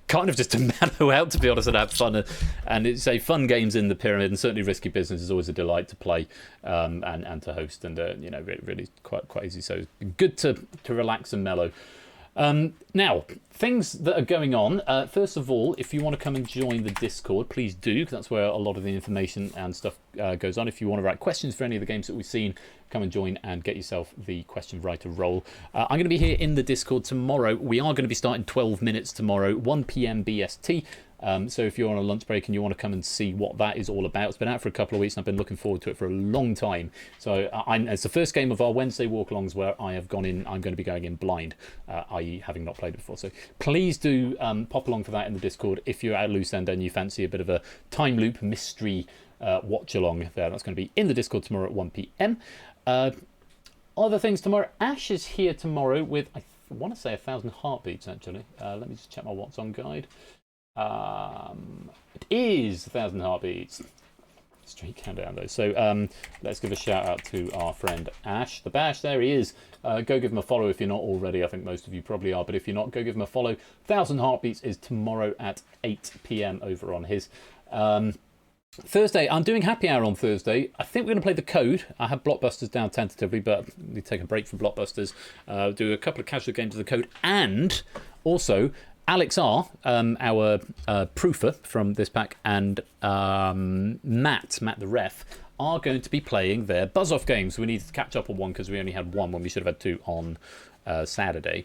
mellow out, to be honest, and have fun. And it's a fun games in the pyramid, and certainly Risky Business is always a delight to play and to host, and really quite easy. So it's good to relax and mellow. Now, things that are going on. First of all, if you want to come and join the Discord, please do, because that's where a lot of the information and stuff goes on. If you want to write questions for any of the games that we've seen, come and join and get yourself the question writer role. I'm going to be here in the Discord tomorrow. We are going to be starting 12 minutes tomorrow, 1 p.m. BST. So if you're on a lunch break and you want to come and see what that is all about, it's been out for a couple of weeks and I've been looking forward to it for a long time. So it's the first game of our Wednesday walk-alongs where I have gone in. I'm going to be going in blind, i.e. having not played it before. So please do pop along for that in the Discord if you're at loose end and you fancy a bit of a time loop mystery watch along there. That's going to be in the Discord tomorrow at 1 p.m. Other things tomorrow. Ash is here tomorrow with, I want to say, 1,000 heartbeats actually. Let me just check my What's On guide. It is 1,000 heartbeats. Straight countdown though. So let's give a shout out to our friend Ash the Bash. There he is. Go give him a follow if you're not already. I think most of you probably are, but if you're not, go give him a follow. 1,000 heartbeats is tomorrow at 8 p.m. over on his. Thursday, I'm doing happy hour on Thursday. I think we're going to play The Code. I have Blockbusters down tentatively, but we take a break from Blockbusters. Do a couple of casual games of The Code, and also Alex R, our proofer from this pack, and Matt the ref, are going to be playing their buzz-off games. We need to catch up on one because we only had one when we should have had two on Saturday.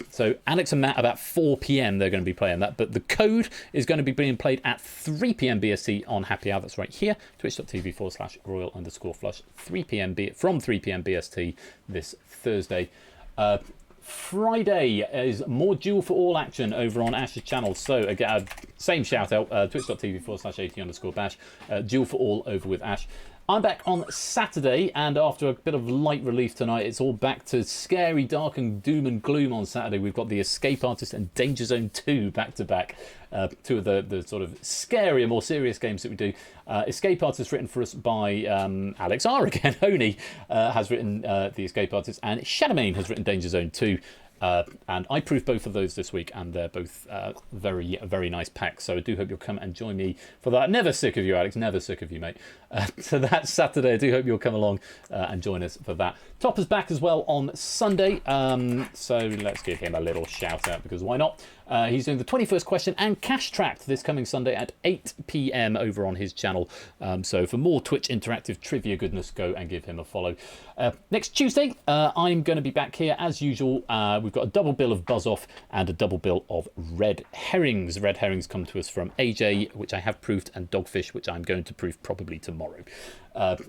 So Alex and Matt, about 4 p.m. they're going to be playing that. But The Code is going to be being played at 3 p.m. BST on Happy Hour. That's right here, twitch.tv/royal_flush, 3 p.m. from 3 p.m. BST this Thursday. Friday is more Duel for All action over on Ash's channel. So again, same shout out, twitch.tv/AT_bash. Duel for All over with Ash. I'm back on Saturday, and after a bit of light relief tonight, it's all back to scary, dark, and doom and gloom on Saturday. We've got the Escape Artist and Danger Zone 2 back to back. Two of the sort of scarier, more serious games that we do. Escape Artist written for us by Alex R again. Oni has written the Escape Artist, and Shadowmane has written Danger Zone 2. And I proved both of those this week, and they're both very, very nice packs. So I do hope you'll come and join me for that. Never sick of you, Alex. Never sick of you, mate. So that's Saturday. I do hope you'll come along and join us for that. Topper's back as well on Sunday. So let's give him a little shout out, because why not? He's doing the 21st question and Cash Tracked this coming Sunday at 8 p.m. over on his channel. So for more Twitch interactive trivia goodness, go and give him a follow. Next Tuesday, I'm going to be back here as usual. We've got a double bill of Buzz Off and a double bill of Red Herrings. Red Herrings come to us from AJ, which I have proved, and Dogfish, which I'm going to prove probably tomorrow.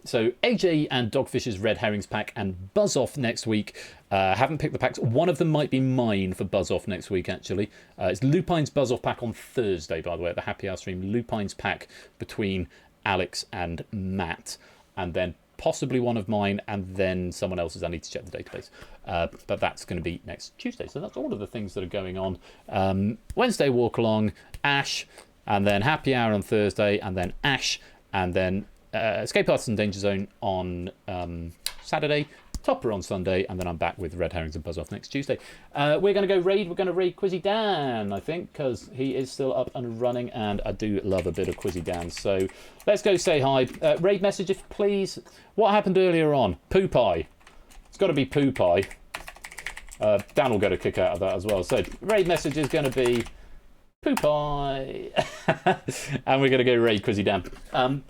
So AJ and Dogfish's Red Herrings pack and Buzz Off next week. Haven't picked the packs. One of them might be mine for Buzz Off next week, actually. It's Lupine's Buzz Off pack on Thursday, by the way, at the Happy Hour stream. Lupine's pack between Alex and Matt. And then possibly one of mine, and then someone else's. I need to check the database. But that's going to be next Tuesday. So that's all of the things that are going on. Wednesday, walk along, Ash, and then Happy Hour on Thursday, and then Ash, and then Escape Artists and Danger Zone on Saturday, Topper on Sunday, and then I'm back with Red Herrings and Buzz Off next Tuesday. We're going to go raid. We're going to raid Quizzy Dan, I think, because he is still up and running, and I do love a bit of Quizzy Dan. So let's go say hi. Raid message, if please. What happened earlier on? Poo Pie. It's got to be Poo Pie. Dan will get a kick out of that as well. So raid message is going to be Poo Pie. And we're going to go raid Quizzy Dan.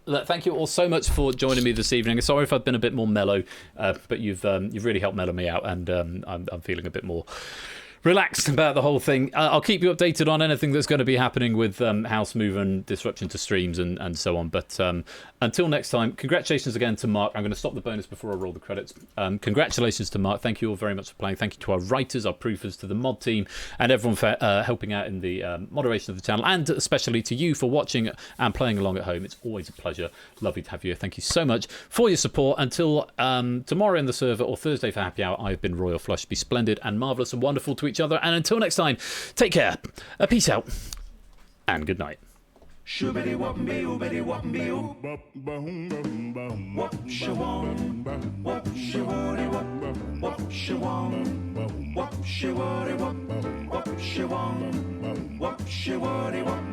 Look, thank you all so much for joining me this evening. Sorry if I've been a bit more mellow, but you've really helped mellow me out, and I'm feeling a bit more relaxed about the whole thing. I'll keep you updated on anything that's going to be happening with house move and disruption to streams and so on. But until next time, congratulations again to Mark. I'm going to stop the bonus before I roll the credits. Congratulations to Mark. Thank you all very much for playing. Thank you to our writers, our proofers, to the mod team, and everyone for helping out in the moderation of the channel, and especially to you for watching and playing along at home. It's always a pleasure. Lovely to have you here. Thank you so much for your support. Until tomorrow in the server, or Thursday for Happy Hour, I've been Royal Flush. Be splendid and marvellous and wonderful to each other. And until next time, take care. Peace out. And good night. Shoobity wop me oobity wop me oo. Wop shawam. Wop shawari wop. Wop shawam. Wop shawari wop. Wop shawam. Wop shawari wop.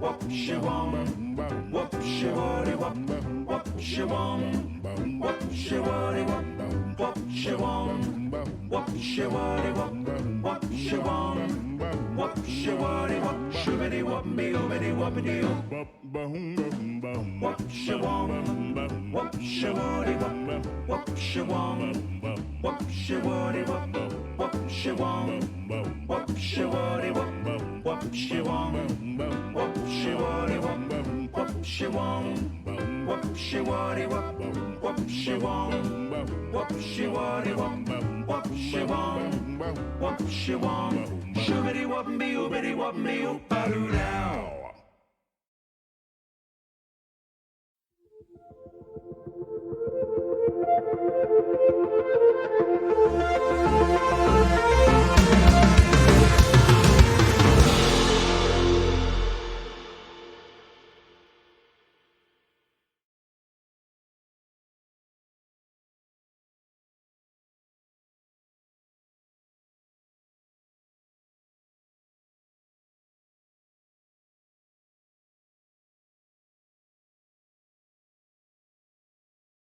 Wop shawam. Wop shawari wop. Wop shawam. Wop shawari wop. Wop shawam. Wop shawari wop. Wop shawam. Wop shawari wop. Shoobity wop me oobity wopity oo. Wop shawam. Wop shawari wop. Wop shawam. Wop shawari wop. Wop shawam. Wop shawari wop. Wop shawam. Wop shawari wop. Wop shawam. Wop shawari wop. Wop shawam. Wop shawari wop. Wop shawam. Wop shawam. Shoobity wop me oobity wop me oo. Ba-doo now.